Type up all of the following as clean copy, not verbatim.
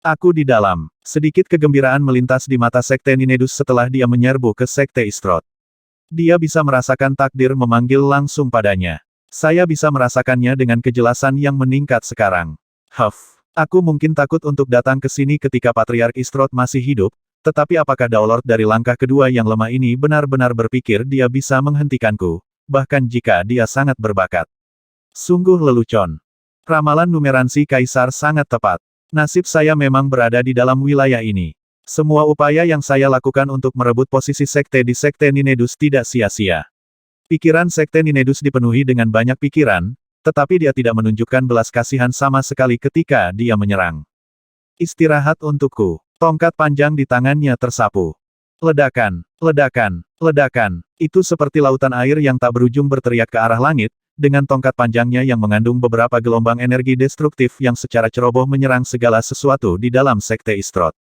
Aku di dalam. Sedikit kegembiraan melintas di mata Sekte Ninedus setelah dia menyerbu ke Sekte Istroth. Dia bisa merasakan takdir memanggil langsung padanya. Saya bisa merasakannya dengan kejelasan yang meningkat sekarang. Aku mungkin takut untuk datang ke sini ketika Patriark Istroth masih hidup, tetapi apakah Daolord dari langkah kedua yang lemah ini benar-benar berpikir dia bisa menghentikanku, bahkan jika dia sangat berbakat? Sungguh lelucon. Ramalan numeransi Kaisar sangat tepat. Nasib saya memang berada di dalam wilayah ini. Semua upaya yang saya lakukan untuk merebut posisi sekte di Sekte Ninedus tidak sia-sia. Pikiran Sekte Ninedus dipenuhi dengan banyak pikiran, tetapi dia tidak menunjukkan belas kasihan sama sekali ketika dia menyerang. Istirahat untukku. Tongkat panjang di tangannya tersapu. Ledakan, ledakan, ledakan. Itu seperti lautan air yang tak berujung berteriak ke arah langit, dengan tongkat panjangnya yang mengandung beberapa gelombang energi destruktif yang secara ceroboh menyerang segala sesuatu di dalam Sekte Istroth.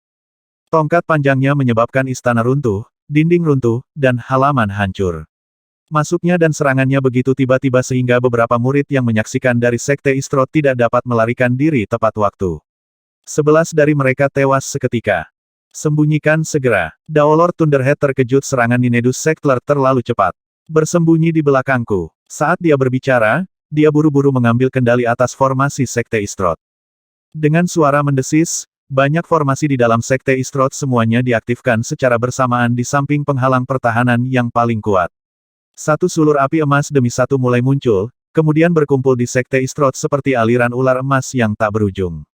Tongkat panjangnya menyebabkan istana runtuh, dinding runtuh, dan halaman hancur. Masuknya dan serangannya begitu tiba-tiba sehingga beberapa murid yang menyaksikan dari Sekte Istroth tidak dapat melarikan diri tepat waktu. 11 dari mereka tewas seketika. Sembunyikan segera. Daolord Thunderhead terkejut serangan Ninedus Sektler terlalu cepat. Bersembunyi di belakangku. Saat dia berbicara, dia buru-buru mengambil kendali atas formasi Sekte Istroth. Dengan suara mendesis, banyak formasi di dalam Sekte Istroth semuanya diaktifkan secara bersamaan di samping penghalang pertahanan yang paling kuat. Satu sulur api emas demi satu mulai muncul, kemudian berkumpul di Sekte Istroth seperti aliran ular emas yang tak berujung.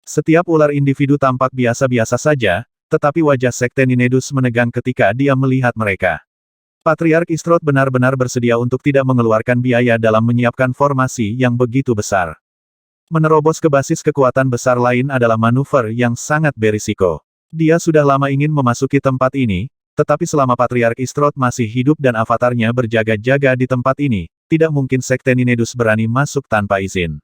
Setiap ular individu tampak biasa-biasa saja, tetapi wajah Sekte Ninedus menegang ketika dia melihat mereka. Patriark Istroth benar-benar bersedia untuk tidak mengeluarkan biaya dalam menyiapkan formasi yang begitu besar. Menerobos ke basis kekuatan besar lain adalah manuver yang sangat berisiko. Dia sudah lama ingin memasuki tempat ini, tetapi selama Patriark Istroth masih hidup dan avatarnya berjaga-jaga di tempat ini, tidak mungkin Sekte Ninedus berani masuk tanpa izin.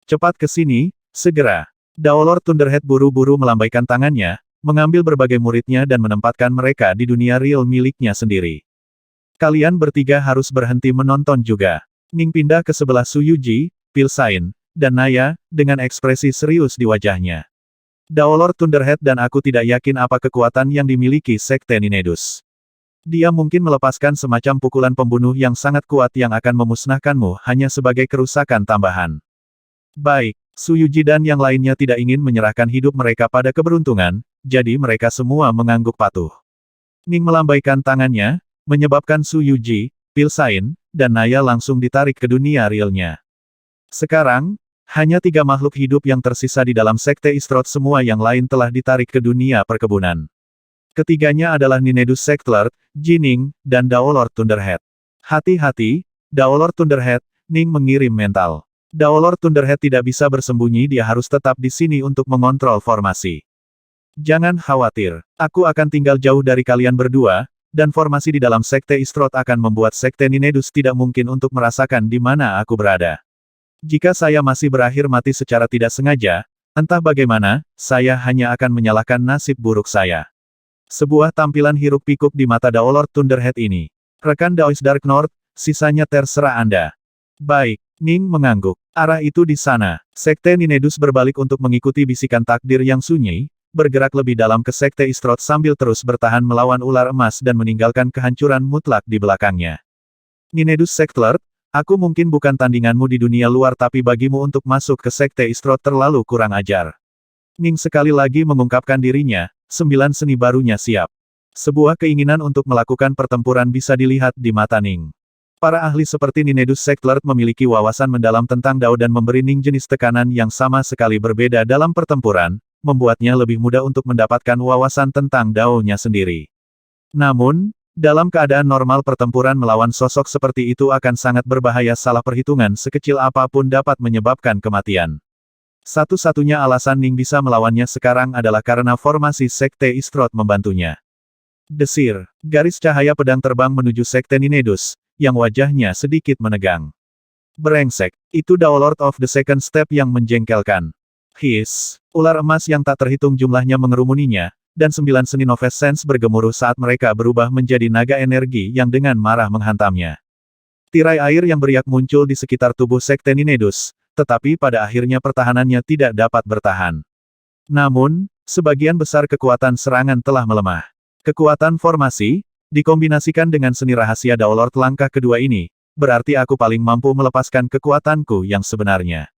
Cepat ke sini, segera. Daolord Thunderhead buru-buru melambaikan tangannya, mengambil berbagai muridnya dan menempatkan mereka di dunia real miliknya sendiri. Kalian bertiga harus berhenti menonton juga. Ning pindah ke sebelah Su Yuji, Pilsain, dan Naya, dengan ekspresi serius di wajahnya. Daolord Thunderhead dan aku tidak yakin apa kekuatan yang dimiliki Sekte Ninedus. Dia mungkin melepaskan semacam pukulan pembunuh yang sangat kuat yang akan memusnahkanmu hanya sebagai kerusakan tambahan. Baik, Su Yuji dan yang lainnya tidak ingin menyerahkan hidup mereka pada keberuntungan, jadi mereka semua mengangguk patuh. Ning melambaikan tangannya, menyebabkan Su Yuji, Pilsain, dan Naya langsung ditarik ke dunia realnya. Sekarang, hanya 3 makhluk hidup yang tersisa di dalam Sekte Istroth, semua yang lain telah ditarik ke dunia perkebunan. Ketiganya adalah Ninedus Sektler, Jining, dan Daolord Thunderhead. Hati-hati, Daolord Thunderhead, Ning mengirim mental. Daolord Thunderhead tidak bisa bersembunyi, dia harus tetap di sini untuk mengontrol formasi. Jangan khawatir, aku akan tinggal jauh dari kalian berdua, dan formasi di dalam Sekte Istroth akan membuat Sekte Ninedus tidak mungkin untuk merasakan di mana aku berada. Jika saya masih berakhir mati secara tidak sengaja, entah bagaimana, saya hanya akan menyalahkan nasib buruk saya. Sebuah tampilan hiruk-pikuk di mata Daolord Thunderhead ini. Rekan Daoist Dark North, sisanya terserah Anda. Baik, Ning mengangguk. Arah itu di sana. Sekte Ninedus berbalik untuk mengikuti bisikan takdir yang sunyi, bergerak lebih dalam ke Sekte Istroth sambil terus bertahan melawan ular emas dan meninggalkan kehancuran mutlak di belakangnya. Ninedus Sektler, aku mungkin bukan tandinganmu di dunia luar, tapi bagimu untuk masuk ke Sekte Istroth terlalu kurang ajar. Ning sekali lagi mengungkapkan dirinya, 9 seni barunya siap. Sebuah keinginan untuk melakukan pertempuran bisa dilihat di mata Ning. Para ahli seperti Ninedus Sektler memiliki wawasan mendalam tentang Dao dan memberi Ning jenis tekanan yang sama sekali berbeda dalam pertempuran, membuatnya lebih mudah untuk mendapatkan wawasan tentang Dao-nya sendiri. Namun, dalam keadaan normal pertempuran melawan sosok seperti itu akan sangat berbahaya, salah perhitungan sekecil apapun dapat menyebabkan kematian. Satu-satunya alasan Ning bisa melawannya sekarang adalah karena formasi Sekte Istroth membantunya. Desir, garis cahaya pedang terbang menuju Sekte Ninedus, yang wajahnya sedikit menegang. Brengsek, itu Daolord of the Second Step yang menjengkelkan. Ular emas yang tak terhitung jumlahnya mengerumuninya, dan 9 seni Noves Sense bergemuruh saat mereka berubah menjadi naga energi yang dengan marah menghantamnya. Tirai air yang beriak muncul di sekitar tubuh Sekte Ninedus, tetapi pada akhirnya pertahanannya tidak dapat bertahan. Namun, sebagian besar kekuatan serangan telah melemah. Kekuatan formasi, dikombinasikan dengan seni rahasia Daolord langkah kedua ini, berarti aku paling mampu melepaskan kekuatanku yang sebenarnya.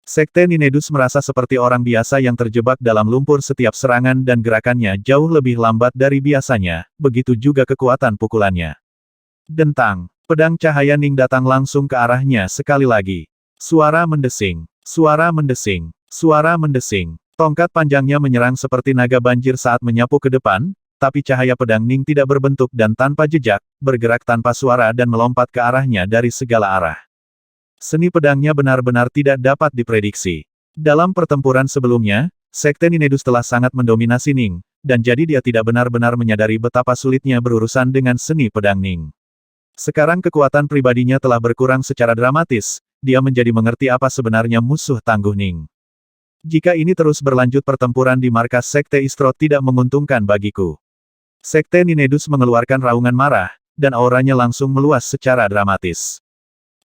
Sekte Ninedus merasa seperti orang biasa yang terjebak dalam lumpur setiap serangan dan gerakannya jauh lebih lambat dari biasanya, begitu juga kekuatan pukulannya. Dentang, pedang cahaya Ning datang langsung ke arahnya sekali lagi. Suara mendesing, suara mendesing, suara mendesing. Tongkat panjangnya menyerang seperti naga banjir saat menyapu ke depan, tapi cahaya pedang Ning tidak berbentuk dan tanpa jejak, bergerak tanpa suara dan melompat ke arahnya dari segala arah. Seni pedangnya benar-benar tidak dapat diprediksi. Dalam pertempuran sebelumnya, Sekte Ninedus telah sangat mendominasi Ning, dan jadi dia tidak benar-benar menyadari betapa sulitnya berurusan dengan seni pedang Ning. Sekarang kekuatan pribadinya telah berkurang secara dramatis, dia menjadi mengerti apa sebenarnya musuh tangguh Ning. Jika ini terus berlanjut pertempuran di markas Sekte Istroth tidak menguntungkan bagiku. Sekte Ninedus mengeluarkan raungan marah, dan auranya langsung meluas secara dramatis.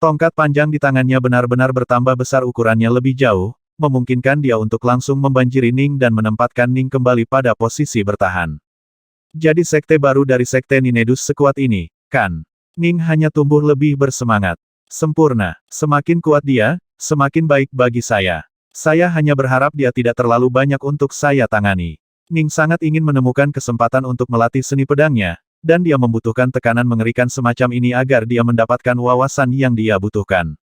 Tongkat panjang di tangannya benar-benar bertambah besar ukurannya lebih jauh, memungkinkan dia untuk langsung membanjiri Ning dan menempatkan Ning kembali pada posisi bertahan. Jadi sekte baru dari Sekte Ninedus sekuat ini, kan? Ning hanya tumbuh lebih bersemangat. Sempurna. Semakin kuat dia, semakin baik bagi saya. Saya hanya berharap dia tidak terlalu banyak untuk saya tangani. Ning sangat ingin menemukan kesempatan untuk melatih seni pedangnya, dan dia membutuhkan tekanan mengerikan semacam ini agar dia mendapatkan wawasan yang dia butuhkan.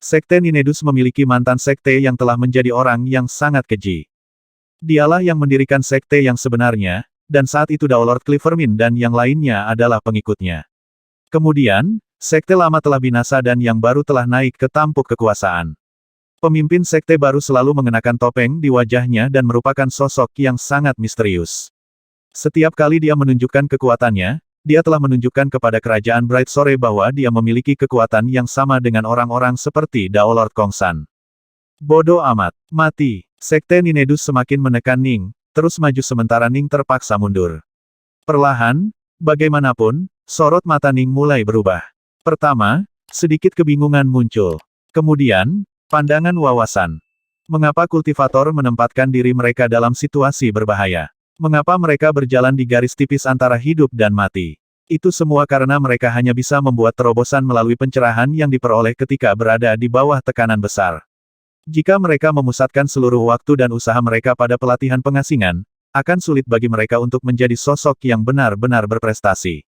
Sekte Ninedus memiliki mantan sekte yang telah menjadi orang yang sangat keji. Dialah yang mendirikan sekte yang sebenarnya, dan saat itu Daolord Clivermin dan yang lainnya adalah pengikutnya. Kemudian, sekte lama telah binasa dan yang baru telah naik ke tampuk kekuasaan. Pemimpin sekte baru selalu mengenakan topeng di wajahnya dan merupakan sosok yang sangat misterius. Setiap kali dia menunjukkan kekuatannya, dia telah menunjukkan kepada kerajaan Bright Sore bahwa dia memiliki kekuatan yang sama dengan orang-orang seperti Daolord Kongsan. Bodoh amat. Mati. Sekte Ninedus semakin menekan Ning, terus maju sementara Ning terpaksa mundur. Perlahan, bagaimanapun, sorot mata Ning mulai berubah. Pertama, sedikit kebingungan muncul. Kemudian, pandangan wawasan. Mengapa kultivator menempatkan diri mereka dalam situasi berbahaya? Mengapa mereka berjalan di garis tipis antara hidup dan mati? Itu semua karena mereka hanya bisa membuat terobosan melalui pencerahan yang diperoleh ketika berada di bawah tekanan besar. Jika mereka memusatkan seluruh waktu dan usaha mereka pada pelatihan pengasingan, akan sulit bagi mereka untuk menjadi sosok yang benar-benar berprestasi.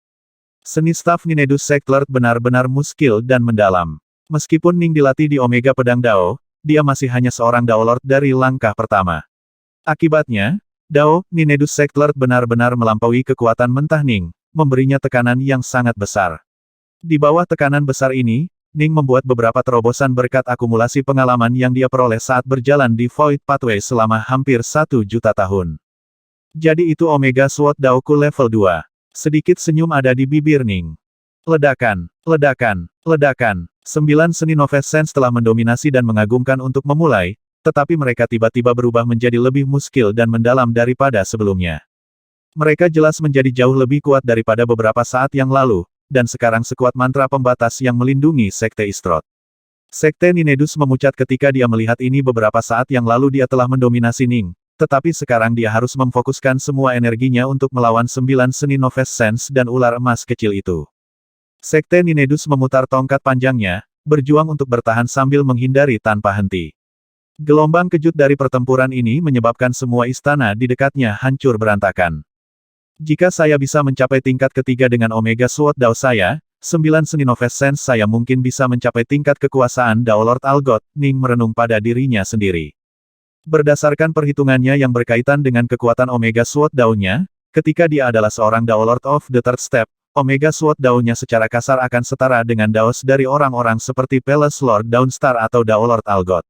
Seni staf Ninedus Sektlord benar-benar muskil dan mendalam. Meskipun Ning dilatih di Omega Pedang Dao, dia masih hanya seorang Daolord dari langkah pertama. Akibatnya, Dao, Ninedus Sektlord benar-benar melampaui kekuatan mentah Ning, memberinya tekanan yang sangat besar. Di bawah tekanan besar ini, Ning membuat beberapa terobosan berkat akumulasi pengalaman yang dia peroleh saat berjalan di Void Pathway selama hampir 1.000.000 tahun. Jadi itu Omega Sword Daoku level 2. Sedikit senyum ada di bibir Ning. Ledakan, ledakan, ledakan. 9 seni Noves Sense telah mendominasi dan mengagumkan untuk memulai, tetapi mereka tiba-tiba berubah menjadi lebih muskil dan mendalam daripada sebelumnya. Mereka jelas menjadi jauh lebih kuat daripada beberapa saat yang lalu, dan sekarang sekuat mantra pembatas yang melindungi Sekte Istroth. Sekte Ninedus memucat ketika dia melihat ini beberapa saat yang lalu dia telah mendominasi Ning, tetapi sekarang dia harus memfokuskan semua energinya untuk melawan 9 seni Noves Sense dan ular emas kecil itu. Sekte Ninedus memutar tongkat panjangnya, berjuang untuk bertahan sambil menghindari tanpa henti. Gelombang kejut dari pertempuran ini menyebabkan semua istana di dekatnya hancur berantakan. Jika saya bisa mencapai tingkat ketiga dengan Omega Sword Dao saya, 9 seni Noves Sense saya mungkin bisa mencapai tingkat kekuasaan Daolord Algot, Ning merenung pada dirinya sendiri. Berdasarkan perhitungannya yang berkaitan dengan kekuatan Omega Sword Dao-nya, ketika dia adalah seorang Daolord of the Third Step, Omega Sword Dao-nya secara kasar akan setara dengan Daos dari orang-orang seperti Palace Lord Dawnstar atau Daolord Algot.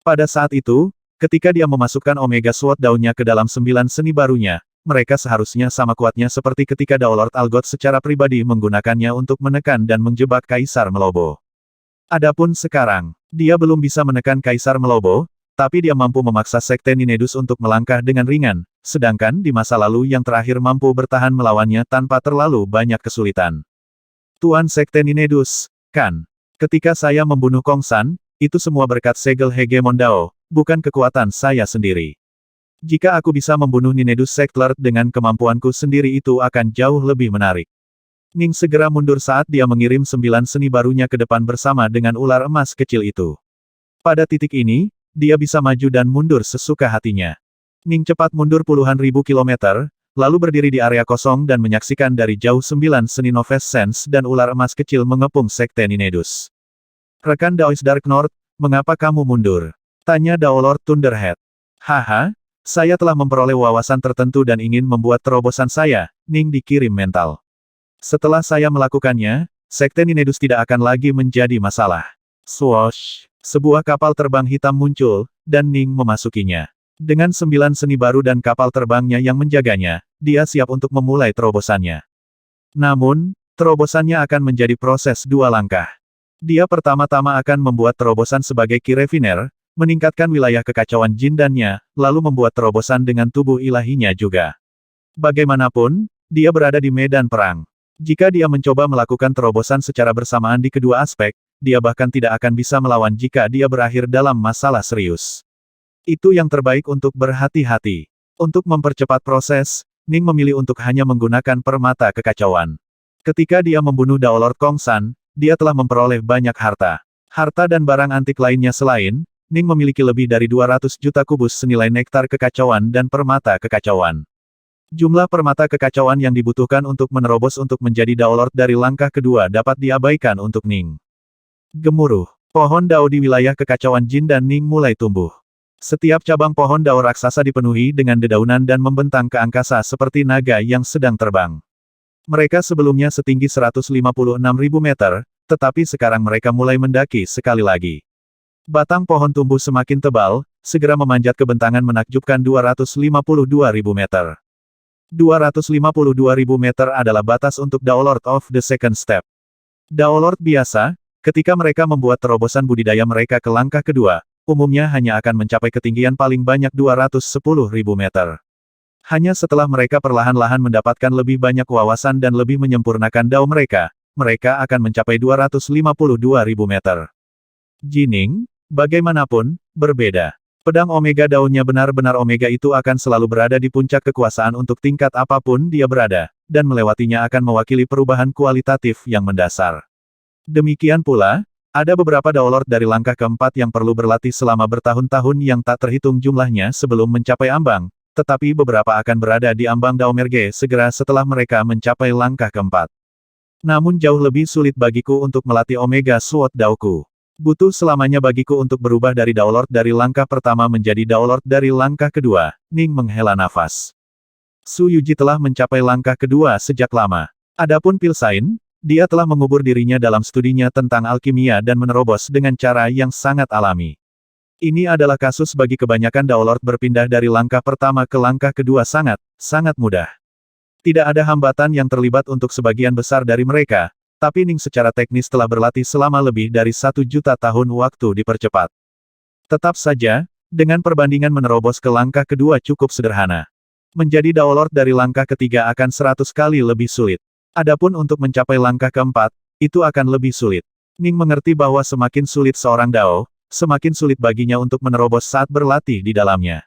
Pada saat itu, ketika dia memasukkan Omega Sword Dao-nya ke dalam 9 seni barunya, mereka seharusnya sama kuatnya seperti ketika Daolord Algot secara pribadi menggunakannya untuk menekan dan menjebak Kaisar Melobo. Adapun sekarang, dia belum bisa menekan Kaisar Melobo, tapi dia mampu memaksa Sekte Ninedus untuk melangkah dengan ringan, sedangkan di masa lalu yang terakhir mampu bertahan melawannya tanpa terlalu banyak kesulitan. Tuan Sekte Ninedus, kan? Ketika saya membunuh Kongsan, itu semua berkat segel Hegemon Dao, bukan kekuatan saya sendiri. Jika aku bisa membunuh Ninedus Sectlord dengan kemampuanku sendiri itu akan jauh lebih menarik. Ning segera mundur saat dia mengirim 9 seni barunya ke depan bersama dengan ular emas kecil itu. Pada titik ini, dia bisa maju dan mundur sesuka hatinya. Ning cepat mundur puluhan ribu kilometer, lalu berdiri di area kosong dan menyaksikan dari jauh 9 seni Noves Sense dan ular emas kecil mengepung Sekte Ninedus. Rekan Daoist Dark North, mengapa kamu mundur? Tanya Dao Lord Thunderhead. Haha, saya telah memperoleh wawasan tertentu dan ingin membuat terobosan saya, Ning dikirim mental. Setelah saya melakukannya, Sekte Ninedus tidak akan lagi menjadi masalah. Swoosh! Sebuah kapal terbang hitam muncul, dan Ning memasukinya. Dengan 9 seni baru dan kapal terbangnya yang menjaganya, dia siap untuk memulai terobosannya. Namun, terobosannya akan menjadi proses 2 langkah. Dia pertama-tama akan membuat terobosan sebagai Ki Refiner, meningkatkan wilayah kekacauan jindannya, lalu membuat terobosan dengan tubuh ilahinya juga. Bagaimanapun, dia berada di medan perang. Jika dia mencoba melakukan terobosan secara bersamaan di kedua aspek, dia bahkan tidak akan bisa melawan jika dia berakhir dalam masalah serius. Itu yang terbaik untuk berhati-hati. Untuk mempercepat proses, Ning memilih untuk hanya menggunakan permata kekacauan. Ketika dia membunuh Dao Lord Kongsan, dia telah memperoleh banyak harta. Harta dan barang antik lainnya selain, Ning memiliki lebih dari 200 juta kubus senilai nektar kekacauan dan permata kekacauan. Jumlah permata kekacauan yang dibutuhkan untuk menerobos untuk menjadi Dao Lord dari langkah kedua dapat diabaikan untuk Ning. Gemuruh. Pohon Dao di wilayah kekacauan Jin dan Ning mulai tumbuh. Setiap cabang pohon Dao raksasa dipenuhi dengan dedaunan dan membentang ke angkasa seperti naga yang sedang terbang. Mereka sebelumnya setinggi 156.000 meter, tetapi sekarang mereka mulai mendaki sekali lagi. Batang pohon tumbuh semakin tebal, segera memanjat ke bentangan menakjubkan 252.000 meter. 252.000 meter adalah batas untuk Dao Lord of the Second Step. Dao Lord biasa, ketika mereka membuat terobosan budidaya mereka ke langkah kedua, umumnya hanya akan mencapai ketinggian paling banyak 210.000 meter. Hanya setelah mereka perlahan-lahan mendapatkan lebih banyak wawasan dan lebih menyempurnakan Dao mereka, mereka akan mencapai 252.000 meter. Jining, bagaimanapun, berbeda. Pedang Omega daunnya benar-benar Omega itu akan selalu berada di puncak kekuasaan untuk tingkat apapun dia berada, dan melewatinya akan mewakili perubahan kualitatif yang mendasar. Demikian pula, ada beberapa Dao Lord dari langkah keempat yang perlu berlatih selama bertahun-tahun yang tak terhitung jumlahnya sebelum mencapai ambang, tetapi beberapa akan berada di ambang Dao Merge segera setelah mereka mencapai langkah keempat. Namun jauh lebih sulit bagiku untuk melatih Omega Sword Daoku. Butuh selamanya bagiku untuk berubah dari Dao Lord dari langkah pertama menjadi Dao Lord dari langkah kedua. Ning menghela nafas. Su Yuji telah mencapai langkah kedua sejak lama. Adapun Pilsain, dia telah mengubur dirinya dalam studinya tentang alkimia dan menerobos dengan cara yang sangat alami. Ini adalah kasus bagi kebanyakan Dao Lord berpindah dari langkah pertama ke langkah kedua sangat mudah. Tidak ada hambatan yang terlibat untuk sebagian besar dari mereka, tapi Ning secara teknis telah berlatih selama lebih dari 1 juta tahun waktu dipercepat. Tetap saja, dengan perbandingan menerobos ke langkah kedua cukup sederhana. Menjadi Dao Lord dari langkah ketiga akan 100 kali lebih sulit. Adapun untuk mencapai langkah keempat, itu akan lebih sulit. Ning mengerti bahwa semakin sulit seorang Dao, semakin sulit baginya untuk menerobos saat berlatih di dalamnya.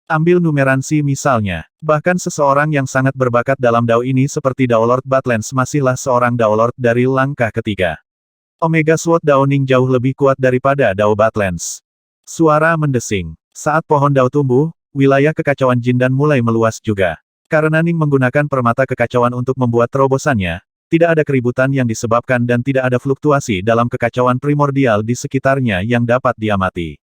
Ambil numeransi misalnya. Bahkan seseorang yang sangat berbakat dalam Dao ini seperti Dao Lord Badlands masihlah seorang Dao Lord dari langkah ketiga. Omega Sword Dao Ning jauh lebih kuat daripada Dao Badlands. Suara mendesing. Saat pohon Dao tumbuh, wilayah kekacauan Jindan mulai meluas juga. Karena Ning menggunakan permata kekacauan untuk membuat terobosannya, tidak ada keributan yang disebabkan dan tidak ada fluktuasi dalam kekacauan primordial di sekitarnya yang dapat diamati.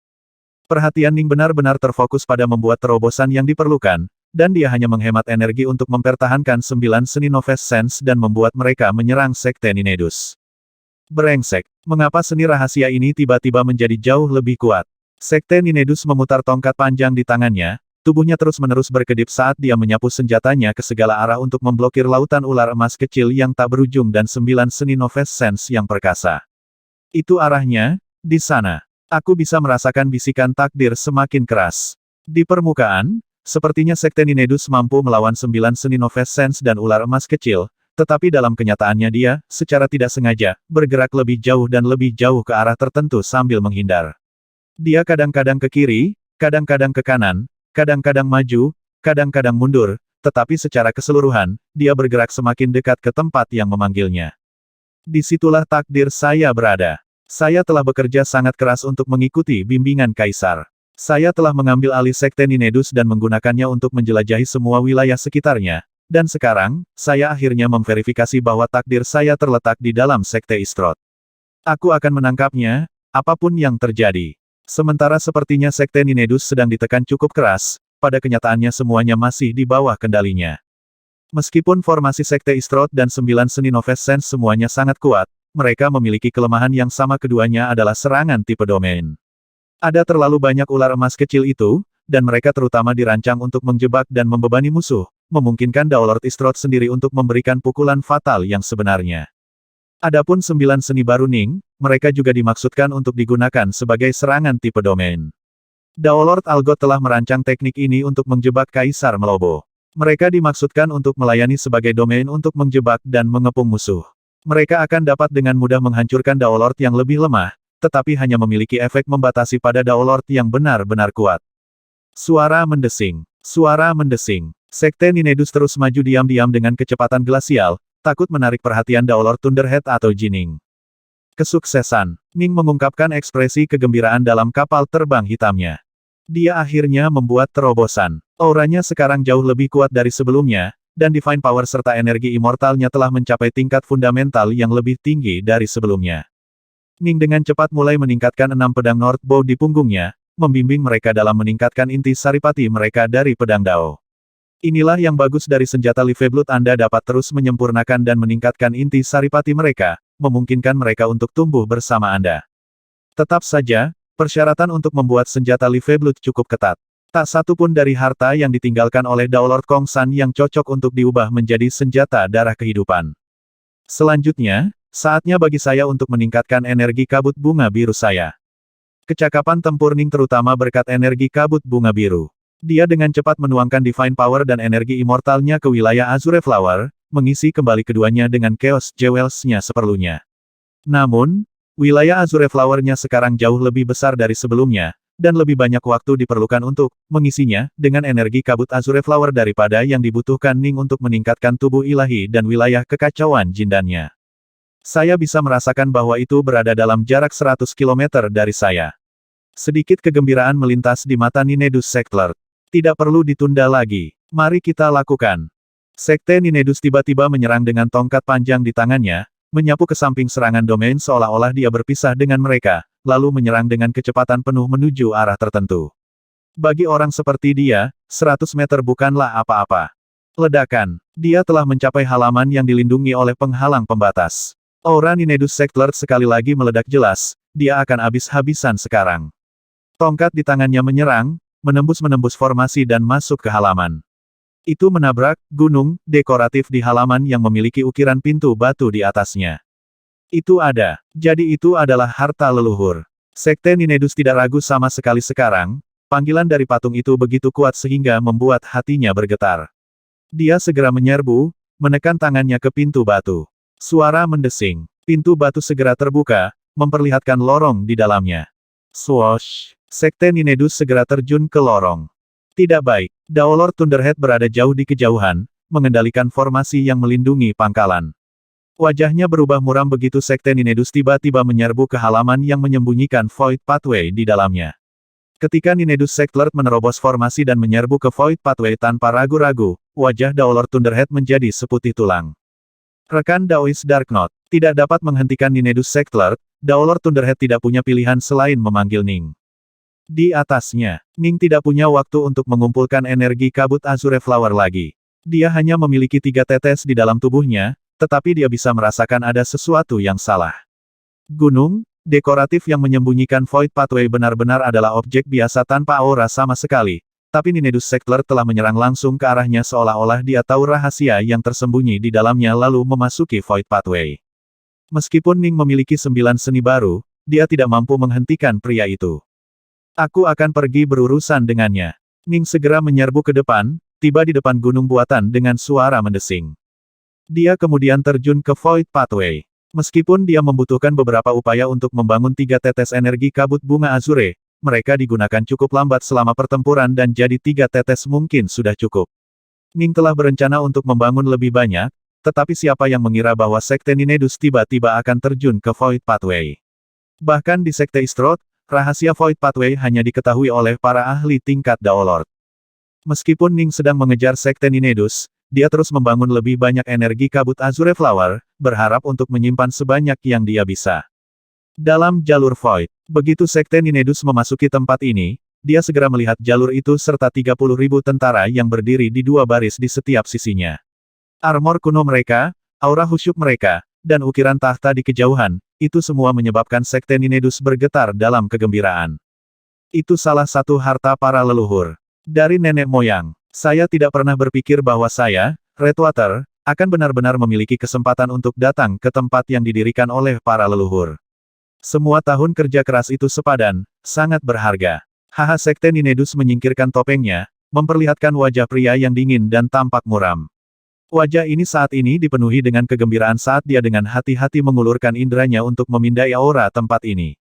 Perhatian Ning benar-benar terfokus pada membuat terobosan yang diperlukan, dan dia hanya menghemat energi untuk mempertahankan 9 seni Noves Sense dan membuat mereka menyerang Sekte Ninedus. Brengsek, mengapa seni rahasia ini tiba-tiba menjadi jauh lebih kuat? Sekte Ninedus memutar tongkat panjang di tangannya, tubuhnya terus-menerus berkedip saat dia menyapu senjatanya ke segala arah untuk memblokir lautan ular emas kecil yang tak berujung dan 9 seni Noves Sense yang perkasa. Itu arahnya, di sana. Aku bisa merasakan bisikan takdir semakin keras. Di permukaan, sepertinya Sekte Ninedus mampu melawan 9 seni Noves Sense dan ular emas kecil, tetapi dalam kenyataannya dia, secara tidak sengaja, bergerak lebih jauh dan lebih jauh ke arah tertentu sambil menghindar. Dia kadang-kadang ke kiri, kadang-kadang ke kanan, kadang-kadang maju, kadang-kadang mundur, tetapi secara keseluruhan, dia bergerak semakin dekat ke tempat yang memanggilnya. Disitulah takdir saya berada. Saya telah bekerja sangat keras untuk mengikuti bimbingan Kaisar. Saya telah mengambil alih Sekte Ninedus dan menggunakannya untuk menjelajahi semua wilayah sekitarnya. Dan sekarang, saya akhirnya memverifikasi bahwa takdir saya terletak di dalam Sekte Istroth. Aku akan menangkapnya, apapun yang terjadi. Sementara sepertinya Sekte Ninedus sedang ditekan cukup keras, pada kenyataannya semuanya masih di bawah kendalinya. Meskipun formasi Sekte Istroth dan 9 seni Noves Sense semuanya sangat kuat, mereka memiliki kelemahan yang sama, keduanya adalah serangan tipe domain. Ada terlalu banyak ular emas kecil itu, dan mereka terutama dirancang untuk menjebak dan membebani musuh, memungkinkan Daolord Istroth sendiri untuk memberikan pukulan fatal yang sebenarnya. Adapun 9 seni baru Ning, mereka juga dimaksudkan untuk digunakan sebagai serangan tipe domain. Daolord Algot telah merancang teknik ini untuk menjebak Kaisar Melobo. Mereka dimaksudkan untuk melayani sebagai domain untuk menjebak dan mengepung musuh. Mereka akan dapat dengan mudah menghancurkan Daolord yang lebih lemah, tetapi hanya memiliki efek membatasi pada Daolord yang benar-benar kuat. Suara mendesing. Suara mendesing. Sekte Ninedus terus maju diam-diam dengan kecepatan glasial, takut menarik perhatian Daolord Thunderhead atau Jining. Kesuksesan. Ning mengungkapkan ekspresi kegembiraan dalam kapal terbang hitamnya. Dia akhirnya membuat terobosan. Auranya sekarang jauh lebih kuat dari sebelumnya, dan Divine Power serta energi immortalnya telah mencapai tingkat fundamental yang lebih tinggi dari sebelumnya. Ning dengan cepat mulai meningkatkan 6 pedang North Bow di punggungnya, membimbing mereka dalam meningkatkan inti saripati mereka dari pedang Dao. Inilah yang bagus dari senjata Liveblood, Anda dapat terus menyempurnakan dan meningkatkan inti saripati mereka, memungkinkan mereka untuk tumbuh bersama Anda. Tetap saja, persyaratan untuk membuat senjata Liveblood cukup ketat. Tak satu pun dari harta yang ditinggalkan oleh Daolord Kong San yang cocok untuk diubah menjadi senjata darah kehidupan. Selanjutnya, saatnya bagi saya untuk meningkatkan energi kabut bunga biru saya. Kecakapan tempur Ning terutama berkat energi kabut bunga biru. Dia dengan cepat menuangkan Divine Power dan energi immortalnya ke wilayah Azure Flower, mengisi kembali keduanya dengan Chaos Jewels-nya seperlunya. Namun, wilayah Azure Flower-nya sekarang jauh lebih besar dari sebelumnya, dan lebih banyak waktu diperlukan untuk mengisinya dengan energi kabut Azure Flower daripada yang dibutuhkan Ning untuk meningkatkan tubuh ilahi dan wilayah kekacauan jindannya. Saya bisa merasakan bahwa itu berada dalam jarak 100 km dari saya. Sedikit kegembiraan melintas di mata Ninedus Sektlord. Tidak perlu ditunda lagi. Mari kita lakukan. Sekte Ninedus tiba-tiba menyerang dengan tongkat panjang di tangannya, menyapu ke samping serangan domain seolah-olah dia berpisah dengan mereka, lalu menyerang dengan kecepatan penuh menuju arah tertentu. Bagi orang seperti dia, 100 meter bukanlah apa-apa. Ledakan. Dia telah mencapai halaman yang dilindungi oleh penghalang pembatas. Aura Ninedus Sektlord sekali lagi meledak jelas, dia akan habis-habisan sekarang. Tongkat di tangannya menyerang, menembus formasi dan masuk ke halaman. Itu menabrak gunung dekoratif di halaman yang memiliki ukiran pintu batu di atasnya. Itu ada. Jadi itu adalah harta leluhur. Sekte Ninedus tidak ragu sama sekali sekarang, panggilan dari patung itu begitu kuat sehingga membuat hatinya bergetar. Dia segera menyerbu, menekan tangannya ke pintu batu. Suara mendesing. Pintu batu segera terbuka, memperlihatkan lorong di dalamnya. Swoosh! Sekte Ninedus segera terjun ke lorong. Tidak baik. Daolord Thunderhead berada jauh di kejauhan, mengendalikan formasi yang melindungi pangkalan. Wajahnya berubah muram begitu Sekte Ninedus tiba-tiba menyerbu ke halaman yang menyembunyikan Void Pathway di dalamnya. Ketika Ninedus Sektlord menerobos formasi dan menyerbu ke Void Pathway tanpa ragu-ragu, wajah Daolord Thunderhead menjadi seputih tulang. Rekan Daoist Darknot tidak dapat menghentikan Ninedus Sektlord. Daolord Thunderhead tidak punya pilihan selain memanggil Ning. Di atasnya, Ning tidak punya waktu untuk mengumpulkan energi kabut Azure Flower lagi. Dia hanya memiliki 3 tetes di dalam tubuhnya, tetapi dia bisa merasakan ada sesuatu yang salah. Gunung dekoratif yang menyembunyikan Void Pathway benar-benar adalah objek biasa tanpa aura sama sekali, tapi Ninedus Sektlord telah menyerang langsung ke arahnya seolah-olah dia tahu rahasia yang tersembunyi di dalamnya lalu memasuki Void Pathway. Meskipun Ning memiliki 9 seni baru, dia tidak mampu menghentikan pria itu. Aku akan pergi berurusan dengannya. Ning segera menyerbu ke depan, tiba di depan gunung buatan dengan suara mendesing. Dia kemudian terjun ke Void Pathway. Meskipun dia membutuhkan beberapa upaya untuk membangun 3 tetes energi kabut bunga Azure, mereka digunakan cukup lambat selama pertempuran dan jadi 3 tetes mungkin sudah cukup. Ning telah berencana untuk membangun lebih banyak, tetapi siapa yang mengira bahwa Sekte Ninedus tiba-tiba akan terjun ke Void Pathway. Bahkan di Sekte Istroth, rahasia Void Pathway hanya diketahui oleh para ahli tingkat Daolord. Meskipun Ning sedang mengejar Sekte Ninedus, dia terus membangun lebih banyak energi kabut Azure Flower, berharap untuk menyimpan sebanyak yang dia bisa. Dalam jalur Void, begitu Sekte Ninedus memasuki tempat ini, dia segera melihat jalur itu serta 30.000 tentara yang berdiri di 2 baris di setiap sisinya. Armor kuno mereka, aura khusyuk mereka, dan ukiran tahta di kejauhan, itu semua menyebabkan Sekte Ninedus bergetar dalam kegembiraan. Itu salah satu harta para leluhur. Dari nenek moyang. Saya tidak pernah berpikir bahwa saya, Redwater, akan benar-benar memiliki kesempatan untuk datang ke tempat yang didirikan oleh para leluhur. Semua tahun kerja keras itu sepadan, sangat berharga. Haha Sekte Ninedus menyingkirkan topengnya, memperlihatkan wajah pria yang dingin dan tampak muram. Wajah ini saat ini dipenuhi dengan kegembiraan saat dia dengan hati-hati mengulurkan inderanya untuk memindai aura tempat ini.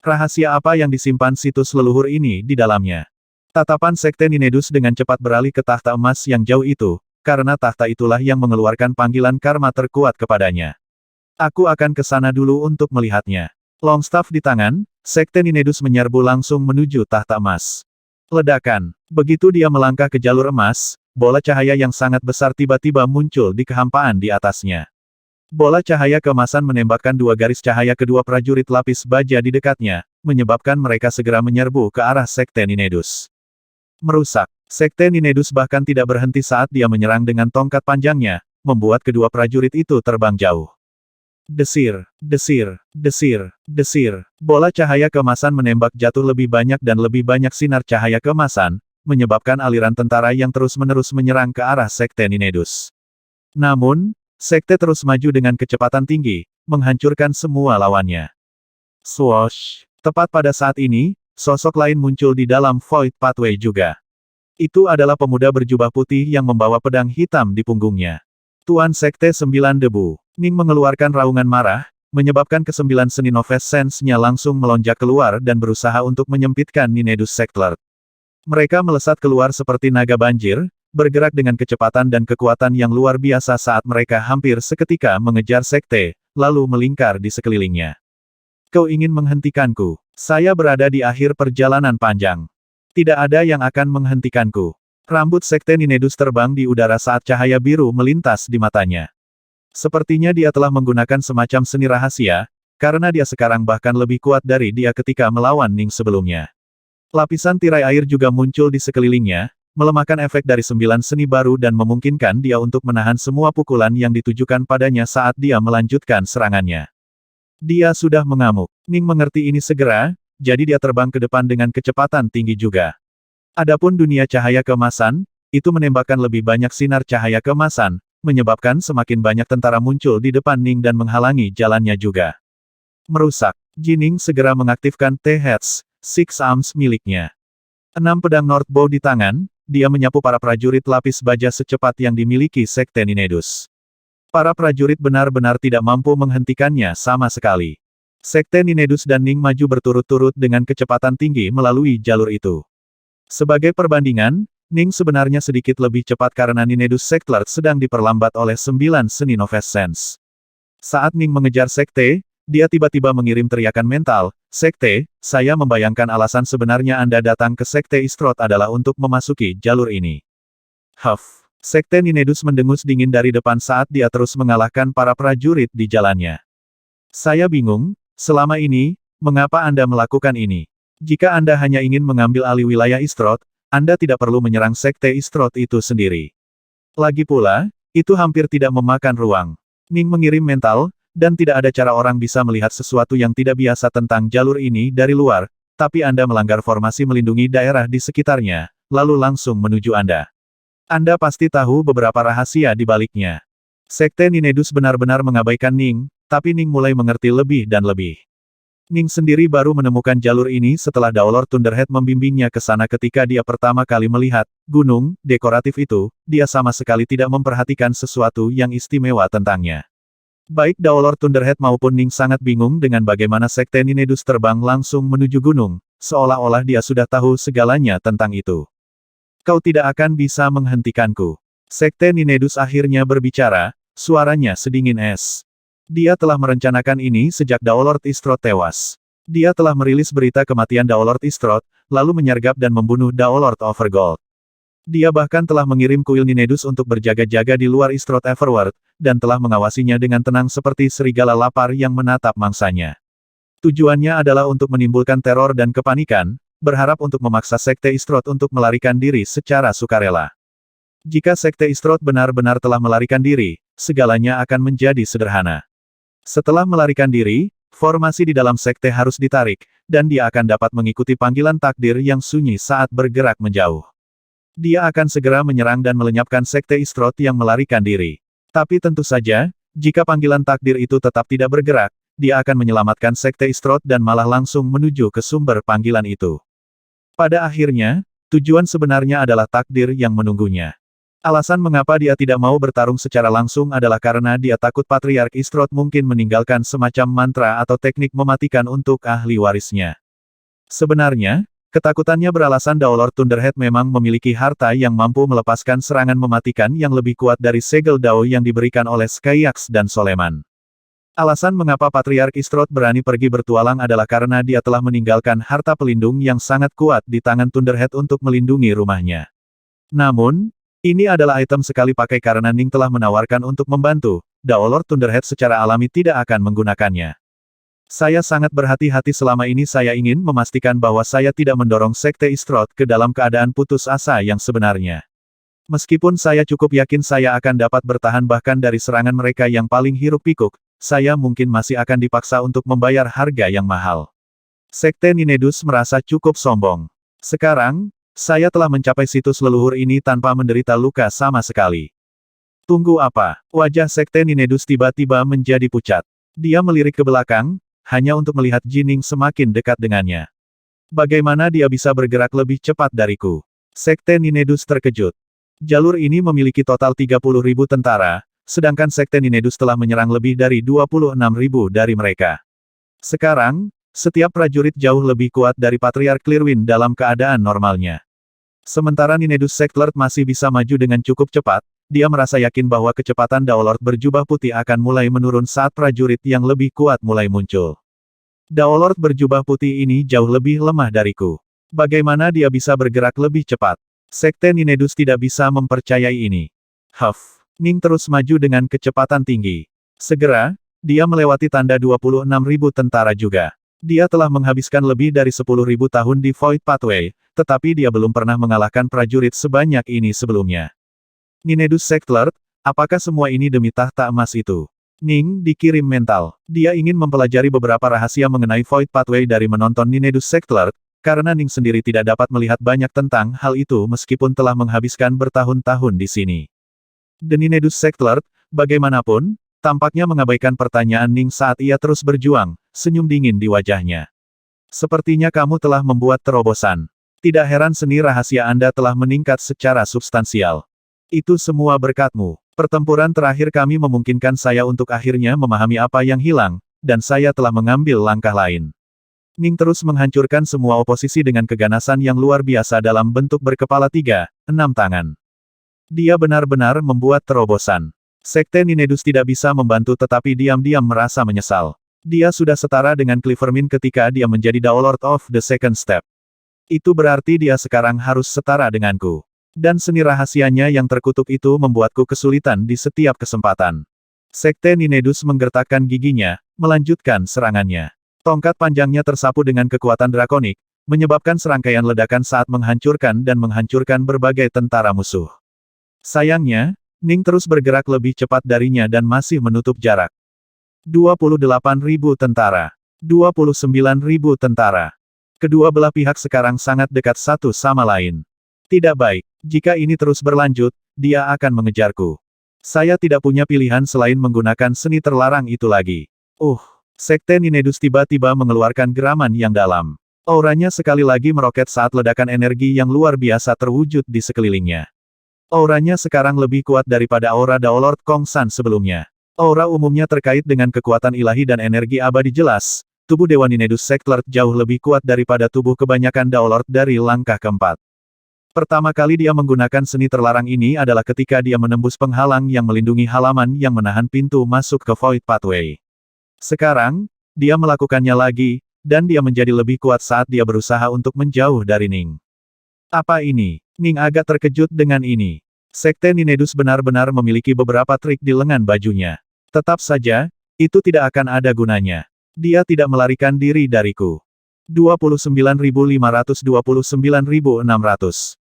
Rahasia apa yang disimpan situs leluhur ini di dalamnya? Tatapan Sekte Ninedus dengan cepat beralih ke tahta emas yang jauh itu, karena tahta itulah yang mengeluarkan panggilan karma terkuat kepadanya. Aku akan ke sana dulu untuk melihatnya. Longstaff di tangan, Sekte Ninedus menyerbu langsung menuju tahta emas. Ledakan. Begitu dia melangkah ke jalur emas, bola cahaya yang sangat besar tiba-tiba muncul di kehampaan di atasnya. Bola cahaya keemasan menembakkan 2 garis cahaya kedua prajurit lapis baja di dekatnya, menyebabkan mereka segera menyerbu ke arah Sekte Ninedus. Merusak. Sekte Ninedus bahkan tidak berhenti saat dia menyerang dengan tongkat panjangnya, membuat kedua prajurit itu terbang jauh. Desir, desir, desir, desir. Bola cahaya keemasan menembak jatuh lebih banyak dan lebih banyak sinar cahaya keemasan, menyebabkan aliran tentara yang terus-menerus menyerang ke arah Sekte Ninedus. Namun, Sekte terus maju dengan kecepatan tinggi, menghancurkan semua lawannya. Swoosh! Tepat pada saat ini, sosok lain muncul di dalam Void Pathway juga. Itu adalah pemuda berjubah putih yang membawa pedang hitam di punggungnya. Tuan Sekte 9 Debu. Ning mengeluarkan raungan marah, menyebabkan ke-9 seni Noves Sense-nya langsung melonjak keluar dan berusaha untuk menyempitkan Ninedus Sektlord. Mereka melesat keluar seperti naga banjir, bergerak dengan kecepatan dan kekuatan yang luar biasa saat mereka hampir seketika mengejar Sekte, lalu melingkar di sekelilingnya. Kau ingin menghentikanku? Saya berada di akhir perjalanan panjang. Tidak ada yang akan menghentikanku. Rambut Sekte Ninedus terbang di udara saat cahaya biru melintas di matanya. Sepertinya dia telah menggunakan semacam seni rahasia, karena dia sekarang bahkan lebih kuat dari dia ketika melawan Ning sebelumnya. Lapisan tirai air juga muncul di sekelilingnya, melemahkan efek dari 9 seni baru dan memungkinkan dia untuk menahan semua pukulan yang ditujukan padanya saat dia melanjutkan serangannya. Dia sudah mengamuk. Ning mengerti ini segera, jadi dia terbang ke depan dengan kecepatan tinggi juga. Adapun dunia cahaya keemasan, itu menembakkan lebih banyak sinar cahaya keemasan, menyebabkan semakin banyak tentara muncul di depan Ning dan menghalangi jalannya juga. Merusak. Jining segera mengaktifkan T-Heads, Six Arms miliknya. 6 pedang North Bow di tangan, dia menyapu para prajurit lapis baja secepat yang dimiliki Sekte Ninedus. Para prajurit benar-benar tidak mampu menghentikannya sama sekali. Sekte Ninedus dan Ning maju berturut-turut dengan kecepatan tinggi melalui jalur itu. Sebagai perbandingan, Ning sebenarnya sedikit lebih cepat karena Ninedus Sektlord sedang diperlambat oleh 9 seni Noves Sense. Saat Ning mengejar Sekte, dia tiba-tiba mengirim teriakan mental, Sekte, saya membayangkan alasan sebenarnya Anda datang ke Sekte Istroth adalah untuk memasuki jalur ini. Huff. Sekte Ninedus mendengus dingin dari depan saat dia terus mengalahkan para prajurit di jalannya. Saya bingung. Selama ini, mengapa Anda melakukan ini? Jika Anda hanya ingin mengambil alih wilayah Istroth, Anda tidak perlu menyerang Sekte Istroth itu sendiri. Lagi pula, itu hampir tidak memakan ruang. Ning mengirim mental, dan tidak ada cara orang bisa melihat sesuatu yang tidak biasa tentang jalur ini dari luar, tapi Anda melanggar formasi melindungi daerah di sekitarnya, lalu langsung menuju Anda. Anda pasti tahu beberapa rahasia di baliknya. Sekte Ninedus benar-benar mengabaikan Ning, tapi Ning mulai mengerti lebih dan lebih. Ning sendiri baru menemukan jalur ini setelah Daolord Thunderhead membimbingnya ke sana ketika dia pertama kali melihat gunung dekoratif itu, dia sama sekali tidak memperhatikan sesuatu yang istimewa tentangnya. Baik Daolord Thunderhead maupun Ning sangat bingung dengan bagaimana Sekte Ninedus terbang langsung menuju gunung, seolah-olah dia sudah tahu segalanya tentang itu. Kau tidak akan bisa menghentikanku. Sekte Ninedus akhirnya berbicara, suaranya sedingin es. Dia telah merencanakan ini sejak Daolord Istroth tewas. Dia telah merilis berita kematian Daolord Istroth, lalu menyergap dan membunuh Daolord Overgold. Dia bahkan telah mengirim kuil Ninedus untuk berjaga-jaga di luar Istroth Everworld, dan telah mengawasinya dengan tenang seperti serigala lapar yang menatap mangsanya. Tujuannya adalah untuk menimbulkan teror dan kepanikan, berharap untuk memaksa Sekte Istroth untuk melarikan diri secara sukarela. Jika Sekte Istroth benar-benar telah melarikan diri, segalanya akan menjadi sederhana. Setelah melarikan diri, formasi di dalam sekte harus ditarik, dan dia akan dapat mengikuti panggilan takdir yang sunyi saat bergerak menjauh. Dia akan segera menyerang dan melenyapkan Sekte Istroth yang melarikan diri. Tapi tentu saja, jika panggilan takdir itu tetap tidak bergerak, dia akan menyelamatkan Sekte Istroth dan malah langsung menuju ke sumber panggilan itu. Pada akhirnya, tujuan sebenarnya adalah takdir yang menunggunya. Alasan mengapa dia tidak mau bertarung secara langsung adalah karena dia takut Patriark Istroth mungkin meninggalkan semacam mantra atau teknik mematikan untuk ahli warisnya. Sebenarnya, ketakutannya beralasan Daolord Thunderhead memang memiliki harta yang mampu melepaskan serangan mematikan yang lebih kuat dari segel Dao yang diberikan oleh Skyax dan Soleman. Alasan mengapa Patriark Istroth berani pergi bertualang adalah karena dia telah meninggalkan harta pelindung yang sangat kuat di tangan Thunderhead untuk melindungi rumahnya. Namun, ini adalah item sekali pakai karena Ning telah menawarkan untuk membantu, Daolord Thunderhead secara alami tidak akan menggunakannya. Saya sangat berhati-hati selama ini saya ingin memastikan bahwa saya tidak mendorong Sekte Istroth ke dalam keadaan putus asa yang sebenarnya. Meskipun saya cukup yakin saya akan dapat bertahan bahkan dari serangan mereka yang paling hiruk-pikuk, saya mungkin masih akan dipaksa untuk membayar harga yang mahal. Sekte Ninedus merasa cukup sombong. Sekarang, saya telah mencapai situs leluhur ini tanpa menderita luka sama sekali. Tunggu apa? Wajah Sekte Ninedus tiba-tiba menjadi pucat. Dia melirik ke belakang, hanya untuk melihat Jining semakin dekat dengannya. Bagaimana dia bisa bergerak lebih cepat dariku? Sekte Ninedus terkejut. Jalur ini memiliki total 30.000 tentara, sedangkan Sekte Ninedus telah menyerang lebih dari 26.000 dari mereka. Sekarang, setiap prajurit jauh lebih kuat dari Patriark Clearwind dalam keadaan normalnya. Sementara Ninedus Sectlord masih bisa maju dengan cukup cepat, dia merasa yakin bahwa kecepatan Daolord berjubah putih akan mulai menurun saat prajurit yang lebih kuat mulai muncul. Daolord berjubah putih ini jauh lebih lemah dariku. Bagaimana dia bisa bergerak lebih cepat? Sekte Ninedus tidak bisa mempercayai ini. Huff. Ning terus maju dengan kecepatan tinggi. Segera, dia melewati tanda 26.000 tentara juga. Dia telah menghabiskan lebih dari 10.000 tahun di Void Pathway, tetapi dia belum pernah mengalahkan prajurit sebanyak ini sebelumnya. Ninedus Sectlord, apakah semua ini demi tahta emas itu? Ning dikirim mental. Dia ingin mempelajari beberapa rahasia mengenai Void Pathway dari menonton Ninedus Sectlord, karena Ning sendiri tidak dapat melihat banyak tentang hal itu meskipun telah menghabiskan bertahun-tahun di sini. The Ninedus Sectlord, bagaimanapun, tampaknya mengabaikan pertanyaan Ning saat ia terus berjuang, senyum dingin di wajahnya. Sepertinya kamu telah membuat terobosan. Tidak heran seni rahasia Anda telah meningkat secara substansial. Itu semua berkatmu. Pertempuran terakhir kami memungkinkan saya untuk akhirnya memahami apa yang hilang, dan saya telah mengambil langkah lain. Ning terus menghancurkan semua oposisi dengan keganasan yang luar biasa dalam bentuk berkepala 3, 6 tangan. Dia benar-benar membuat terobosan. Sekte Ninedus tidak bisa membantu tetapi diam-diam merasa menyesal. Dia sudah setara dengan Clivermin ketika dia menjadi Daolord of the Second Step. Itu berarti dia sekarang harus setara denganku. Dan seni rahasianya yang terkutuk itu membuatku kesulitan di setiap kesempatan. Sekte Ninedus menggertakkan giginya, melanjutkan serangannya. Tongkat panjangnya tersapu dengan kekuatan drakonik, menyebabkan serangkaian ledakan saat menghancurkan berbagai tentara musuh. Sayangnya, Ning terus bergerak lebih cepat darinya dan masih menutup jarak. 28.000 tentara. 29.000 tentara. Kedua belah pihak sekarang sangat dekat satu sama lain. Tidak baik. Jika ini terus berlanjut, dia akan mengejarku. Saya tidak punya pilihan selain menggunakan seni terlarang itu lagi. Sekte Ninedus tiba-tiba mengeluarkan geraman yang dalam. Auranya sekali lagi meroket saat ledakan energi yang luar biasa terwujud di sekelilingnya. Auranya sekarang lebih kuat daripada aura Daolord Kong San sebelumnya. Aura umumnya terkait dengan kekuatan ilahi dan energi abadi jelas, tubuh Dewa Ninedus Sektlert jauh lebih kuat daripada tubuh kebanyakan Daolord dari langkah keempat. Pertama kali dia menggunakan seni terlarang ini adalah ketika dia menembus penghalang yang melindungi halaman yang menahan pintu masuk ke Void Pathway. Sekarang, dia melakukannya lagi, dan dia menjadi lebih kuat saat dia berusaha untuk menjauh dari Ning. Apa ini? Ning agak terkejut dengan ini. Sekte Ninedus benar-benar memiliki beberapa trik di lengan bajunya. Tetap saja, itu tidak akan ada gunanya. Dia tidak melarikan diri dariku. 29.500 29.600.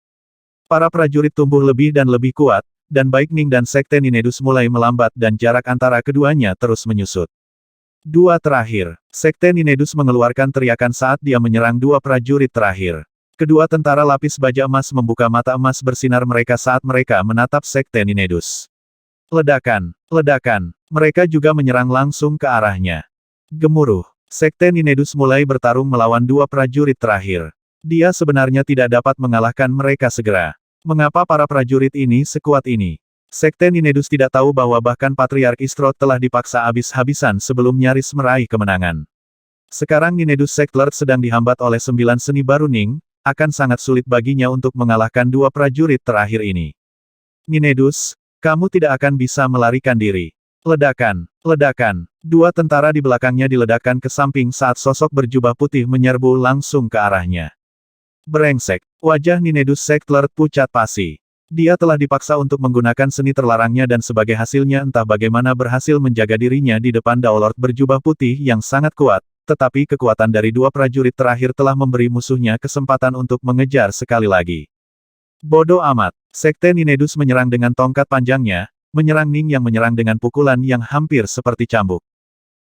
Para prajurit tumbuh lebih dan lebih kuat, dan baik Ning dan Sekte Ninedus mulai melambat dan jarak antara keduanya terus menyusut. Dua terakhir. Sekte Ninedus mengeluarkan teriakan saat dia menyerang dua prajurit terakhir. Kedua tentara lapis baja emas membuka mata emas bersinar mereka saat mereka menatap Sekte Ninedus. Ledakan, ledakan. Mereka juga menyerang langsung ke arahnya. Gemuruh. Sekte Ninedus mulai bertarung melawan dua prajurit terakhir. Dia sebenarnya tidak dapat mengalahkan mereka segera. Mengapa para prajurit ini sekuat ini? Sekte Ninedus tidak tahu bahwa bahkan Patriark Istroth telah dipaksa habis-habisan sebelum nyaris meraih kemenangan. Sekarang Ninedus Sektlert sedang dihambat oleh 9 seni baru Ning, akan sangat sulit baginya untuk mengalahkan dua prajurit terakhir ini. Ninedus, kamu tidak akan bisa melarikan diri. Ledakan, ledakan. Dua tentara di belakangnya diledakkan ke samping saat sosok berjubah putih menyerbu langsung ke arahnya. Brengsek. Wajah Ninedus Sektlert pucat pasi. Dia telah dipaksa untuk menggunakan seni terlarangnya dan sebagai hasilnya entah bagaimana berhasil menjaga dirinya di depan Daolord berjubah putih yang sangat kuat, tetapi kekuatan dari dua prajurit terakhir telah memberi musuhnya kesempatan untuk mengejar sekali lagi. Bodoh amat. Sekte Ninedus menyerang dengan tongkat panjangnya, menyerang Ning yang menyerang dengan pukulan yang hampir seperti cambuk.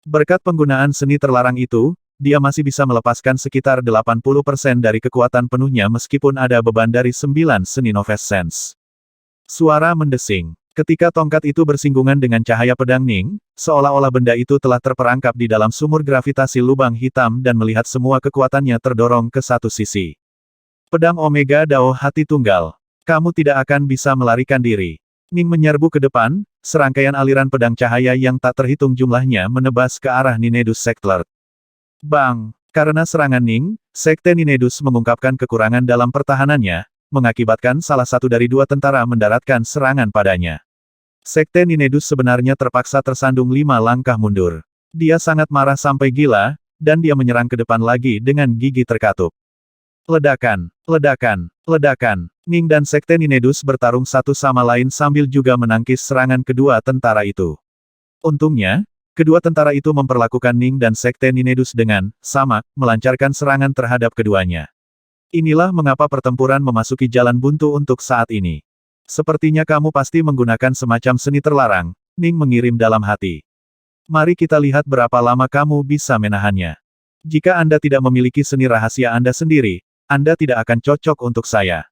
Berkat penggunaan seni terlarang itu, dia masih bisa melepaskan sekitar 80% dari kekuatan penuhnya meskipun ada beban dari 9 seni Noves Sense. Suara mendesing. Ketika tongkat itu bersinggungan dengan cahaya pedang Ning, seolah-olah benda itu telah terperangkap di dalam sumur gravitasi lubang hitam dan melihat semua kekuatannya terdorong ke satu sisi. Pedang Omega Dao Hati Tunggal. Kamu tidak akan bisa melarikan diri. Ning menyerbu ke depan, serangkaian aliran pedang cahaya yang tak terhitung jumlahnya menebas ke arah Ninedus Sektlert. Bang! Karena serangan Ning, Sekte Ninedus mengungkapkan kekurangan dalam pertahanannya, mengakibatkan salah satu dari dua tentara mendaratkan serangan padanya. Sekte Ninedus sebenarnya terpaksa tersandung 5 langkah mundur. Dia sangat marah sampai gila, dan dia menyerang ke depan lagi dengan gigi terkatup. Ledakan, ledakan, ledakan. Ning dan Sekte Ninedus bertarung satu sama lain sambil juga menangkis serangan kedua tentara itu. Untungnya, kedua tentara itu memperlakukan Ning dan Sekte Ninedus dengan sama, melancarkan serangan terhadap keduanya. Inilah mengapa pertempuran memasuki jalan buntu untuk saat ini. Sepertinya kamu pasti menggunakan semacam seni terlarang, Ning mengirim dalam hati. Mari kita lihat berapa lama kamu bisa menahannya. Jika Anda tidak memiliki seni rahasia Anda sendiri, Anda tidak akan cocok untuk saya.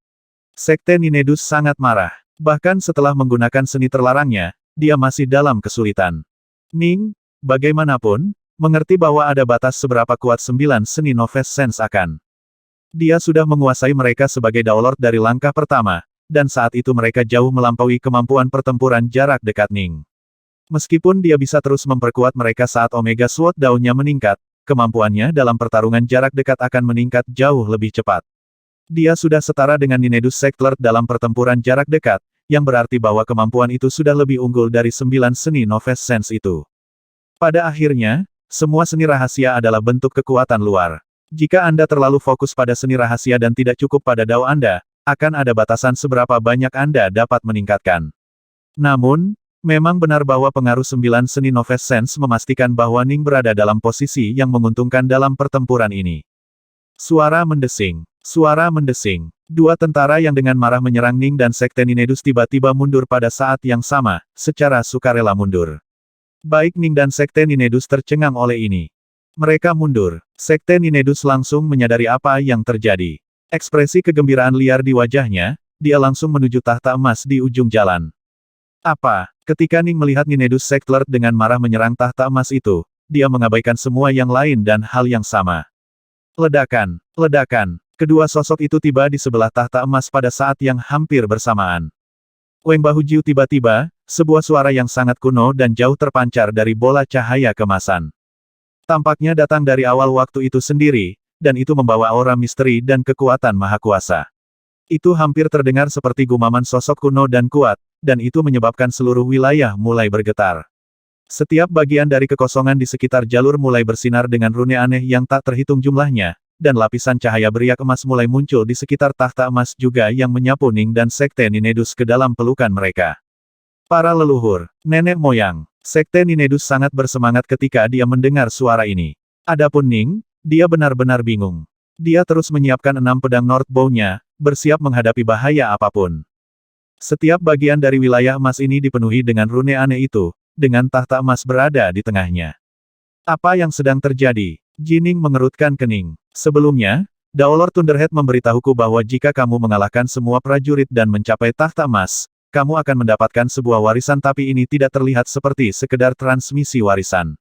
Sekte Ninedus sangat marah. Bahkan setelah menggunakan seni terlarangnya, dia masih dalam kesulitan. Ning, bagaimanapun, mengerti bahwa ada batas seberapa kuat 9 seni Noves Sense akan. Dia sudah menguasai mereka sebagai Daolord dari langkah pertama, dan saat itu mereka jauh melampaui kemampuan pertempuran jarak dekat Ning. Meskipun dia bisa terus memperkuat mereka saat Omega Sword Daunnya meningkat, kemampuannya dalam pertarungan jarak dekat akan meningkat jauh lebih cepat. Dia sudah setara dengan Ninedus Sektlert dalam pertempuran jarak dekat, yang berarti bahwa kemampuan itu sudah lebih unggul dari 9 seni Noves Sense itu. Pada akhirnya, semua seni rahasia adalah bentuk kekuatan luar. Jika Anda terlalu fokus pada seni rahasia dan tidak cukup pada Dao Anda, akan ada batasan seberapa banyak Anda dapat meningkatkan. Namun, memang benar bahwa pengaruh 9 seni Noves Sense memastikan bahwa Ning berada dalam posisi yang menguntungkan dalam pertempuran ini. Suara mendesing. Suara mendesing. Dua tentara yang dengan marah menyerang Ning dan Sekte Ninedus tiba-tiba mundur pada saat yang sama, secara sukarela mundur. Baik Ning dan Sekte Ninedus tercengang oleh ini. Mereka mundur. Sekte Ninedus langsung menyadari apa yang terjadi. Ekspresi kegembiraan liar di wajahnya, dia langsung menuju tahta emas di ujung jalan. Apa? Ketika Ning melihat Ninedus Sektlert dengan marah menyerang tahta emas itu, dia mengabaikan semua yang lain dan hal yang sama. Ledakan, ledakan. Kedua sosok itu tiba di sebelah tahta emas pada saat yang hampir bersamaan. Weng Bahu Jiu tiba-tiba, sebuah suara yang sangat kuno dan jauh terpancar dari bola cahaya kemasan. Tampaknya datang dari awal waktu itu sendiri, dan itu membawa aura misteri dan kekuatan maha kuasa. Itu hampir terdengar seperti gumaman sosok kuno dan kuat, dan itu menyebabkan seluruh wilayah mulai bergetar. Setiap bagian dari kekosongan di sekitar jalur mulai bersinar dengan rune aneh yang tak terhitung jumlahnya, dan lapisan cahaya beriak emas mulai muncul di sekitar tahta emas juga yang menyapu Ning dan Sekte Ninedus ke dalam pelukan mereka. Para leluhur, nenek moyang, Sekte Ninedus sangat bersemangat ketika dia mendengar suara ini. Adapun Ning, dia benar-benar bingung. Dia terus menyiapkan 6 pedang North Bow-nya, bersiap menghadapi bahaya apapun. Setiap bagian dari wilayah emas ini dipenuhi dengan rune aneh itu, dengan tahta emas berada di tengahnya. Apa yang sedang terjadi? Jining mengerutkan kening. Sebelumnya, Daolord Thunderhead memberitahuku bahwa jika kamu mengalahkan semua prajurit dan mencapai tahta emas, kamu akan mendapatkan sebuah warisan tapi ini tidak terlihat seperti sekedar transmisi warisan.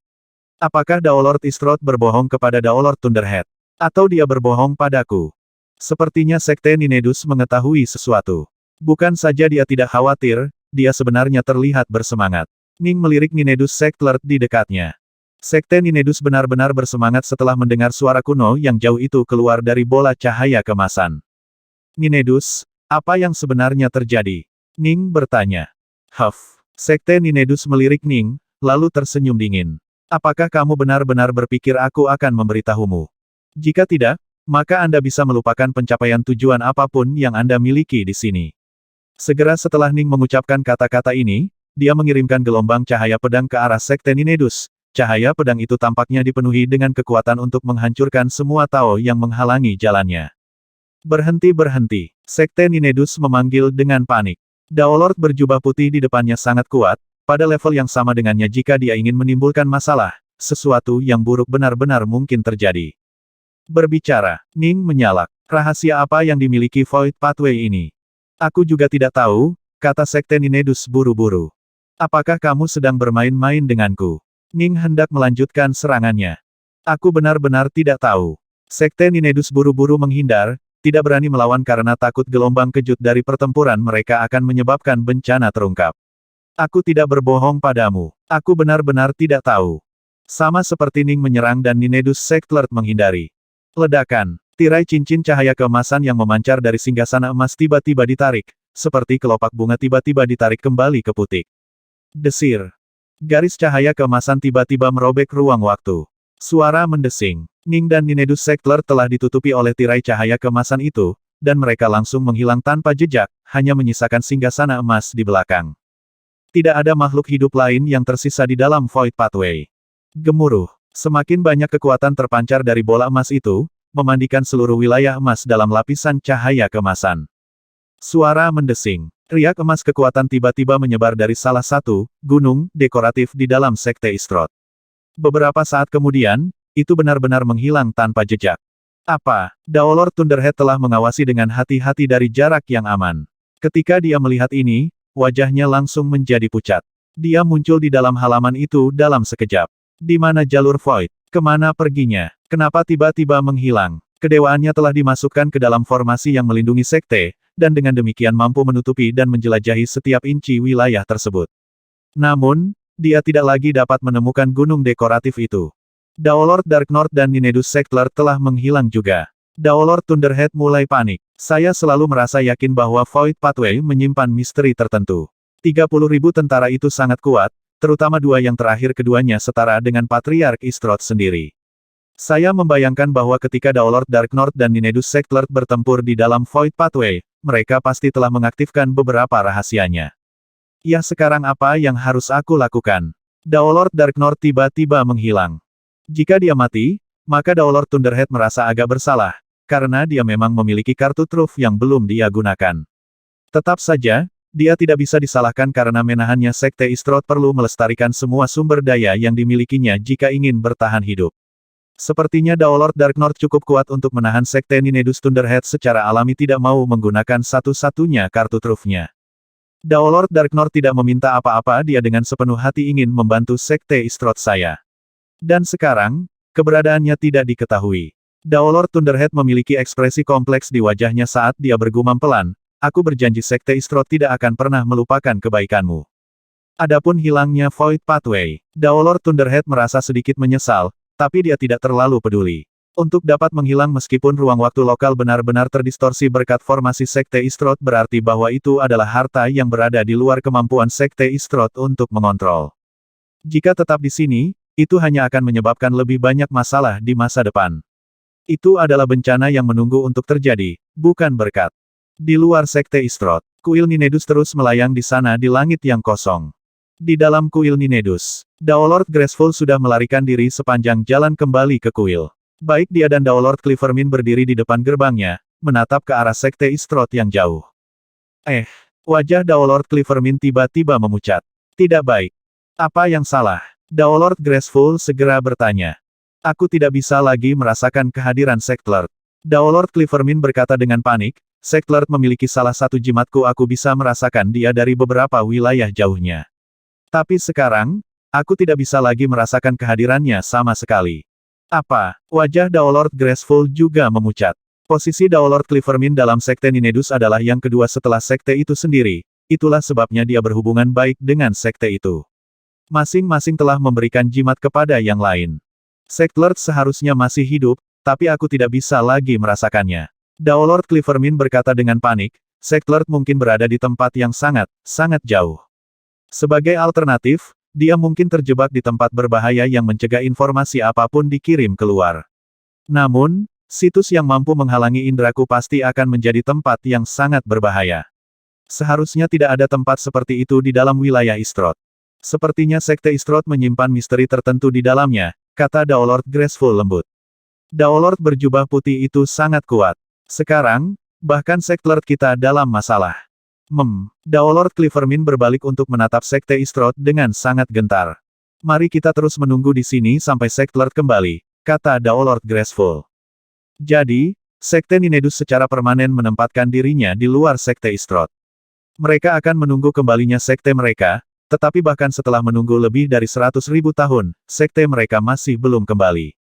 Apakah Daolord Istroth berbohong kepada Daolord Thunderhead? Atau dia berbohong padaku? Sepertinya Sekte Ninedus mengetahui sesuatu. Bukan saja dia tidak khawatir, dia sebenarnya terlihat bersemangat. Ning melirik Ninedus Sektlert di dekatnya. Sekte Ninedus benar-benar bersemangat setelah mendengar suara kuno yang jauh itu keluar dari bola cahaya kemasan. Ninedus, apa yang sebenarnya terjadi? Ning bertanya. Huff. Sekte Ninedus melirik Ning, lalu tersenyum dingin. Apakah kamu benar-benar berpikir aku akan memberitahumu? Jika tidak, maka Anda bisa melupakan pencapaian tujuan apapun yang Anda miliki di sini. Segera setelah Ning mengucapkan kata-kata ini, dia mengirimkan gelombang cahaya pedang ke arah Sekte Ninedus. Cahaya pedang itu tampaknya dipenuhi dengan kekuatan untuk menghancurkan semua Tao yang menghalangi jalannya. Berhenti. Sekte Ninedus memanggil dengan panik. Daolord berjubah putih di depannya sangat kuat, pada level yang sama dengannya jika dia ingin menimbulkan masalah, sesuatu yang buruk benar-benar mungkin terjadi. Berbicara, Ning menyalak. Rahasia apa yang dimiliki Void Pathway ini? Aku juga tidak tahu, kata Sekte Ninedus buru-buru. Apakah kamu sedang bermain-main denganku? Ning hendak melanjutkan serangannya. Aku benar-benar tidak tahu. Sekte Ninedus buru-buru menghindar, tidak berani melawan karena takut gelombang kejut dari pertempuran mereka akan menyebabkan bencana terungkap. Aku tidak berbohong padamu. Aku benar-benar tidak tahu. Sama seperti Ning menyerang dan Ninedus Sektlert menghindari. Ledakan. Tirai cincin cahaya keemasan yang memancar dari singgasana emas tiba-tiba ditarik, seperti kelopak bunga tiba-tiba ditarik kembali ke putik. Desir. Garis cahaya keemasan tiba-tiba merobek ruang waktu. Suara mendesing. Ning dan Ninedus Sektlert telah ditutupi oleh tirai cahaya keemasan itu, dan mereka langsung menghilang tanpa jejak, hanya menyisakan singgasana emas di belakang. Tidak ada makhluk hidup lain yang tersisa di dalam Void Pathway. Gemuruh. Semakin banyak kekuatan terpancar dari bola emas itu, memandikan seluruh wilayah emas dalam lapisan cahaya keemasan. Suara mendesing. Riak emas kekuatan tiba-tiba menyebar dari salah satu gunung dekoratif di dalam Sekte Istroth. Beberapa saat kemudian, itu benar-benar menghilang tanpa jejak. Apa? Daolord Thunderhead telah mengawasi dengan hati-hati dari jarak yang aman. Ketika dia melihat ini, wajahnya langsung menjadi pucat. Dia muncul di dalam halaman itu dalam sekejap. Di mana jalur Void? Kemana perginya? Kenapa tiba-tiba menghilang? Kedewaannya telah dimasukkan ke dalam formasi yang melindungi sekte, dan dengan demikian mampu menutupi dan menjelajahi setiap inci wilayah tersebut. Namun, dia tidak lagi dapat menemukan gunung dekoratif itu. Daolord Dark North dan Ninedus Sektlert telah menghilang juga. Daolord Thunderhead mulai panik. Saya selalu merasa yakin bahwa Void Pathway menyimpan misteri tertentu. 30.000 tentara itu sangat kuat, terutama dua yang terakhir keduanya setara dengan Patriark Istroth sendiri. Saya membayangkan bahwa ketika Daolord Dark North dan Ninedus Sektlert bertempur di dalam Void Pathway, mereka pasti telah mengaktifkan beberapa rahasianya. Ya sekarang apa yang harus aku lakukan? Daolord Dark North tiba-tiba menghilang. Jika dia mati, maka Daolord Thunderhead merasa agak bersalah, karena dia memang memiliki kartu truf yang belum dia gunakan. Tetap saja, dia tidak bisa disalahkan karena menahannya Sekte Istroth perlu melestarikan semua sumber daya yang dimilikinya jika ingin bertahan hidup. Sepertinya Daolord Dark North cukup kuat untuk menahan Sekte Ninedus Thunderhead secara alami tidak mau menggunakan satu-satunya kartu trufnya. Daolord Dark North tidak meminta apa-apa, dia dengan sepenuh hati ingin membantu Sekte Istroth saya. Dan sekarang, keberadaannya tidak diketahui. Daolord Thunderhead memiliki ekspresi kompleks di wajahnya saat dia bergumam pelan, aku berjanji Sekte Istroth tidak akan pernah melupakan kebaikanmu. Adapun hilangnya Void Pathway, Daolord Thunderhead merasa sedikit menyesal, tapi dia tidak terlalu peduli. Untuk dapat menghilang meskipun ruang waktu lokal benar-benar terdistorsi berkat formasi Sekte Istroth berarti bahwa itu adalah harta yang berada di luar kemampuan Sekte Istroth untuk mengontrol. Jika tetap di sini, itu hanya akan menyebabkan lebih banyak masalah di masa depan. Itu adalah bencana yang menunggu untuk terjadi, bukan berkat. Di luar Sekte Istroth, kuil Ninedus terus melayang di sana di langit yang kosong. Di dalam kuil Ninedus, Daolord Graceful sudah melarikan diri sepanjang jalan kembali ke kuil. Baik dia dan Daolord Clivermin berdiri di depan gerbangnya, menatap ke arah Sekte Istroth yang jauh. Wajah Daolord Clivermin tiba-tiba memucat. Tidak baik. Apa yang salah? Daolord Graceful segera bertanya. Aku tidak bisa lagi merasakan kehadiran Sektlord. Daolord Clivermin berkata dengan panik, Sektlord memiliki salah satu jimatku, aku bisa merasakan dia dari beberapa wilayah jauhnya. Tapi sekarang, aku tidak bisa lagi merasakan kehadirannya sama sekali. Apa? Wajah Daolord Graceful juga memucat. Posisi Daolord Clivermin dalam Sekte Ninedus adalah yang kedua setelah sekte itu sendiri, itulah sebabnya dia berhubungan baik dengan sekte itu. Masing-masing telah memberikan jimat kepada yang lain. Sektlord seharusnya masih hidup, tapi aku tidak bisa lagi merasakannya. Daolord Clivermin berkata dengan panik, Sektlord mungkin berada di tempat yang sangat, sangat jauh. Sebagai alternatif, dia mungkin terjebak di tempat berbahaya yang mencegah informasi apapun dikirim keluar. Namun, situs yang mampu menghalangi indraku pasti akan menjadi tempat yang sangat berbahaya. Seharusnya tidak ada tempat seperti itu di dalam wilayah Istroth. Sepertinya Sekte Istroth menyimpan misteri tertentu di dalamnya, kata Daolord Graceful lembut. Daolord berjubah putih itu sangat kuat. Sekarang, bahkan Sektlord kita dalam masalah. Daolord Clivermin berbalik untuk menatap Sekte Istroth dengan sangat gentar. Mari kita terus menunggu di sini sampai Sektlord kembali, kata Daolord Graceful. Jadi, Sekte Ninedus secara permanen menempatkan dirinya di luar Sekte Istroth. Mereka akan menunggu kembalinya sekte mereka, tetapi bahkan setelah menunggu lebih dari 100.000 tahun, sekte mereka masih belum kembali.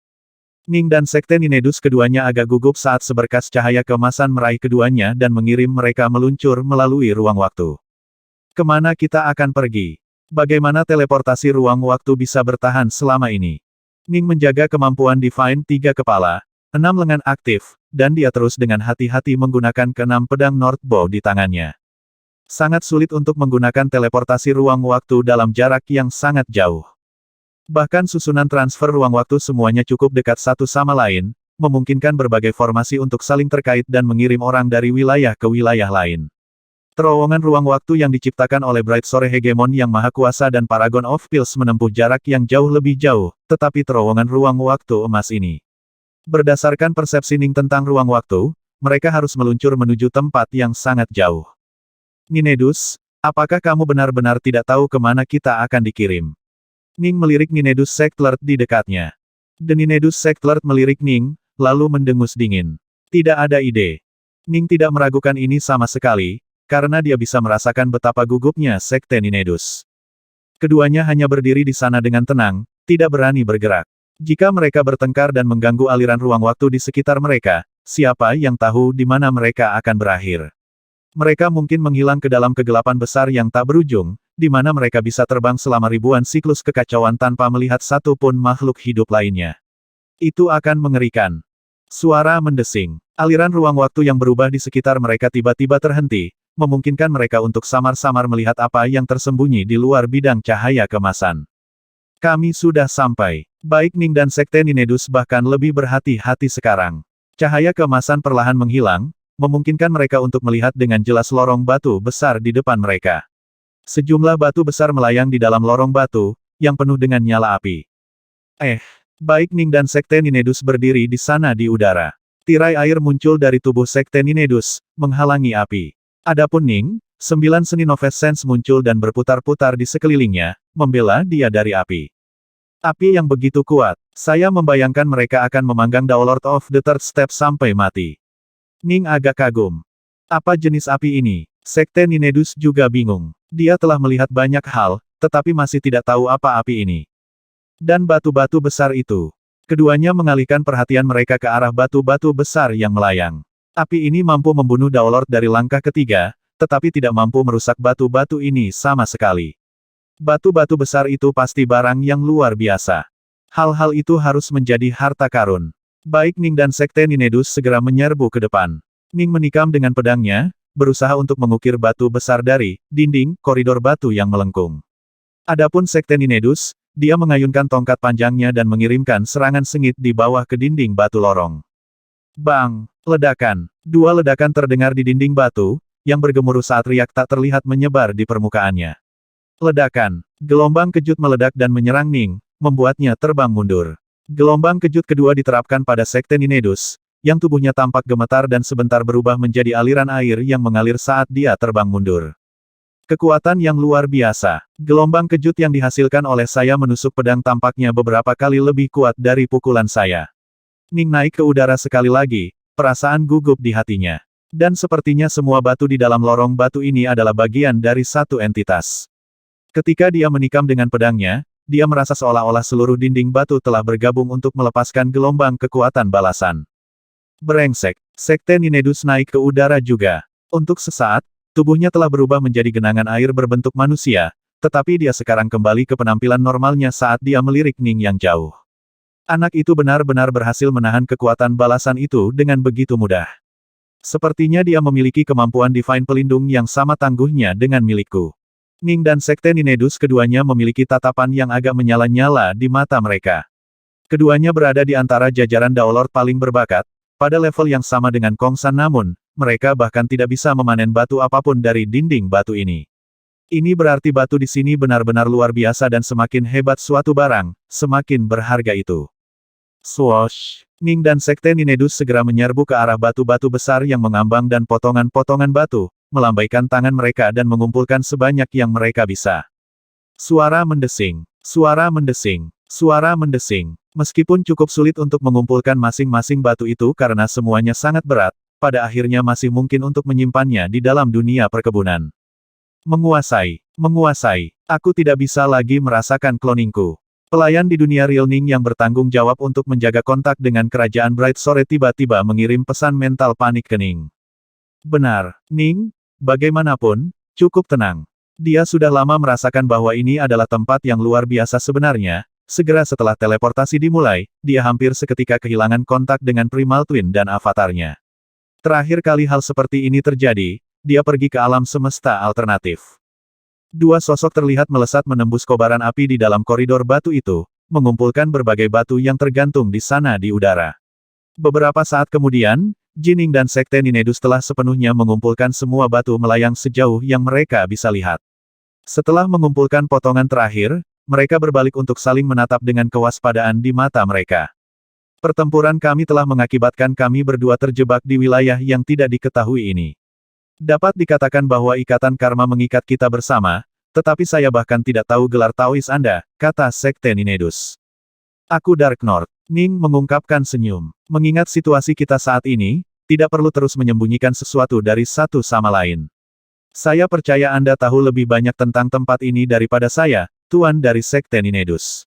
Ning dan Sekte Ninedus keduanya agak gugup saat seberkas cahaya keemasan meraih keduanya dan mengirim mereka meluncur melalui ruang waktu. Kemana kita akan pergi? Bagaimana teleportasi ruang waktu bisa bertahan selama ini? Ning menjaga kemampuan Divine 3 kepala, 6 lengan aktif, dan dia terus dengan hati-hati menggunakan ke-6 pedang Northbow di tangannya. Sangat sulit untuk menggunakan teleportasi ruang waktu dalam jarak yang sangat jauh. Bahkan susunan transfer ruang waktu semuanya cukup dekat satu sama lain, memungkinkan berbagai formasi untuk saling terkait dan mengirim orang dari wilayah ke wilayah lain. Terowongan ruang waktu yang diciptakan oleh Bright Sore Hegemon yang Maha Kuasa dan Paragon of Pills menempuh jarak yang jauh lebih jauh, tetapi terowongan ruang waktu emas ini. Berdasarkan persepsi Ning tentang ruang waktu, mereka harus meluncur menuju tempat yang sangat jauh. Ninedus, apakah kamu benar-benar tidak tahu kemana kita akan dikirim? Ning melirik Ninedus Sektlord di dekatnya. The Ninedus Sektlord melirik Ning, lalu mendengus dingin. Tidak ada ide. Ning tidak meragukan ini sama sekali, karena dia bisa merasakan betapa gugupnya Sekte Ninedus. Keduanya hanya berdiri di sana dengan tenang, tidak berani bergerak. Jika mereka bertengkar dan mengganggu aliran ruang waktu di sekitar mereka, siapa yang tahu di mana mereka akan berakhir? Mereka mungkin menghilang ke dalam kegelapan besar yang tak berujung, di mana mereka bisa terbang selama ribuan siklus kekacauan tanpa melihat satu pun makhluk hidup lainnya. Itu akan mengerikan. Suara mendesing. Aliran ruang waktu yang berubah di sekitar mereka tiba-tiba terhenti, memungkinkan mereka untuk samar-samar melihat apa yang tersembunyi di luar bidang cahaya kemasan. Kami sudah sampai. Baik Ning dan Sekte Ninedus bahkan lebih berhati-hati sekarang. Cahaya keemasan perlahan menghilang, memungkinkan mereka untuk melihat dengan jelas lorong batu besar di depan mereka. Sejumlah batu besar melayang di dalam lorong batu, yang penuh dengan nyala api. Baik Ning dan Sekte Ninedus berdiri di sana di udara. Tirai air muncul dari tubuh Sekte Ninedus, menghalangi api. Adapun Ning, 9 seni Novescence muncul dan berputar-putar di sekelilingnya, membela dia dari api. Api yang begitu kuat, saya membayangkan mereka akan memanggang Daolord of the Third Step sampai mati. Ning agak kagum. Apa jenis api ini? Sekte Ninedus juga bingung. Dia telah melihat banyak hal, tetapi masih tidak tahu apa api ini. Dan batu-batu besar itu. Keduanya mengalihkan perhatian mereka ke arah batu-batu besar yang melayang. Api ini mampu membunuh Daolord dari langkah ketiga, tetapi tidak mampu merusak batu-batu ini sama sekali. Batu-batu besar itu pasti barang yang luar biasa. Hal-hal itu harus menjadi harta karun. Baik Ning dan Sekte Ninedus segera menyerbu ke depan. Ning menikam dengan pedangnya, berusaha untuk mengukir batu besar dari dinding koridor batu yang melengkung. Adapun Sekte Ninedus, dia mengayunkan tongkat panjangnya dan mengirimkan serangan sengit di bawah ke dinding batu lorong. Bang! Ledakan. Dua ledakan terdengar di dinding batu, yang bergemuruh saat riak tak terlihat menyebar di permukaannya. Ledakan. Gelombang kejut meledak dan menyerang Ning, membuatnya terbang mundur. Gelombang kejut kedua diterapkan pada Sekte Ninedus, yang tubuhnya tampak gemetar dan sebentar berubah menjadi aliran air yang mengalir saat dia terbang mundur. Kekuatan yang luar biasa. Gelombang kejut yang dihasilkan oleh saya menusuk pedang tampaknya beberapa kali lebih kuat dari pukulan saya. Ning naik ke udara sekali lagi, perasaan gugup di hatinya. Dan sepertinya semua batu di dalam lorong batu ini adalah bagian dari satu entitas. Ketika dia menikam dengan pedangnya, dia merasa seolah-olah seluruh dinding batu telah bergabung untuk melepaskan gelombang kekuatan balasan. Brengsek. Sekte Ninedus naik ke udara juga. Untuk sesaat, tubuhnya telah berubah menjadi genangan air berbentuk manusia, tetapi dia sekarang kembali ke penampilan normalnya saat dia melirik Ning yang jauh. Anak itu benar-benar berhasil menahan kekuatan balasan itu dengan begitu mudah. Sepertinya dia memiliki kemampuan Divine Pelindung yang sama tangguhnya dengan milikku. Ning dan Sekte Ninedus keduanya memiliki tatapan yang agak menyala-nyala di mata mereka. Keduanya berada di antara jajaran Daolord paling berbakat, pada level yang sama dengan Kong San namun, mereka bahkan tidak bisa memanen batu apapun dari dinding batu ini. Ini berarti batu di sini benar-benar luar biasa dan semakin hebat suatu barang, semakin berharga itu. Swoosh! Ning dan Sekte Ninedus segera menyerbu ke arah batu-batu besar yang mengambang dan potongan-potongan batu, melambaikan tangan mereka dan mengumpulkan sebanyak yang mereka bisa. Suara mendesing, suara mendesing, suara mendesing. Meskipun cukup sulit untuk mengumpulkan masing-masing batu itu karena semuanya sangat berat, pada akhirnya masih mungkin untuk menyimpannya di dalam dunia perkebunan. Menguasai, menguasai. Aku tidak bisa lagi merasakan cloningku. Pelayan di dunia real Ning yang bertanggung jawab untuk menjaga kontak dengan kerajaan Bright Sore tiba-tiba mengirim pesan mental panik ke Ning. Benar, Ning, bagaimanapun, cukup tenang. Dia sudah lama merasakan bahwa ini adalah tempat yang luar biasa sebenarnya. Segera setelah teleportasi dimulai, dia hampir seketika kehilangan kontak dengan Primal Twin dan avatarnya. Terakhir kali hal seperti ini terjadi, dia pergi ke alam semesta alternatif. Dua sosok terlihat melesat menembus kobaran api di dalam koridor batu itu, mengumpulkan berbagai batu yang tergantung di sana di udara. Beberapa saat kemudian, Jining dan Sekte Ninedus telah sepenuhnya mengumpulkan semua batu melayang sejauh yang mereka bisa lihat. Setelah mengumpulkan potongan terakhir, mereka berbalik untuk saling menatap dengan kewaspadaan di mata mereka. Pertempuran kami telah mengakibatkan kami berdua terjebak di wilayah yang tidak diketahui ini. Dapat dikatakan bahwa ikatan karma mengikat kita bersama, tetapi saya bahkan tidak tahu gelar Taois Anda, kata Sekte Ninedus. Aku Dark North. Ning mengungkapkan senyum. Mengingat situasi kita saat ini, tidak perlu terus menyembunyikan sesuatu dari satu sama lain. Saya percaya Anda tahu lebih banyak tentang tempat ini daripada saya, Tuan dari Sekte Ninedus.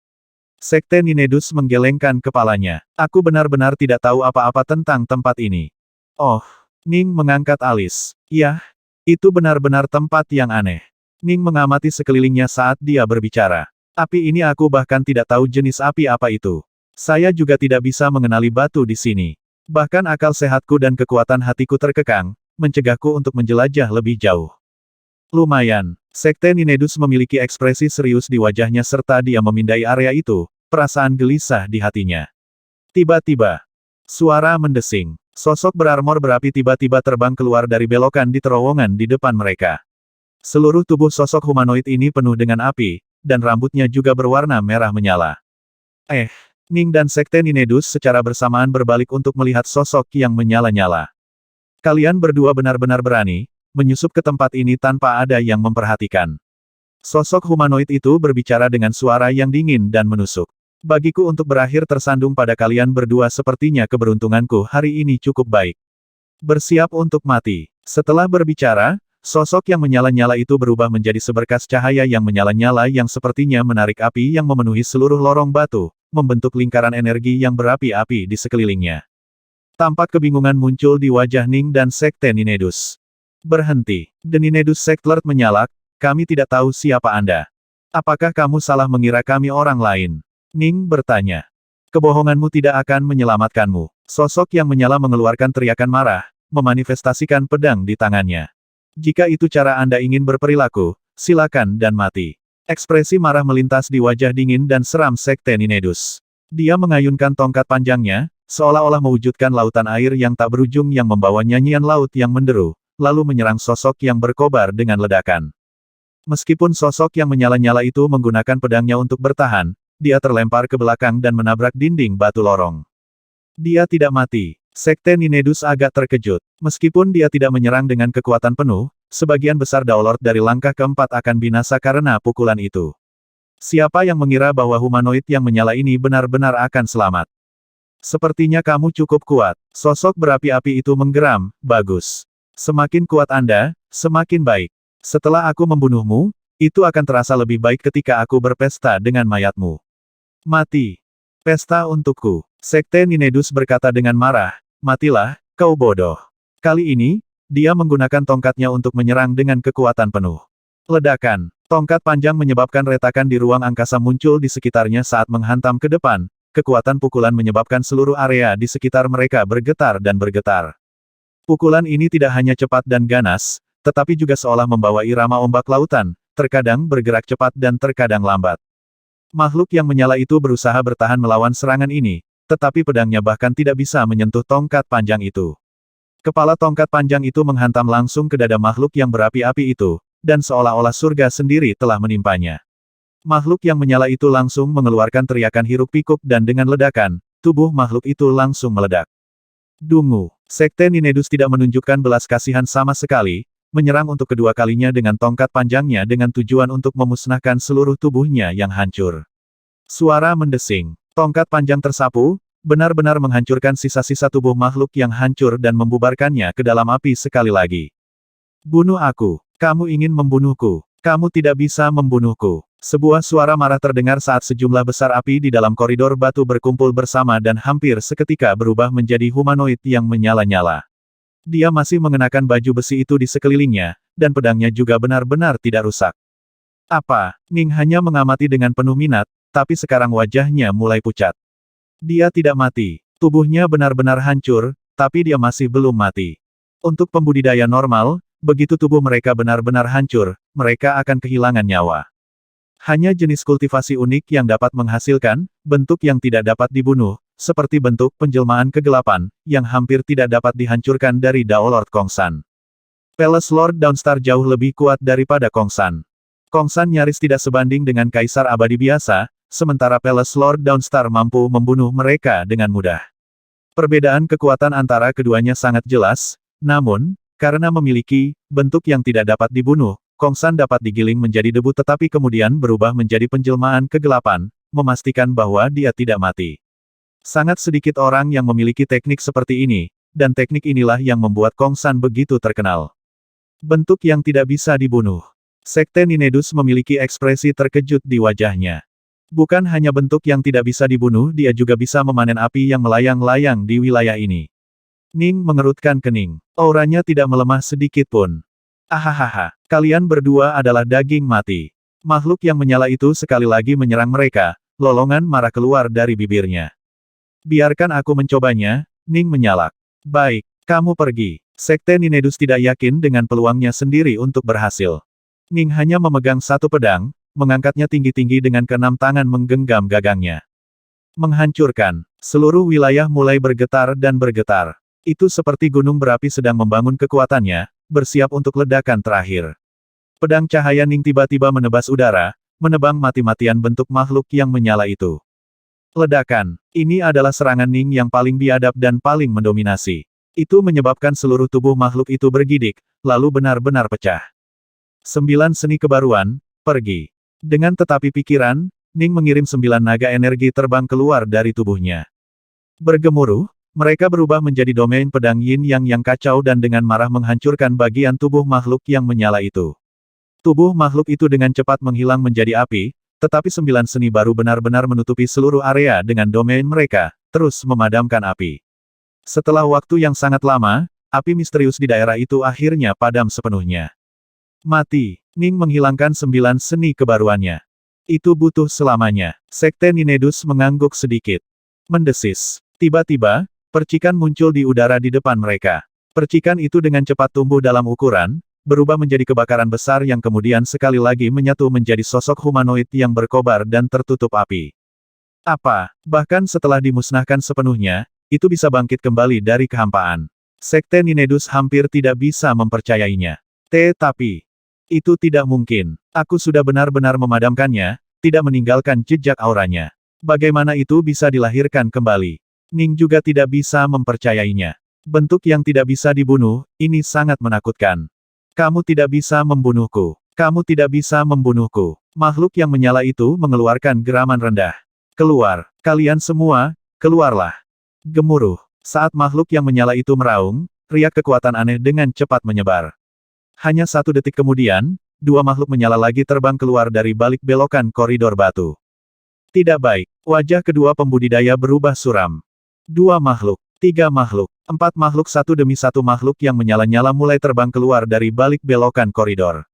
Sekte Ninedus menggelengkan kepalanya. Aku benar-benar tidak tahu apa-apa tentang tempat ini. Oh. Ning mengangkat alis. Yah, itu benar-benar tempat yang aneh. Ning mengamati sekelilingnya saat dia berbicara. Api ini aku bahkan tidak tahu jenis api apa itu. Saya juga tidak bisa mengenali batu di sini. Bahkan akal sehatku dan kekuatan hatiku terkekang, mencegahku untuk menjelajah lebih jauh. Lumayan. Sekte Ninedus memiliki ekspresi serius di wajahnya serta dia memindai area itu, perasaan gelisah di hatinya. Tiba-tiba, suara mendesing. Sosok berarmor berapi tiba-tiba terbang keluar dari belokan di terowongan di depan mereka. Seluruh tubuh sosok humanoid ini penuh dengan api, dan rambutnya juga berwarna merah menyala. Ning dan Sekte Ninedus secara bersamaan berbalik untuk melihat sosok yang menyala-nyala. Kalian berdua benar-benar berani, menyusup ke tempat ini tanpa ada yang memperhatikan. Sosok humanoid itu berbicara dengan suara yang dingin dan menusuk. Bagiku untuk berakhir tersandung pada kalian berdua sepertinya keberuntunganku hari ini cukup baik. Bersiap untuk mati. Setelah berbicara, sosok yang menyala-nyala itu berubah menjadi seberkas cahaya yang menyala-nyala yang sepertinya menarik api yang memenuhi seluruh lorong batu, membentuk lingkaran energi yang berapi-api di sekelilingnya. Tampak kebingungan muncul di wajah Ning dan Sekte Ninedus. Berhenti. The Ninedus Sectlord menyalak, kami tidak tahu siapa Anda. Apakah kamu salah mengira kami orang lain? Ning bertanya. Kebohonganmu tidak akan menyelamatkanmu. Sosok yang menyala mengeluarkan teriakan marah, memanifestasikan pedang di tangannya. Jika itu cara Anda ingin berperilaku, silakan dan mati. Ekspresi marah melintas di wajah dingin dan seram Sekte Ninedus. Dia mengayunkan tongkat panjangnya, seolah-olah mewujudkan lautan air yang tak berujung yang membawa nyanyian laut yang menderu, lalu menyerang sosok yang berkobar dengan ledakan. Meskipun sosok yang menyala-nyala itu menggunakan pedangnya untuk bertahan, dia terlempar ke belakang dan menabrak dinding batu lorong. Dia tidak mati. Sekte Ninedus agak terkejut. Meskipun dia tidak menyerang dengan kekuatan penuh, sebagian besar Daolord dari langkah keempat akan binasa karena pukulan itu. Siapa yang mengira bahwa humanoid yang menyala ini benar-benar akan selamat? Sepertinya kamu cukup kuat. Sosok berapi-api itu menggeram, bagus. Semakin kuat Anda, semakin baik. Setelah aku membunuhmu, itu akan terasa lebih baik ketika aku berpesta dengan mayatmu. Mati. Pesta untukku. Sekte Ninedus berkata dengan marah, matilah, kau bodoh. Kali ini, dia menggunakan tongkatnya untuk menyerang dengan kekuatan penuh. Ledakan. Tongkat panjang menyebabkan retakan di ruang angkasa muncul di sekitarnya saat menghantam ke depan, kekuatan pukulan menyebabkan seluruh area di sekitar mereka bergetar dan bergetar. Pukulan ini tidak hanya cepat dan ganas, tetapi juga seolah membawa irama ombak lautan, terkadang bergerak cepat dan terkadang lambat. Makhluk yang menyala itu berusaha bertahan melawan serangan ini, tetapi pedangnya bahkan tidak bisa menyentuh tongkat panjang itu. Kepala tongkat panjang itu menghantam langsung ke dada makhluk yang berapi-api itu, dan seolah-olah surga sendiri telah menimpanya. Makhluk yang menyala itu langsung mengeluarkan teriakan hiruk-pikuk dan dengan ledakan, tubuh makhluk itu langsung meledak. Dungu. Sekte Ninedus tidak menunjukkan belas kasihan sama sekali, menyerang untuk kedua kalinya dengan tongkat panjangnya dengan tujuan untuk memusnahkan seluruh tubuhnya yang hancur. Suara mendesing. Tongkat panjang tersapu, benar-benar menghancurkan sisa-sisa tubuh makhluk yang hancur dan membubarkannya ke dalam api sekali lagi. Bunuh aku. Kamu ingin membunuhku. Kamu tidak bisa membunuhku. Sebuah suara marah terdengar saat sejumlah besar api di dalam koridor batu berkumpul bersama dan hampir seketika berubah menjadi humanoid yang menyala-nyala. Dia masih mengenakan baju besi itu di sekelilingnya, dan pedangnya juga benar-benar tidak rusak. Apa? Ning hanya mengamati dengan penuh minat, tapi sekarang wajahnya mulai pucat. Dia tidak mati. Tubuhnya benar-benar hancur, tapi dia masih belum mati. Untuk pembudidaya normal, begitu tubuh mereka benar-benar hancur, mereka akan kehilangan nyawa. Hanya jenis kultivasi unik yang dapat menghasilkan bentuk yang tidak dapat dibunuh, seperti bentuk penjelmaan kegelapan, yang hampir tidak dapat dihancurkan dari Daolord Kongsan. Palace Lord Dawnstar jauh lebih kuat daripada Kongsan. Kongsan nyaris tidak sebanding dengan Kaisar Abadi biasa, sementara Palace Lord Dawnstar mampu membunuh mereka dengan mudah. Perbedaan kekuatan antara keduanya sangat jelas, namun, karena memiliki bentuk yang tidak dapat dibunuh, Kongsan dapat digiling menjadi debu tetapi kemudian berubah menjadi penjelmaan kegelapan, memastikan bahwa dia tidak mati. Sangat sedikit orang yang memiliki teknik seperti ini, dan teknik inilah yang membuat Kongsan begitu terkenal. Bentuk yang tidak bisa dibunuh. Sekte Ninedus memiliki ekspresi terkejut di wajahnya. Bukan hanya bentuk yang tidak bisa dibunuh, dia juga bisa memanen api yang melayang-layang di wilayah ini. Ning mengerutkan kening. Auranya tidak melemah sedikit pun. Ahahaha, kalian berdua adalah daging mati. Makhluk yang menyala itu sekali lagi menyerang mereka, lolongan marah keluar dari bibirnya. Biarkan aku mencobanya, Ning menyalak. Baik, kamu pergi. Sekte Ninedus tidak yakin dengan peluangnya sendiri untuk berhasil. Ning hanya memegang satu pedang, mengangkatnya tinggi-tinggi dengan keenam tangan menggenggam gagangnya. Menghancurkan. Seluruh wilayah mulai bergetar dan bergetar. Itu seperti gunung berapi sedang membangun kekuatannya, bersiap untuk ledakan terakhir. Pedang cahaya Ning tiba-tiba menebas udara, menebang mati-matian bentuk makhluk yang menyala itu. Ledakan. Ini adalah serangan Ning yang paling biadab dan paling mendominasi. Itu menyebabkan seluruh tubuh makhluk itu bergidik, lalu benar-benar pecah. 9 seni kebaruan, pergi. Dengan tetapi pikiran, Ning mengirim 9 naga energi terbang keluar dari tubuhnya. Bergemuruh, mereka berubah menjadi domain pedang Yin yang kacau dan dengan marah menghancurkan bagian tubuh makhluk yang menyala itu. Tubuh makhluk itu dengan cepat menghilang menjadi api, tetapi 9 seni baru benar-benar menutupi seluruh area dengan domain mereka, terus memadamkan api. Setelah waktu yang sangat lama, api misterius di daerah itu akhirnya padam sepenuhnya. Mati. Ning menghilangkan 9 seni kebaruannya. Itu butuh selamanya. Sekte Ninedus mengangguk sedikit. Mendesis. Tiba-tiba, percikan muncul di udara di depan mereka. Percikan itu dengan cepat tumbuh dalam ukuran, berubah menjadi kebakaran besar yang kemudian sekali lagi menyatu menjadi sosok humanoid yang berkobar dan tertutup api. Apa? Bahkan setelah dimusnahkan sepenuhnya, itu bisa bangkit kembali dari kehampaan. Sekte Ninedus hampir tidak bisa mempercayainya. Tetapi, itu tidak mungkin. Aku sudah benar-benar memadamkannya, tidak meninggalkan jejak auranya. Bagaimana itu bisa dilahirkan kembali? Ning juga tidak bisa mempercayainya. Bentuk yang tidak bisa dibunuh, ini sangat menakutkan. Kamu tidak bisa membunuhku. Kamu tidak bisa membunuhku. Makhluk yang menyala itu mengeluarkan geraman rendah. Keluar. Kalian semua, keluarlah. Gemuruh. Saat makhluk yang menyala itu meraung, riak kekuatan aneh dengan cepat menyebar. Hanya 1 detik kemudian, 2 makhluk menyala lagi terbang keluar dari balik belokan koridor batu. Tidak baik. Wajah kedua pembudidaya berubah suram. 2 makhluk, 3 makhluk, 4 makhluk, satu demi satu makhluk yang menyala-nyala mulai terbang keluar dari balik belokan koridor.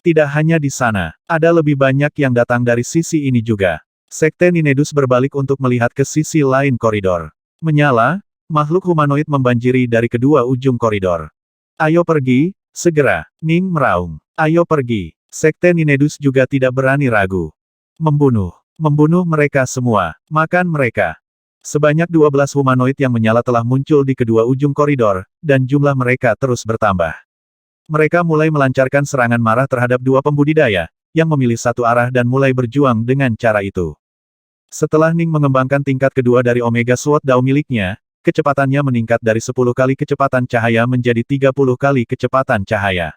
Tidak hanya di sana, ada lebih banyak yang datang dari sisi ini juga. Sekte Ninedus berbalik untuk melihat ke sisi lain koridor. Menyala, makhluk humanoid membanjiri dari kedua ujung koridor. Ayo pergi, segera, Ning meraung. Ayo pergi. Sekte Ninedus juga tidak berani ragu. Membunuh. Membunuh mereka semua. Makan mereka. Sebanyak 12 humanoid yang menyala telah muncul di kedua ujung koridor, dan jumlah mereka terus bertambah. Mereka mulai melancarkan serangan marah terhadap 2 pembudidaya, yang memilih satu arah dan mulai berjuang dengan cara itu. Setelah Ning mengembangkan tingkat kedua dari Omega Sword Dao miliknya, kecepatannya meningkat dari 10 kali kecepatan cahaya menjadi 30 kali kecepatan cahaya.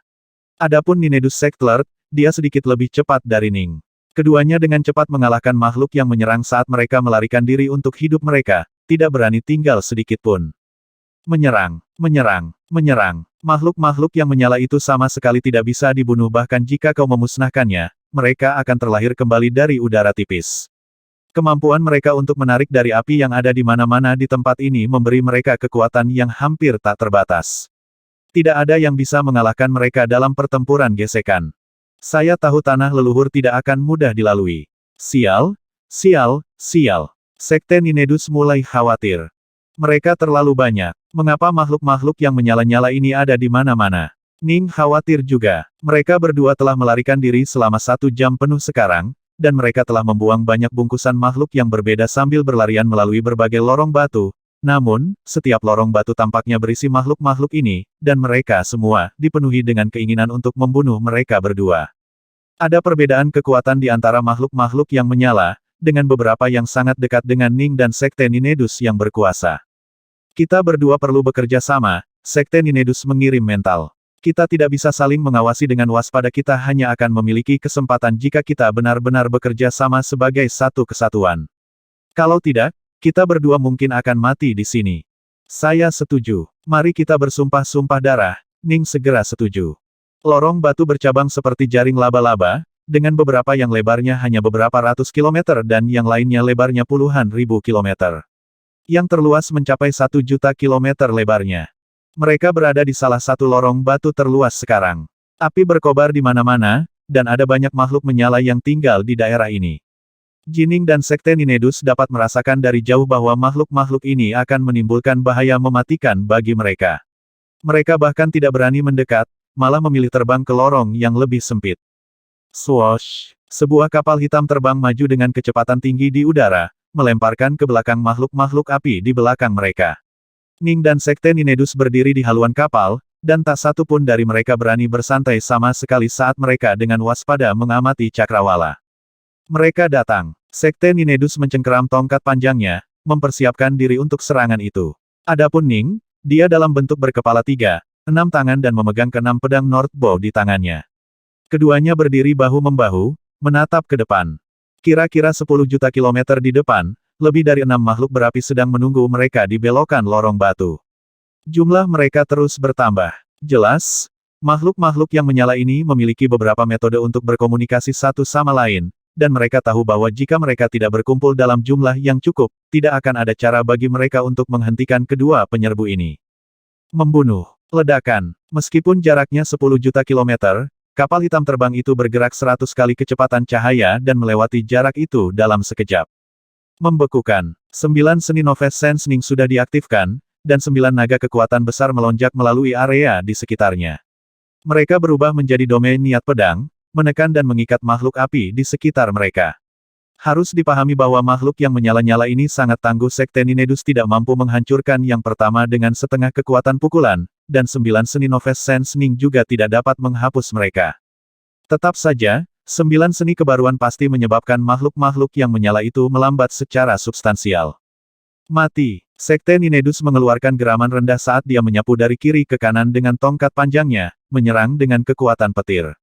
Adapun Ninedus Sectlord, dia sedikit lebih cepat dari Ning. Keduanya dengan cepat mengalahkan makhluk yang menyerang saat mereka melarikan diri untuk hidup mereka, tidak berani tinggal sedikit pun. Menyerang, menyerang, menyerang. Makhluk-makhluk yang menyala itu sama sekali tidak bisa dibunuh bahkan jika kau memusnahkannya, mereka akan terlahir kembali dari udara tipis. Kemampuan mereka untuk menarik dari api yang ada di mana-mana di tempat ini memberi mereka kekuatan yang hampir tak terbatas. Tidak ada yang bisa mengalahkan mereka dalam pertempuran gesekan. Saya tahu tanah leluhur tidak akan mudah dilalui. Sial, sial, sial. Sekte Ninedus mulai khawatir. Mereka terlalu banyak. Mengapa makhluk-makhluk yang menyala-nyala ini ada di mana-mana? Ning khawatir juga. Mereka berdua telah melarikan diri selama 1 jam penuh sekarang, dan mereka telah membuang banyak bungkusan makhluk yang berbeda sambil berlarian melalui berbagai lorong batu. Namun, setiap lorong batu tampaknya berisi makhluk-makhluk ini, dan mereka semua dipenuhi dengan keinginan untuk membunuh mereka berdua. Ada perbedaan kekuatan di antara makhluk-makhluk yang menyala, dengan beberapa yang sangat dekat dengan Ning dan Sekte Ninedus yang berkuasa. Kita berdua perlu bekerja sama, Sekte Ninedus mengirim mental. Kita tidak bisa saling mengawasi dengan waspada, kita hanya akan memiliki kesempatan jika kita benar-benar bekerja sama sebagai satu kesatuan. Kalau tidak, kita berdua mungkin akan mati di sini. Saya setuju. Mari kita bersumpah-sumpah darah, Ning segera setuju. Lorong batu bercabang seperti jaring laba-laba, dengan beberapa yang lebarnya hanya beberapa ratus kilometer dan yang lainnya lebarnya puluhan ribu kilometer. Yang terluas mencapai 1.000.000 kilometer lebarnya. Mereka berada di salah satu lorong batu terluas sekarang. Api berkobar di mana-mana, dan ada banyak makhluk menyala yang tinggal di daerah ini. Jining dan Sekte Ninedus dapat merasakan dari jauh bahwa makhluk-makhluk ini akan menimbulkan bahaya mematikan bagi mereka. Mereka bahkan tidak berani mendekat, malah memilih terbang ke lorong yang lebih sempit. Swoosh! Sebuah kapal hitam terbang maju dengan kecepatan tinggi di udara, melemparkan ke belakang makhluk-makhluk api di belakang mereka. Ning dan Sekte Ninedus berdiri di haluan kapal, dan tak satu pun dari mereka berani bersantai sama sekali saat mereka dengan waspada mengamati cakrawala. Mereka datang. Sekte Ninedus mencengkeram tongkat panjangnya, mempersiapkan diri untuk serangan itu. Adapun Ning, dia dalam bentuk berkepala 3, 6 tangan dan memegang ke-6 pedang North Bow di tangannya. Keduanya berdiri bahu-membahu, menatap ke depan. Kira-kira 10.000.000 kilometer di depan, lebih dari 6 makhluk berapi sedang menunggu mereka di belokan lorong batu. Jumlah mereka terus bertambah. Jelas, makhluk-makhluk yang menyala ini memiliki beberapa metode untuk berkomunikasi satu sama lain, dan mereka tahu bahwa jika mereka tidak berkumpul dalam jumlah yang cukup, tidak akan ada cara bagi mereka untuk menghentikan kedua penyerbu ini. Membunuh. Ledakan. Meskipun jaraknya 10.000.000 kilometer, kapal hitam terbang itu bergerak 100 kali kecepatan cahaya dan melewati jarak itu dalam sekejap. Membekukan. 9 seni Noves Sensing sudah diaktifkan, dan 9 naga kekuatan besar melonjak melalui area di sekitarnya. Mereka berubah menjadi domain niat pedang, menekan dan mengikat makhluk api di sekitar mereka. Harus dipahami bahwa makhluk yang menyala-nyala ini sangat tangguh. Sekte Ninedus tidak mampu menghancurkan yang pertama dengan setengah kekuatan pukulan, dan 9 seni Noves Sensing juga tidak dapat menghapus mereka. Tetap saja, 9 seni kebaruan pasti menyebabkan makhluk-makhluk yang menyala itu melambat secara substansial. Mati. Sekte Ninedus mengeluarkan geraman rendah saat dia menyapu dari kiri ke kanan dengan tongkat panjangnya, menyerang dengan kekuatan petir.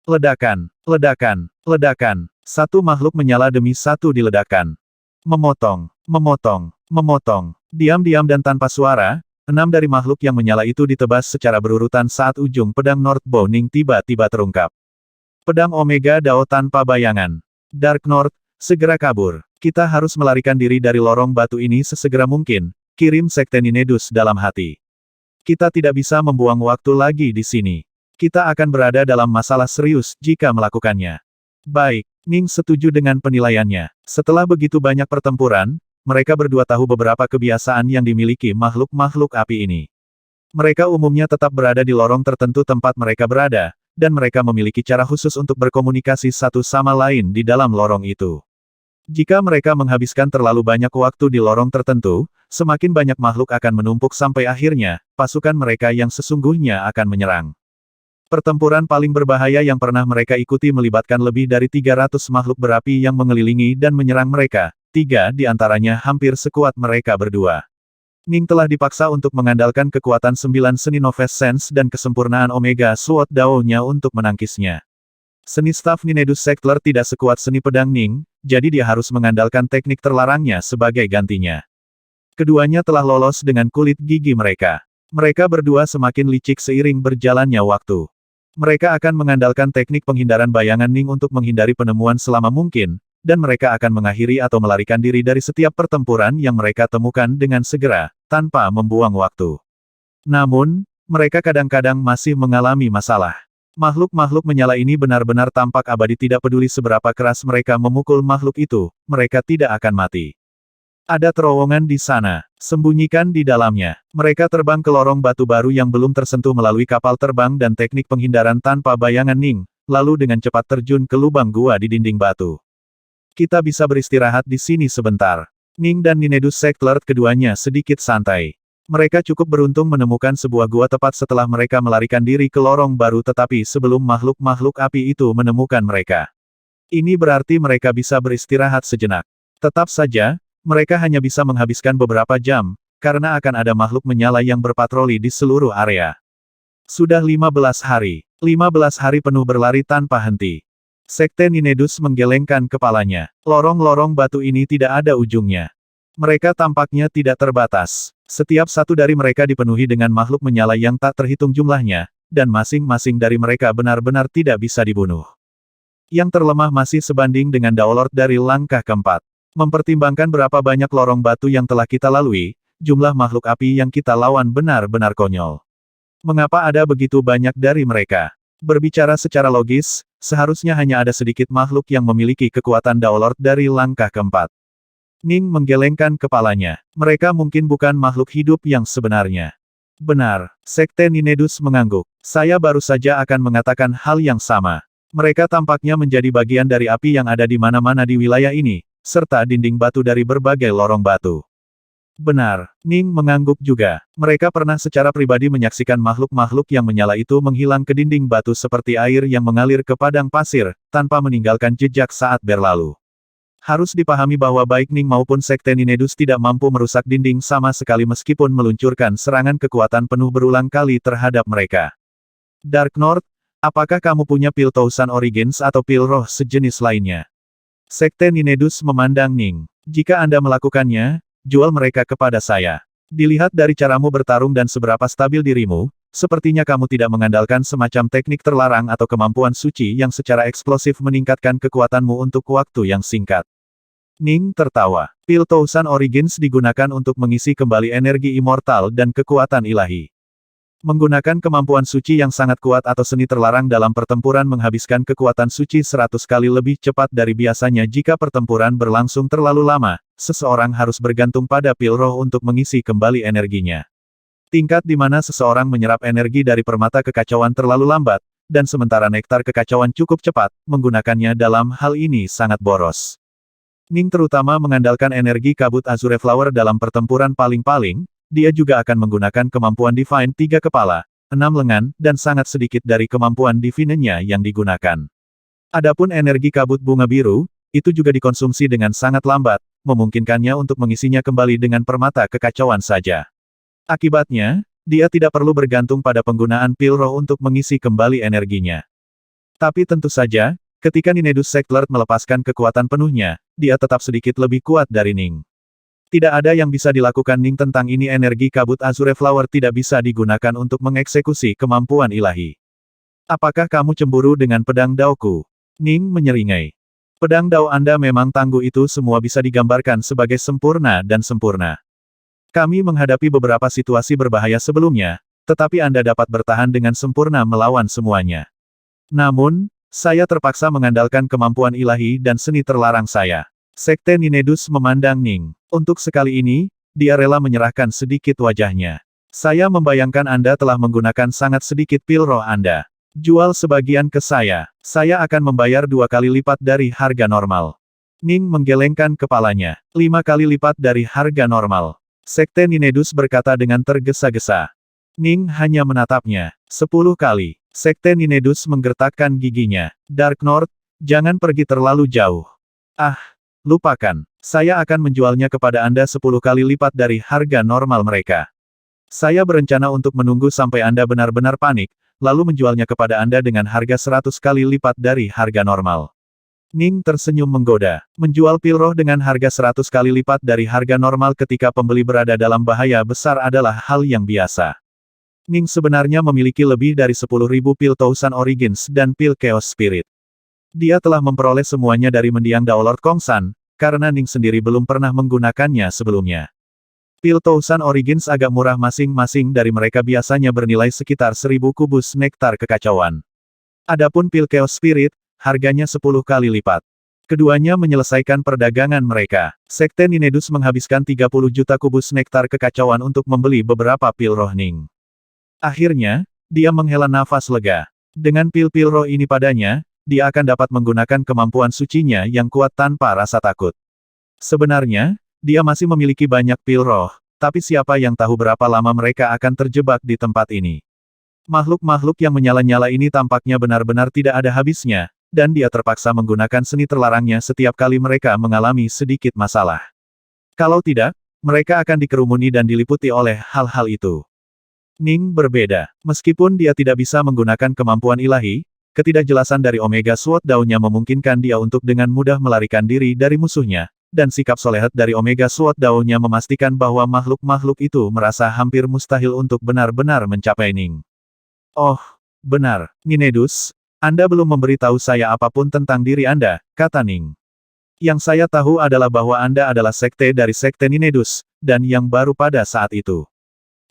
Ledakan, ledakan, ledakan. Satu makhluk menyala demi satu diledakkan. Memotong, memotong, memotong. Diam-diam dan tanpa suara, 6 dari makhluk yang menyala itu ditebas secara berurutan saat ujung pedang North Boning tiba-tiba terungkap. Pedang Omega Dao tanpa bayangan. Dark North, segera kabur. Kita harus melarikan diri dari lorong batu ini sesegera mungkin, kirim Sekte Ninedus dalam hati. Kita tidak bisa membuang waktu lagi di sini. Kita akan berada dalam masalah serius jika melakukannya. Baik, Ning setuju dengan penilaiannya. Setelah begitu banyak pertempuran, mereka berdua tahu beberapa kebiasaan yang dimiliki makhluk-makhluk api ini. Mereka umumnya tetap berada di lorong tertentu tempat mereka berada, dan mereka memiliki cara khusus untuk berkomunikasi satu sama lain di dalam lorong itu. Jika mereka menghabiskan terlalu banyak waktu di lorong tertentu, semakin banyak makhluk akan menumpuk sampai akhirnya, pasukan mereka yang sesungguhnya akan menyerang. Pertempuran paling berbahaya yang pernah mereka ikuti melibatkan lebih dari 300 makhluk berapi yang mengelilingi dan menyerang mereka, 3 di antaranya hampir sekuat mereka berdua. Ning telah dipaksa untuk mengandalkan kekuatan 9 seni Noves Sense dan kesempurnaan Omega Sword Dao-nya untuk menangkisnya. Seni staf Ninedus Sektler tidak sekuat seni pedang Ning, jadi dia harus mengandalkan teknik terlarangnya sebagai gantinya. Keduanya telah lolos dengan kulit gigi mereka. Mereka berdua semakin licik seiring berjalannya waktu. Mereka akan mengandalkan teknik penghindaran bayangan Ning untuk menghindari penemuan selama mungkin, dan mereka akan mengakhiri atau melarikan diri dari setiap pertempuran yang mereka temukan dengan segera, tanpa membuang waktu. Namun, mereka kadang-kadang masih mengalami masalah. Makhluk-makhluk menyala ini benar-benar tampak abadi, tidak peduli seberapa keras mereka memukul makhluk itu, mereka tidak akan mati. Ada terowongan di sana. Sembunyikan di dalamnya. Mereka terbang ke lorong batu baru yang belum tersentuh melalui kapal terbang dan teknik penghindaran tanpa bayangan Ning, lalu dengan cepat terjun ke lubang gua di dinding batu. Kita bisa beristirahat di sini sebentar. Ning dan Ninedus Sektler keduanya sedikit santai. Mereka cukup beruntung menemukan sebuah gua tepat setelah mereka melarikan diri ke lorong baru, tetapi sebelum makhluk-makhluk api itu menemukan mereka. Ini berarti mereka bisa beristirahat sejenak. Tetap saja, mereka hanya bisa menghabiskan beberapa jam, karena akan ada makhluk menyala yang berpatroli di seluruh area. Sudah 15 hari. 15 hari penuh berlari tanpa henti. Sekte Ninedus menggelengkan kepalanya. Lorong-lorong batu ini tidak ada ujungnya. Mereka tampaknya tidak terbatas. Setiap satu dari mereka dipenuhi dengan makhluk menyala yang tak terhitung jumlahnya, dan masing-masing dari mereka benar-benar tidak bisa dibunuh. Yang terlemah masih sebanding dengan Daolord dari langkah keempat. Mempertimbangkan berapa banyak lorong batu yang telah kita lalui, jumlah makhluk api yang kita lawan benar-benar konyol. Mengapa ada begitu banyak dari mereka? Berbicara secara logis, seharusnya hanya ada sedikit makhluk yang memiliki kekuatan Daolord dari langkah keempat. Ning menggelengkan kepalanya. Mereka mungkin bukan makhluk hidup yang sebenarnya. Benar, Sekte Ninedus mengangguk. Saya baru saja akan mengatakan hal yang sama. Mereka tampaknya menjadi bagian dari api yang ada di mana-mana di wilayah ini, serta dinding batu dari berbagai lorong batu. Benar, Ning mengangguk juga. Mereka pernah secara pribadi menyaksikan makhluk-makhluk yang menyala itu menghilang ke dinding batu seperti air yang mengalir ke padang pasir, tanpa meninggalkan jejak saat berlalu. Harus dipahami bahwa baik Ning maupun Sekte Ninedus tidak mampu merusak dinding sama sekali meskipun meluncurkan serangan kekuatan penuh berulang kali terhadap mereka. Dark North, apakah kamu punya pil Thousand Origins atau pil roh sejenis lainnya? Sekte Ninedus memandang Ning. Jika Anda melakukannya, jual mereka kepada saya. Dilihat dari caramu bertarung dan seberapa stabil dirimu, sepertinya kamu tidak mengandalkan semacam teknik terlarang atau kemampuan suci yang secara eksplosif meningkatkan kekuatanmu untuk waktu yang singkat. Ning tertawa. Pil Thousand Origins digunakan untuk mengisi kembali energi immortal dan kekuatan ilahi. Menggunakan kemampuan suci yang sangat kuat atau seni terlarang dalam pertempuran menghabiskan kekuatan suci 100 kali lebih cepat dari biasanya jika pertempuran berlangsung terlalu lama, seseorang harus bergantung pada pil roh untuk mengisi kembali energinya. Tingkat di mana seseorang menyerap energi dari permata kekacauan terlalu lambat, dan sementara nektar kekacauan cukup cepat, menggunakannya dalam hal ini sangat boros. Ning terutama mengandalkan energi kabut Azure Flower dalam pertempuran paling-paling, dia juga akan menggunakan kemampuan Divine 3 kepala, 6 lengan, dan sangat sedikit dari kemampuan Divine-nya yang digunakan. Adapun energi kabut bunga biru, itu juga dikonsumsi dengan sangat lambat, memungkinkannya untuk mengisinya kembali dengan permata kekacauan saja. Akibatnya, dia tidak perlu bergantung pada penggunaan pil roh untuk mengisi kembali energinya. Tapi tentu saja, ketika Ninedus Sectlord melepaskan kekuatan penuhnya, dia tetap sedikit lebih kuat dari Ning. Tidak ada yang bisa dilakukan Ning tentang ini. Energi kabut Azure Flower tidak bisa digunakan untuk mengeksekusi kemampuan ilahi. Apakah kamu cemburu dengan pedang daoku? Ning menyeringai. Pedang dao Anda memang tangguh, itu semua bisa digambarkan sebagai sempurna dan sempurna. Kami menghadapi beberapa situasi berbahaya sebelumnya, tetapi Anda dapat bertahan dengan sempurna melawan semuanya. Namun, saya terpaksa mengandalkan kemampuan ilahi dan seni terlarang saya. Sekte Ninedus memandang Ning. Untuk sekali ini, dia rela menyerahkan sedikit wajahnya. Saya membayangkan Anda telah menggunakan sangat sedikit pil roh Anda. Jual sebagian ke saya. Saya akan membayar 2 kali lipat dari harga normal. Ning menggelengkan kepalanya. 5 kali lipat dari harga normal. Sekte Ninedus berkata dengan tergesa-gesa. Ning hanya menatapnya. 10 kali. Sekte Ninedus menggertakkan giginya. Dark North, jangan pergi terlalu jauh. Ah, lupakan. Saya akan menjualnya kepada Anda 10 kali lipat dari harga normal mereka. Saya berencana untuk menunggu sampai Anda benar-benar panik, lalu menjualnya kepada Anda dengan harga 100 kali lipat dari harga normal. Ning tersenyum menggoda. Menjual pil roh dengan harga 100 kali lipat dari harga normal ketika pembeli berada dalam bahaya besar adalah hal yang biasa. Ning sebenarnya memiliki lebih dari 10.000 pil Thousand Origins dan pil Chaos Spirit. Dia telah memperoleh semuanya dari mendiang Dao Lord Kongsan, karena Ning sendiri belum pernah menggunakannya sebelumnya. Pil Thousand Origins agak murah, masing-masing dari mereka biasanya bernilai sekitar 1000 kubus nektar kekacauan. Adapun pil Chaos Spirit, harganya 10 kali lipat. Keduanya menyelesaikan perdagangan mereka. Sekte Ninedus menghabiskan 30 juta kubus nektar kekacauan untuk membeli beberapa pil roh Ning. Akhirnya, dia menghela nafas lega. Dengan pil-pil roh ini padanya, dia akan dapat menggunakan kemampuan sucinya yang kuat tanpa rasa takut. Sebenarnya, dia masih memiliki banyak pil roh, tapi siapa yang tahu berapa lama mereka akan terjebak di tempat ini. Makhluk-makhluk yang menyala-nyala ini tampaknya benar-benar tidak ada habisnya, dan dia terpaksa menggunakan seni terlarangnya setiap kali mereka mengalami sedikit masalah. Kalau tidak, mereka akan dikerumuni dan diliputi oleh hal-hal itu. Ning berbeda. Meskipun dia tidak bisa menggunakan kemampuan ilahi, ketidakjelasan dari Omega Sword Dao-nya memungkinkan dia untuk dengan mudah melarikan diri dari musuhnya, dan sikap solehat dari Omega Sword Dao-nya memastikan bahwa makhluk-makhluk itu merasa hampir mustahil untuk benar-benar mencapai Ning. Oh, benar, Ninedus, Anda belum memberitahu saya apapun tentang diri Anda, kata Ning. Yang saya tahu adalah bahwa Anda adalah sekte dari Sekte Ninedus, dan yang baru pada saat itu.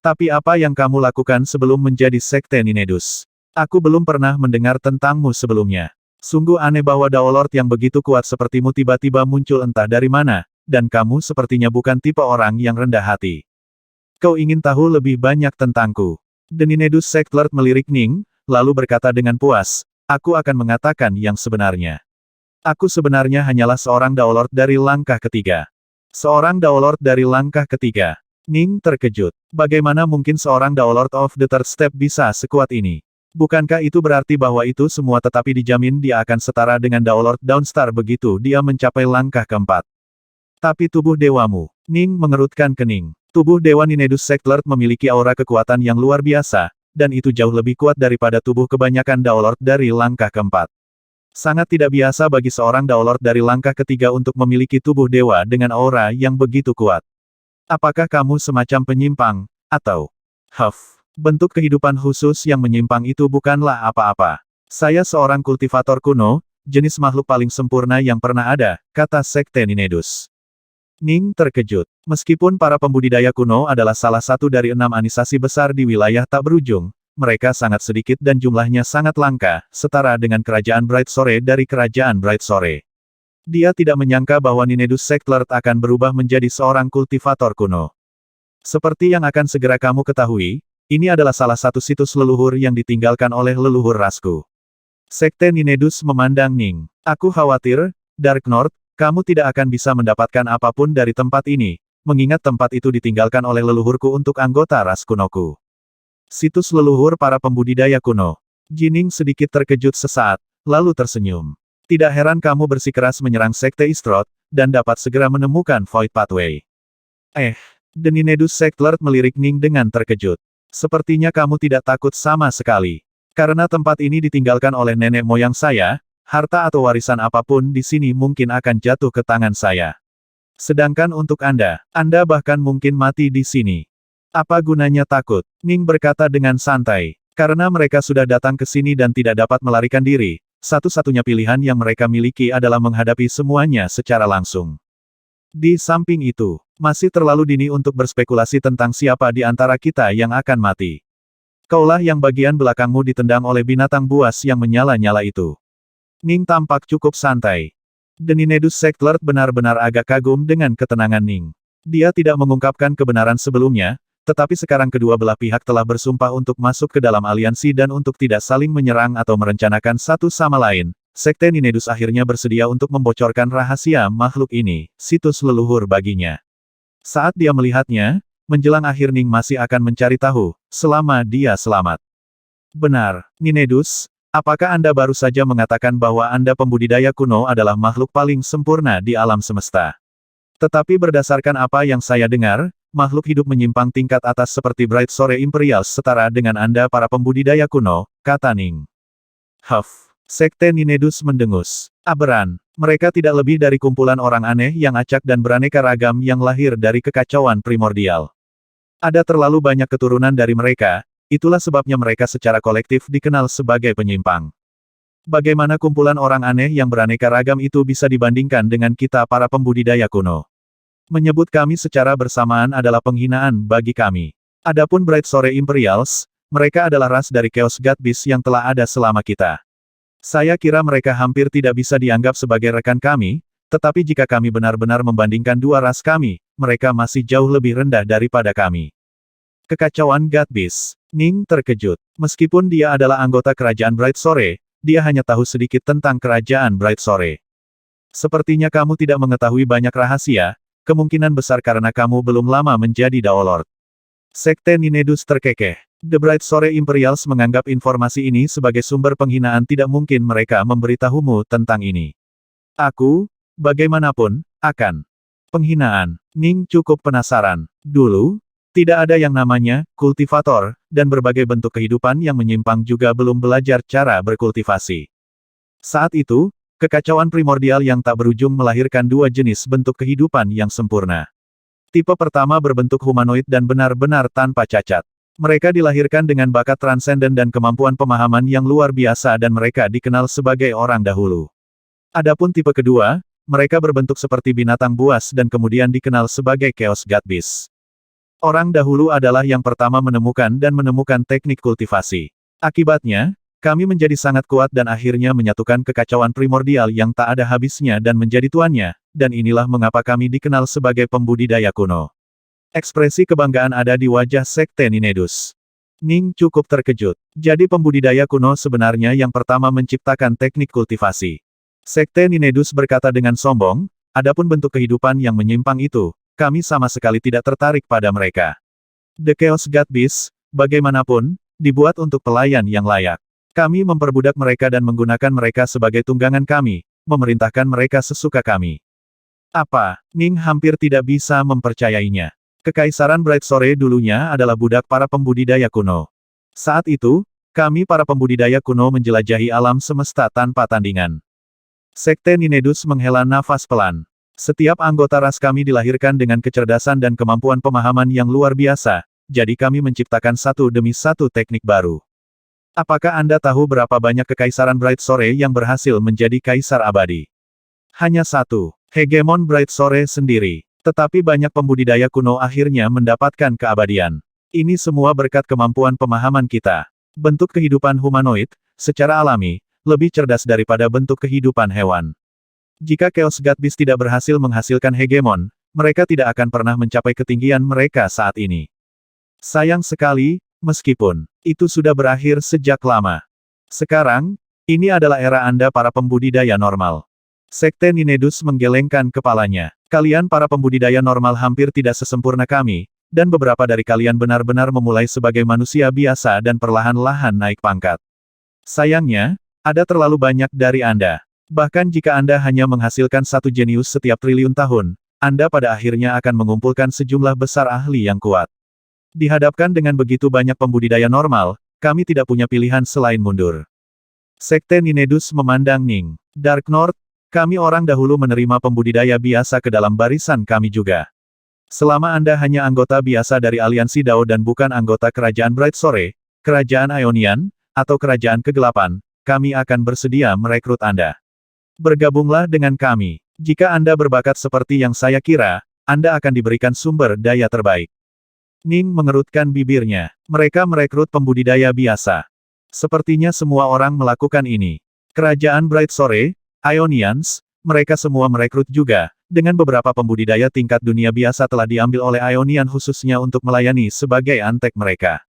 Tapi apa yang kamu lakukan sebelum menjadi Sekte Ninedus? Aku belum pernah mendengar tentangmu sebelumnya. Sungguh aneh bahwa Dao Lord yang begitu kuat sepertimu tiba-tiba muncul entah dari mana, dan kamu sepertinya bukan tipe orang yang rendah hati. Kau ingin tahu lebih banyak tentangku? The Ninedus Sectlord melirik Ning, lalu berkata dengan puas, aku akan mengatakan yang sebenarnya. Aku sebenarnya hanyalah seorang Dao Lord dari langkah ketiga. Seorang Dao Lord dari langkah ketiga. Ning terkejut. Bagaimana mungkin seorang Dao Lord of the Third Step bisa sekuat ini? Bukankah itu berarti bahwa itu semua tetapi dijamin dia akan setara dengan Dao Lord Dawnstar begitu dia mencapai langkah keempat. Tapi tubuh dewamu. Ning mengerutkan kening. Tubuh Dewa Ninedus Sectlord memiliki aura kekuatan yang luar biasa, dan itu jauh lebih kuat daripada tubuh kebanyakan Dao Lord dari langkah keempat. Sangat tidak biasa bagi seorang Dao Lord dari langkah ketiga untuk memiliki tubuh dewa dengan aura yang begitu kuat. Apakah kamu semacam penyimpang, atau... Huff. Bentuk kehidupan khusus yang menyimpang itu bukanlah apa-apa. Saya seorang kultivator kuno, jenis makhluk paling sempurna yang pernah ada, kata Sekte Ninedus. Ning terkejut. Meskipun para pembudidaya kuno adalah salah satu dari 6 anisasi besar di wilayah tak berujung, mereka sangat sedikit dan jumlahnya sangat langka, setara dengan kerajaan Bright Sore dari kerajaan Bright Sore. Dia tidak menyangka bahwa Ninedus Sectlord akan berubah menjadi seorang kultivator kuno. Seperti yang akan segera kamu ketahui, ini adalah salah satu situs leluhur yang ditinggalkan oleh leluhur rasku. Sekte Ninedus memandang Ning. Aku khawatir, Dark North, kamu tidak akan bisa mendapatkan apapun dari tempat ini, mengingat tempat itu ditinggalkan oleh leluhurku untuk anggota ras kunoku. Situs leluhur para pembudidaya kuno. Jining sedikit terkejut sesaat, lalu tersenyum. Tidak heran kamu bersikeras menyerang Sekte Istroth, dan dapat segera menemukan Void Pathway. The Ninedus Sectlord melirik Ning dengan terkejut. Sepertinya kamu tidak takut sama sekali. Karena tempat ini ditinggalkan oleh nenek moyang saya, harta atau warisan apapun di sini mungkin akan jatuh ke tangan saya. Sedangkan untuk Anda bahkan mungkin mati di sini. Apa gunanya takut? Ning berkata dengan santai. Karena mereka sudah datang ke sini dan tidak dapat melarikan diri, satu-satunya pilihan yang mereka miliki adalah menghadapi semuanya secara langsung. Di samping itu, masih terlalu dini untuk berspekulasi tentang siapa di antara kita yang akan mati. Kaulah yang bagian belakangmu ditendang oleh binatang buas yang menyala-nyala itu. Ning tampak cukup santai. The Ninedus Sectlord benar-benar agak kagum dengan ketenangan Ning. Dia tidak mengungkapkan kebenaran sebelumnya, tetapi sekarang kedua belah pihak telah bersumpah untuk masuk ke dalam aliansi dan untuk tidak saling menyerang atau merencanakan satu sama lain. Sekte Ninedus akhirnya bersedia untuk membocorkan rahasia makhluk ini, situs leluhur baginya. Saat dia melihatnya, menjelang akhir Ning masih akan mencari tahu, selama dia selamat. Benar, Ninedus, apakah Anda baru saja mengatakan bahwa Anda pembudidaya kuno adalah makhluk paling sempurna di alam semesta? Tetapi berdasarkan apa yang saya dengar, makhluk hidup menyimpang tingkat atas seperti Bright Sore Imperials setara dengan Anda para pembudidaya kuno, kata Ning. Sekte Ninedus mendengus. Aberran, mereka tidak lebih dari kumpulan orang aneh yang acak dan beraneka ragam yang lahir dari kekacauan primordial. Ada terlalu banyak keturunan dari mereka, itulah sebabnya mereka secara kolektif dikenal sebagai penyimpang. Bagaimana kumpulan orang aneh yang beraneka ragam itu bisa dibandingkan dengan kita para pembudidaya kuno? Menyebut kami secara bersamaan adalah penghinaan bagi kami. Adapun Bright Sore Imperials, mereka adalah ras dari Chaos God Beast yang telah ada selama kita. Saya kira mereka hampir tidak bisa dianggap sebagai rekan kami, tetapi jika kami benar-benar membandingkan dua ras kami, mereka masih jauh lebih rendah daripada kami. Kekacauan God Beast. Ning terkejut. Meskipun dia adalah anggota kerajaan Bright Sore, dia hanya tahu sedikit tentang kerajaan Bright Sore. Sepertinya kamu tidak mengetahui banyak rahasia, kemungkinan besar karena kamu belum lama menjadi Daolord. Sekte Ninedus terkekeh. The Bright Sore Imperials menganggap informasi ini sebagai sumber penghinaan, tidak mungkin mereka memberitahumu tentang ini. Aku, bagaimanapun, akan. Penghinaan. Ning cukup penasaran. Dulu, tidak ada yang namanya kultivator, dan berbagai bentuk kehidupan yang menyimpang juga belum belajar cara berkultivasi. Saat itu, kekacauan primordial yang tak berujung melahirkan dua jenis bentuk kehidupan yang sempurna. Tipe pertama berbentuk humanoid dan benar-benar tanpa cacat. Mereka dilahirkan dengan bakat transenden dan kemampuan pemahaman yang luar biasa dan mereka dikenal sebagai orang dahulu. Adapun tipe kedua, mereka berbentuk seperti binatang buas dan kemudian dikenal sebagai Chaos God Beast. Orang dahulu adalah yang pertama menemukan teknik kultivasi. Akibatnya, kami menjadi sangat kuat dan akhirnya menyatukan kekacauan primordial yang tak ada habisnya dan menjadi tuannya, dan inilah mengapa kami dikenal sebagai pembudidaya kuno. Ekspresi kebanggaan ada di wajah Sekte Ninedus. Ning cukup terkejut. Jadi pembudidaya kuno sebenarnya yang pertama menciptakan teknik kultivasi. Sekte Ninedus berkata dengan sombong, adapun bentuk kehidupan yang menyimpang itu, kami sama sekali tidak tertarik pada mereka. The Chaos God Beast, bagaimanapun, dibuat untuk pelayan yang layak. Kami memperbudak mereka dan menggunakan mereka sebagai tunggangan kami, memerintahkan mereka sesuka kami. Apa? Ning hampir tidak bisa mempercayainya. Kekaisaran Bright Sore dulunya adalah budak para pembudidaya kuno. Saat itu, kami para pembudidaya kuno menjelajahi alam semesta tanpa tandingan. Sekte Ninedus menghela nafas pelan. Setiap anggota ras kami dilahirkan dengan kecerdasan dan kemampuan pemahaman yang luar biasa, jadi kami menciptakan satu demi satu teknik baru. Apakah Anda tahu berapa banyak kekaisaran Bright Sore yang berhasil menjadi kaisar abadi? Hanya satu, hegemon Bright Sore sendiri. Tetapi banyak pembudidaya kuno akhirnya mendapatkan keabadian. Ini semua berkat kemampuan pemahaman kita. Bentuk kehidupan humanoid, secara alami, lebih cerdas daripada bentuk kehidupan hewan. Jika Chaos God Beast tidak berhasil menghasilkan hegemon, mereka tidak akan pernah mencapai ketinggian mereka saat ini. Sayang sekali, meskipun itu sudah berakhir sejak lama. Sekarang, ini adalah era Anda para pembudidaya normal. Sekte Ninedus menggelengkan kepalanya. Kalian para pembudidaya normal hampir tidak sesempurna kami, dan beberapa dari kalian benar-benar memulai sebagai manusia biasa dan perlahan-lahan naik pangkat. Sayangnya, ada terlalu banyak dari Anda. Bahkan jika Anda hanya menghasilkan satu jenius setiap triliun tahun, Anda pada akhirnya akan mengumpulkan sejumlah besar ahli yang kuat. Dihadapkan dengan begitu banyak pembudidaya normal, kami tidak punya pilihan selain mundur. Sekte Ninedus memandang Ning. Dark North, kami orang dahulu menerima pembudidaya biasa ke dalam barisan kami juga. Selama Anda hanya anggota biasa dari aliansi Dao dan bukan anggota kerajaan Bright Sore, kerajaan Ionian, atau kerajaan kegelapan, kami akan bersedia merekrut Anda. Bergabunglah dengan kami. Jika Anda berbakat seperti yang saya kira, Anda akan diberikan sumber daya terbaik. Ning mengerutkan bibirnya. Mereka merekrut pembudidaya biasa. Sepertinya semua orang melakukan ini. Kerajaan Bright Sore, Ionians, mereka semua merekrut juga, dengan beberapa pembudidaya tingkat dunia biasa telah diambil oleh Ionian khususnya untuk melayani sebagai antek mereka.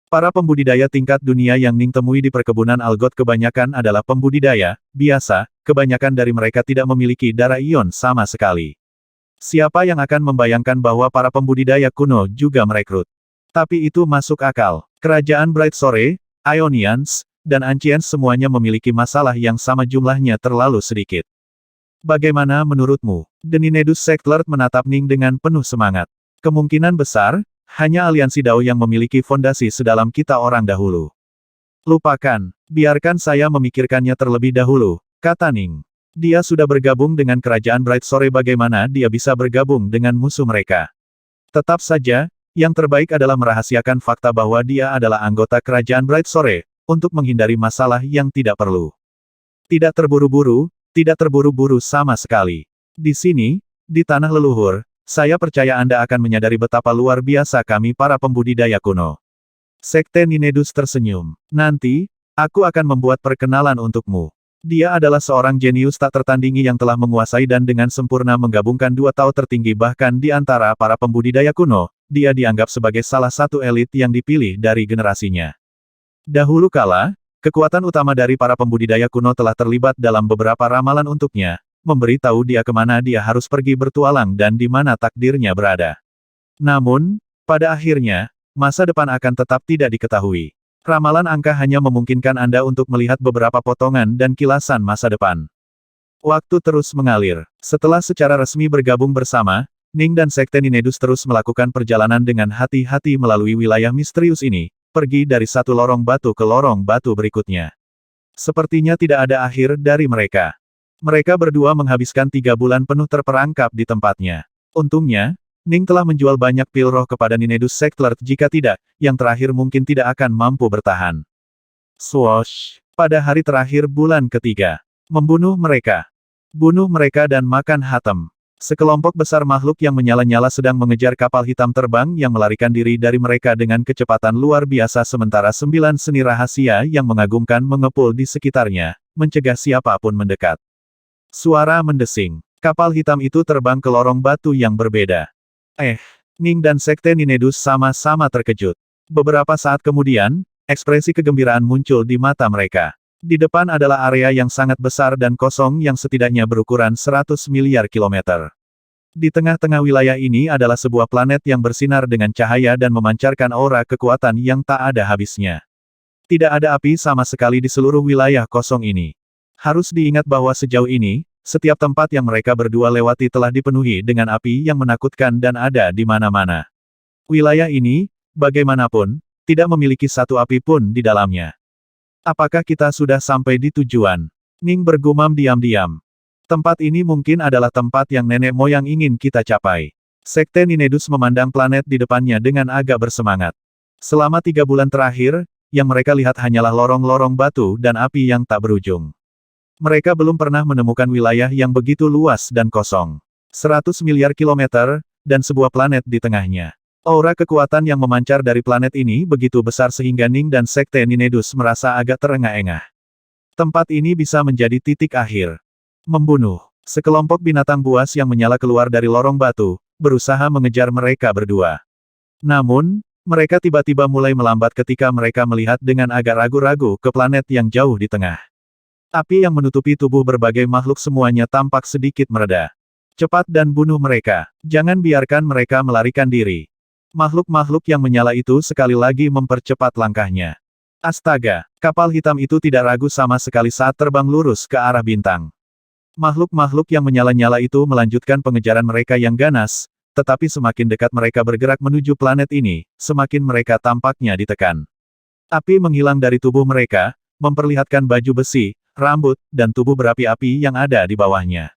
Para pembudidaya tingkat dunia yang Ning temui di perkebunan Algot kebanyakan adalah pembudidaya biasa, kebanyakan dari mereka tidak memiliki darah ion sama sekali. Siapa yang akan membayangkan bahwa para pembudidaya kuno juga merekrut? Tapi itu masuk akal. Kerajaan Bright Sore, Ionians, dan Ancients semuanya memiliki masalah yang sama jumlahnya terlalu sedikit. Bagaimana menurutmu? The Ninedus Sectlord menatap Ning dengan penuh semangat. Kemungkinan besar, hanya aliansi Dao yang memiliki fondasi sedalam kita orang dahulu. Lupakan, biarkan saya memikirkannya terlebih dahulu, kata Ning. Dia sudah bergabung dengan kerajaan Bright Sore, bagaimana dia bisa bergabung dengan musuh mereka? Tetap saja, yang terbaik adalah merahasiakan fakta bahwa dia adalah anggota kerajaan Bright Sore, untuk menghindari masalah yang tidak perlu. Tidak terburu-buru sama sekali. Di sini, di tanah leluhur, saya percaya Anda akan menyadari betapa luar biasa kami para pembudidaya kuno. Sekte Ninedus tersenyum. Nanti, aku akan membuat perkenalan untukmu. Dia adalah seorang jenius tak tertandingi yang telah menguasai dan dengan sempurna menggabungkan dua Tao tertinggi bahkan di antara para pembudidaya kuno, dia dianggap sebagai salah satu elit yang dipilih dari generasinya. Dahulu kala, kekuatan utama dari para pembudidaya kuno telah terlibat dalam beberapa ramalan untuknya, memberi tahu dia kemana dia harus pergi bertualang dan di mana takdirnya berada. Namun, pada akhirnya, masa depan akan tetap tidak diketahui. Ramalan angka hanya memungkinkan Anda untuk melihat beberapa potongan dan kilasan masa depan. Waktu terus mengalir. Setelah secara resmi bergabung bersama, Ning dan Sekte Ninedus terus melakukan perjalanan dengan hati-hati melalui wilayah misterius ini, pergi dari satu lorong batu ke lorong batu berikutnya. Sepertinya tidak ada akhir dari mereka. Mereka berdua menghabiskan 3 bulan penuh terperangkap di tempatnya. Untungnya, Ning telah menjual banyak pil roh kepada Ninedus Sectlord, jika tidak, yang terakhir mungkin tidak akan mampu bertahan. Swoosh! Pada hari terakhir bulan ketiga. Membunuh mereka. Bunuh mereka dan makan hatem. Sekelompok besar makhluk yang menyala-nyala sedang mengejar kapal hitam terbang yang melarikan diri dari mereka dengan kecepatan luar biasa sementara 9 seni rahasia yang mengagumkan mengepul di sekitarnya, mencegah siapapun mendekat. Suara mendesing. Kapal hitam itu terbang ke lorong batu yang berbeda. Ning dan Sekte Ninedus sama-sama terkejut. Beberapa saat kemudian, ekspresi kegembiraan muncul di mata mereka. Di depan adalah area yang sangat besar dan kosong yang setidaknya berukuran 100 miliar kilometer. Di tengah-tengah wilayah ini adalah sebuah planet yang bersinar dengan cahaya dan memancarkan aura kekuatan yang tak ada habisnya. Tidak ada api sama sekali di seluruh wilayah kosong ini. Harus diingat bahwa sejauh ini, setiap tempat yang mereka berdua lewati telah dipenuhi dengan api yang menakutkan dan ada di mana-mana. Wilayah ini, bagaimanapun, tidak memiliki satu api pun di dalamnya. Apakah kita sudah sampai di tujuan? Ning bergumam diam-diam. Tempat ini mungkin adalah tempat yang nenek moyang ingin kita capai. Sekte Ninedus memandang planet di depannya dengan agak bersemangat. Selama 3 bulan terakhir, yang mereka lihat hanyalah lorong-lorong batu dan api yang tak berujung. Mereka belum pernah menemukan wilayah yang begitu luas dan kosong. 100 miliar kilometer, dan sebuah planet di tengahnya. Aura kekuatan yang memancar dari planet ini begitu besar sehingga Ning dan Sekte Ninedus merasa agak terengah-engah. Tempat ini bisa menjadi titik akhir. Membunuh. Sekelompok binatang buas yang menyala keluar dari lorong batu, berusaha mengejar mereka berdua. Namun, mereka tiba-tiba mulai melambat ketika mereka melihat dengan agak ragu-ragu ke planet yang jauh di tengah. Api yang menutupi tubuh berbagai makhluk semuanya tampak sedikit mereda. Cepat dan bunuh mereka. Jangan biarkan mereka melarikan diri. Makhluk-makhluk yang menyala itu sekali lagi mempercepat langkahnya. Astaga, kapal hitam itu tidak ragu sama sekali saat terbang lurus ke arah bintang. Makhluk-makhluk yang menyala-nyala itu melanjutkan pengejaran mereka yang ganas, tetapi semakin dekat mereka bergerak menuju planet ini, semakin mereka tampaknya ditekan. Api menghilang dari tubuh mereka, memperlihatkan baju besi, rambut, dan tubuh berapi-api yang ada di bawahnya.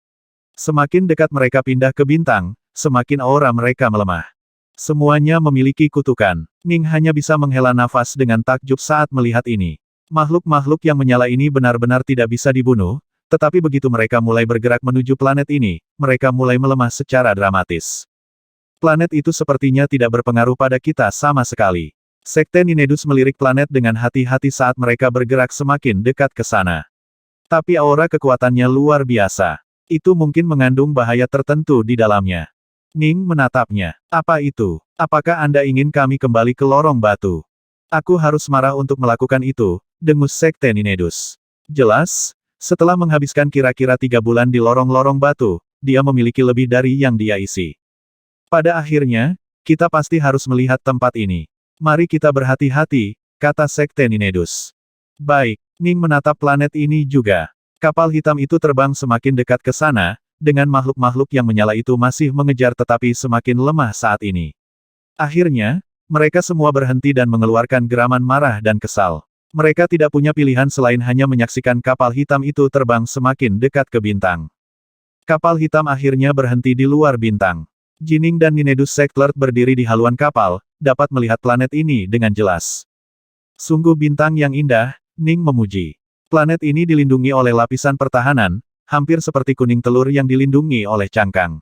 Semakin dekat mereka pindah ke bintang, semakin aura mereka melemah. Semuanya memiliki kutukan. Ning hanya bisa menghela nafas dengan takjub saat melihat ini. Makhluk-makhluk yang menyala ini benar-benar tidak bisa dibunuh, tetapi begitu mereka mulai bergerak menuju planet ini, mereka mulai melemah secara dramatis. Planet itu sepertinya tidak berpengaruh pada kita sama sekali. Sekte Ninedus melirik planet dengan hati-hati saat mereka bergerak semakin dekat ke sana. Tapi aura kekuatannya luar biasa. Itu mungkin mengandung bahaya tertentu di dalamnya. Ning menatapnya. Apa itu? Apakah Anda ingin kami kembali ke lorong batu? Aku harus marah untuk melakukan itu, dengus Sekte Ninedus. Jelas, setelah menghabiskan kira-kira 3 bulan di lorong-lorong batu, dia memiliki lebih dari yang dia isi. Pada akhirnya, kita pasti harus melihat tempat ini. Mari kita berhati-hati, kata Sekte Ninedus. Baik, Ning menatap planet ini juga. Kapal hitam itu terbang semakin dekat ke sana, dengan makhluk-makhluk yang menyala itu masih mengejar tetapi semakin lemah saat ini. Akhirnya, mereka semua berhenti dan mengeluarkan geraman marah dan kesal. Mereka tidak punya pilihan selain hanya menyaksikan kapal hitam itu terbang semakin dekat ke bintang. Kapal hitam akhirnya berhenti di luar bintang. Jining dan Ninedus Sektlert berdiri di haluan kapal, dapat melihat planet ini dengan jelas. Sungguh bintang yang indah, Ning memuji. Planet ini dilindungi oleh lapisan pertahanan, hampir seperti kuning telur yang dilindungi oleh cangkang.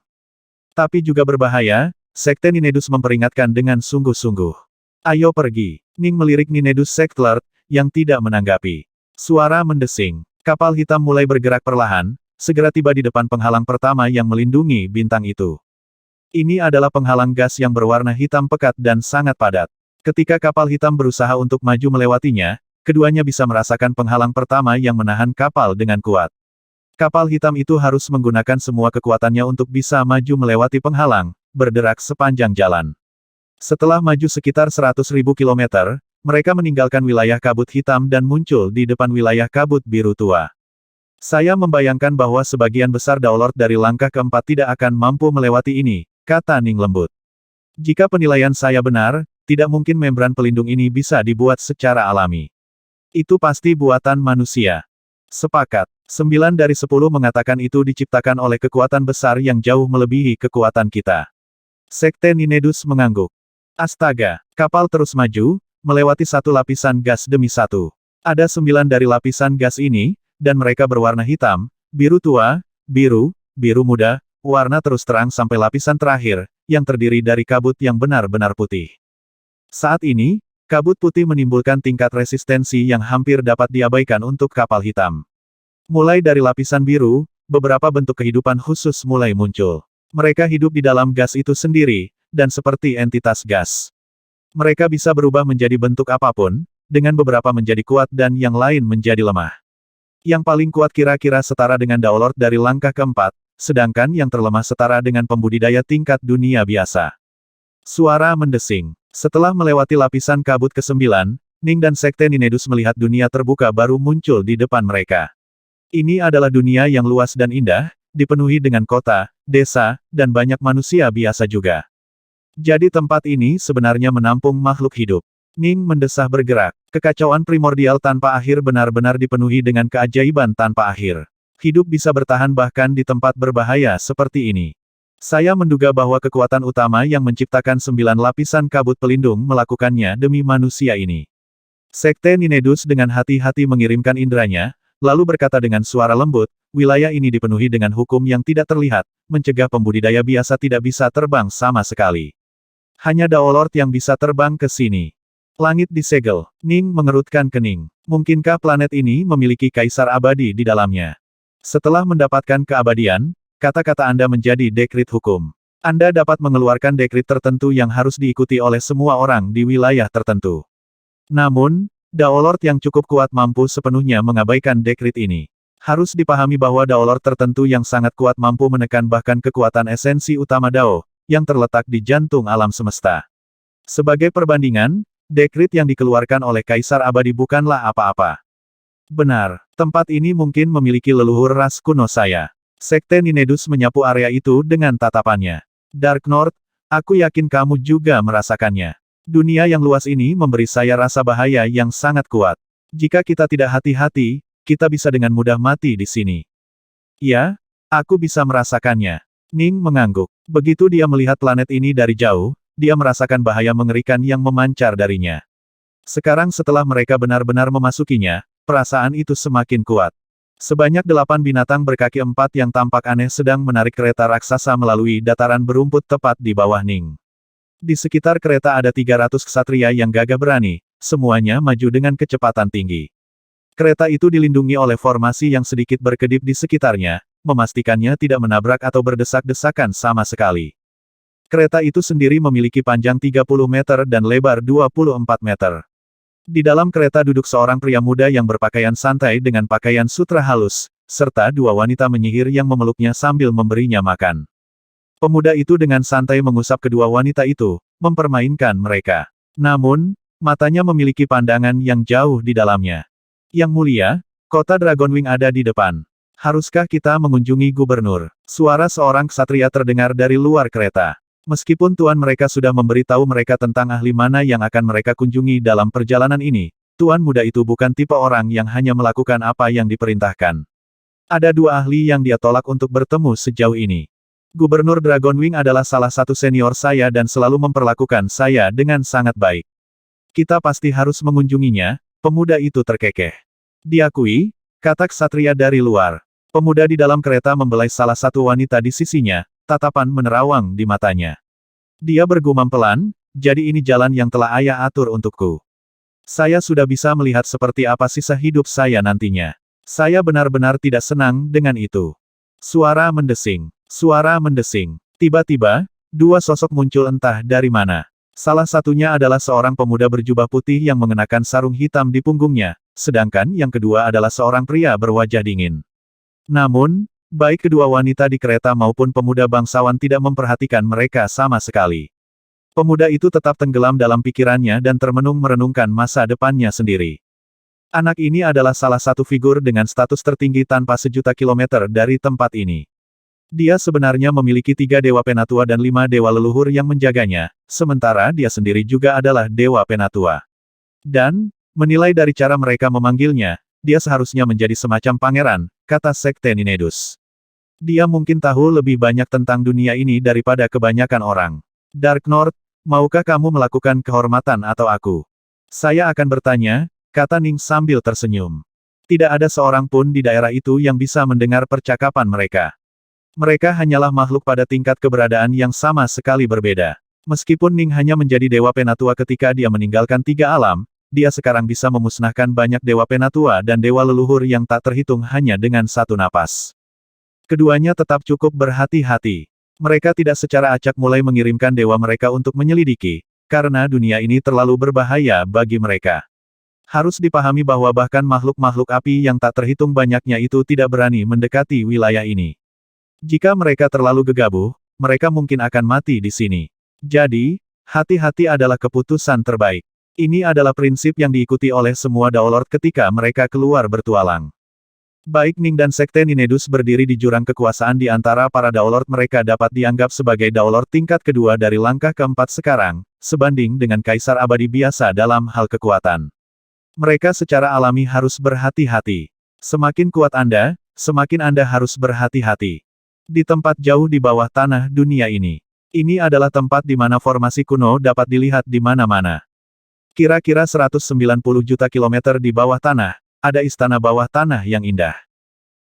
Tapi juga berbahaya, Sekte Ninedus memperingatkan dengan sungguh-sungguh. Ayo pergi. Ning melirik Ninedus Sektlert, yang tidak menanggapi. Suara mendesing. Kapal hitam mulai bergerak perlahan, segera tiba di depan penghalang pertama yang melindungi bintang itu. Ini adalah penghalang gas yang berwarna hitam pekat dan sangat padat. Ketika kapal hitam berusaha untuk maju melewatinya, keduanya bisa merasakan penghalang pertama yang menahan kapal dengan kuat. Kapal hitam itu harus menggunakan semua kekuatannya untuk bisa maju melewati penghalang, berderak sepanjang jalan. Setelah maju sekitar 100.000 kilometer, mereka meninggalkan wilayah kabut hitam dan muncul di depan wilayah kabut biru tua. Saya membayangkan bahwa sebagian besar Daolord dari langkah keempat tidak akan mampu melewati ini, kata Ning lembut. Jika penilaian saya benar, tidak mungkin membran pelindung ini bisa dibuat secara alami. Itu pasti buatan manusia. Sepakat. 9 dari 10 mengatakan itu diciptakan oleh kekuatan besar yang jauh melebihi kekuatan kita. Sekte Ninedus mengangguk. Astaga, kapal terus maju, melewati satu lapisan gas demi satu. Ada 9 dari lapisan gas ini, dan mereka berwarna hitam, biru tua, biru, biru muda, warna terus terang sampai lapisan terakhir, yang terdiri dari kabut yang benar-benar putih. Saat ini, kabut putih menimbulkan tingkat resistensi yang hampir dapat diabaikan untuk kapal hitam. Mulai dari lapisan biru, beberapa bentuk kehidupan khusus mulai muncul. Mereka hidup di dalam gas itu sendiri, dan seperti entitas gas. Mereka bisa berubah menjadi bentuk apapun, dengan beberapa menjadi kuat dan yang lain menjadi lemah. Yang paling kuat kira-kira setara dengan Daolord dari langkah keempat, sedangkan yang terlemah setara dengan pembudidaya tingkat dunia biasa. Suara mendesing. Setelah melewati lapisan kabut ke-9, Ning dan Sekte Ninedus melihat dunia terbuka baru muncul di depan mereka. Ini adalah dunia yang luas dan indah, dipenuhi dengan kota, desa, dan banyak manusia biasa juga. Jadi tempat ini sebenarnya menampung makhluk hidup. Ning mendesah bergerak. Kekacauan primordial tanpa akhir benar-benar dipenuhi dengan keajaiban tanpa akhir. Hidup bisa bertahan bahkan di tempat berbahaya seperti ini. Saya menduga bahwa kekuatan utama yang menciptakan 9 lapisan kabut pelindung melakukannya demi manusia ini. Sekte Ninedus dengan hati-hati mengirimkan indranya, lalu berkata dengan suara lembut, wilayah ini dipenuhi dengan hukum yang tidak terlihat, mencegah pembudidaya biasa tidak bisa terbang sama sekali. Hanya Daolord yang bisa terbang ke sini. Langit disegel. Ning mengerutkan kening. Mungkinkah planet ini memiliki kaisar abadi di dalamnya? Setelah mendapatkan keabadian, kata-kata Anda menjadi dekrit hukum. Anda dapat mengeluarkan dekrit tertentu yang harus diikuti oleh semua orang di wilayah tertentu. Namun, Daolord yang cukup kuat mampu sepenuhnya mengabaikan dekrit ini. Harus dipahami bahwa Daolord tertentu yang sangat kuat mampu menekan bahkan kekuatan esensi utama Dao, yang terletak di jantung alam semesta. Sebagai perbandingan, dekrit yang dikeluarkan oleh Kaisar Abadi bukanlah apa-apa. Benar, tempat ini mungkin memiliki leluhur ras kuno saya. Sekte Ninedus menyapu area itu dengan tatapannya. Dark North, aku yakin kamu juga merasakannya. Dunia yang luas ini memberi saya rasa bahaya yang sangat kuat. Jika kita tidak hati-hati, kita bisa dengan mudah mati di sini. Ya, aku bisa merasakannya. Ning mengangguk. Begitu dia melihat planet ini dari jauh, dia merasakan bahaya mengerikan yang memancar darinya. Sekarang setelah mereka benar-benar memasukinya, perasaan itu semakin kuat. Sebanyak 8 binatang berkaki 4 yang tampak aneh sedang menarik kereta raksasa melalui dataran berumput tepat di bawah Ning. Di sekitar kereta ada 300 ksatria yang gagah berani, semuanya maju dengan kecepatan tinggi. Kereta itu dilindungi oleh formasi yang sedikit berkedip di sekitarnya, memastikannya tidak menabrak atau berdesak-desakan sama sekali. Kereta itu sendiri memiliki panjang 30 meter dan lebar 24 meter. Di dalam kereta duduk seorang pria muda yang berpakaian santai dengan pakaian sutra halus, serta 2 wanita menyihir yang memeluknya sambil memberinya makan. Pemuda itu dengan santai mengusap kedua wanita itu, mempermainkan mereka. Namun, matanya memiliki pandangan yang jauh di dalamnya. Yang mulia, kota Dragonwing ada di depan. Haruskah kita mengunjungi gubernur? Suara seorang ksatria terdengar dari luar kereta. Meskipun tuan mereka sudah memberitahu mereka tentang ahli mana yang akan mereka kunjungi dalam perjalanan ini, tuan muda itu bukan tipe orang yang hanya melakukan apa yang diperintahkan. Ada 2 ahli yang dia tolak untuk bertemu sejauh ini. Gubernur Dragonwing adalah salah satu senior saya dan selalu memperlakukan saya dengan sangat baik. Kita pasti harus mengunjunginya, pemuda itu terkekeh. Diakui, kata ksatria dari luar. Pemuda di dalam kereta membelai salah satu wanita di sisinya, tatapan menerawang di matanya. Dia bergumam pelan, jadi ini jalan yang telah ayah atur untukku. Saya sudah bisa melihat seperti apa sisa hidup saya nantinya. Saya benar-benar tidak senang dengan itu. Suara mendesing. Suara mendesing. Tiba-tiba, 2 sosok muncul entah dari mana. Salah satunya adalah seorang pemuda berjubah putih yang mengenakan sarung hitam di punggungnya, sedangkan yang kedua adalah seorang pria berwajah dingin. Namun, baik kedua wanita di kereta maupun pemuda bangsawan tidak memperhatikan mereka sama sekali. Pemuda itu tetap tenggelam dalam pikirannya dan termenung-merenungkan masa depannya sendiri. Anak ini adalah salah satu figur dengan status tertinggi tanpa sejuta kilometer dari tempat ini. Dia sebenarnya memiliki 3 dewa penatua dan 5 dewa leluhur yang menjaganya, sementara dia sendiri juga adalah dewa penatua. Dan, menilai dari cara mereka memanggilnya, dia seharusnya menjadi semacam pangeran, kata Sekte Ninedus. Dia mungkin tahu lebih banyak tentang dunia ini daripada kebanyakan orang. Dark North, maukah kamu melakukan kehormatan atau aku? Saya akan bertanya, kata Ning sambil tersenyum. Tidak ada seorang pun di daerah itu yang bisa mendengar percakapan mereka. Mereka hanyalah makhluk pada tingkat keberadaan yang sama sekali berbeda. Meskipun Ning hanya menjadi dewa penatua ketika dia meninggalkan 3 alam, dia sekarang bisa memusnahkan banyak dewa penatua dan dewa leluhur yang tak terhitung hanya dengan 1 napas. Keduanya tetap cukup berhati-hati. Mereka tidak secara acak mulai mengirimkan dewa mereka untuk menyelidiki, karena dunia ini terlalu berbahaya bagi mereka. Harus dipahami bahwa bahkan makhluk-makhluk api yang tak terhitung banyaknya itu tidak berani mendekati wilayah ini. Jika mereka terlalu gegabah, mereka mungkin akan mati di sini. Jadi, hati-hati adalah keputusan terbaik. Ini adalah prinsip yang diikuti oleh semua Daolord ketika mereka keluar bertualang. Baik Ning dan Sekte Ninedus berdiri di jurang kekuasaan di antara para Daolord, mereka dapat dianggap sebagai Daolord tingkat kedua dari langkah keempat sekarang, sebanding dengan Kaisar Abadi biasa dalam hal kekuatan. Mereka secara alami harus berhati-hati. Semakin kuat Anda, semakin Anda harus berhati-hati. Di tempat jauh di bawah tanah dunia ini. Ini adalah tempat di mana formasi kuno dapat dilihat di mana-mana. Kira-kira 190 juta kilometer di bawah tanah, ada istana bawah tanah yang indah.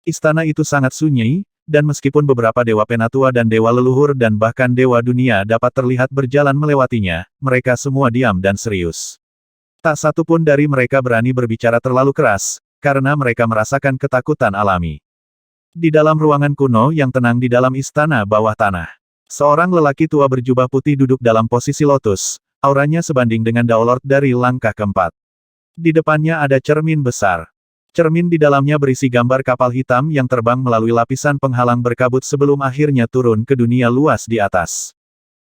Istana itu sangat sunyi, dan meskipun beberapa dewa penatua dan dewa leluhur dan bahkan dewa dunia dapat terlihat berjalan melewatinya, mereka semua diam dan serius. Tak satu pun dari mereka berani berbicara terlalu keras, karena mereka merasakan ketakutan alami. Di dalam ruangan kuno yang tenang di dalam istana bawah tanah, seorang lelaki tua berjubah putih duduk dalam posisi lotus, auranya sebanding dengan Daolord dari langkah keempat. Di depannya ada cermin besar. Cermin di dalamnya berisi gambar kapal hitam yang terbang melalui lapisan penghalang berkabut sebelum akhirnya turun ke dunia luas di atas.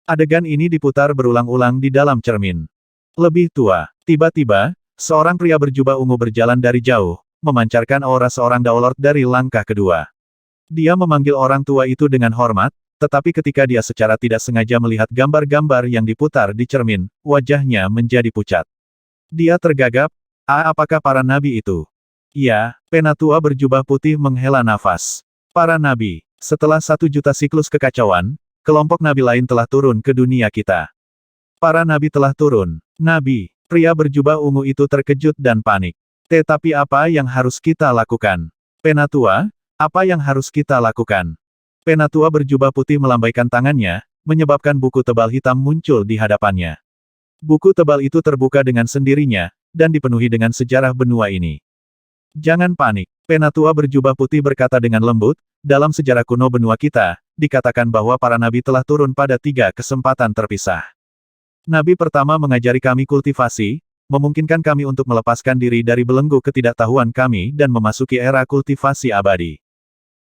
Adegan ini diputar berulang-ulang di dalam cermin. Lebih tua, tiba-tiba, seorang pria berjubah ungu berjalan dari jauh, memancarkan aura seorang Daolord dari langkah kedua. Dia memanggil orang tua itu dengan hormat, tetapi ketika dia secara tidak sengaja melihat gambar-gambar yang diputar di cermin, wajahnya menjadi pucat. Dia tergagap, apakah para nabi itu? Ya, penatua berjubah putih menghela nafas. Para nabi, setelah 1 juta siklus kekacauan, kelompok nabi lain telah turun ke dunia kita. Para nabi telah turun. Nabi, pria berjubah ungu itu terkejut dan panik. Tetapi apa yang harus kita lakukan? Penatua, apa yang harus kita lakukan? Penatua berjubah putih melambaikan tangannya, menyebabkan buku tebal hitam muncul di hadapannya. Buku tebal itu terbuka dengan sendirinya, dan dipenuhi dengan sejarah benua ini. Jangan panik. Penatua berjubah putih berkata dengan lembut, dalam sejarah kuno benua kita, dikatakan bahwa para nabi telah turun pada 3 kesempatan terpisah. Nabi pertama mengajari kami kultivasi, memungkinkan kami untuk melepaskan diri dari belenggu ketidaktahuan kami dan memasuki era kultivasi abadi.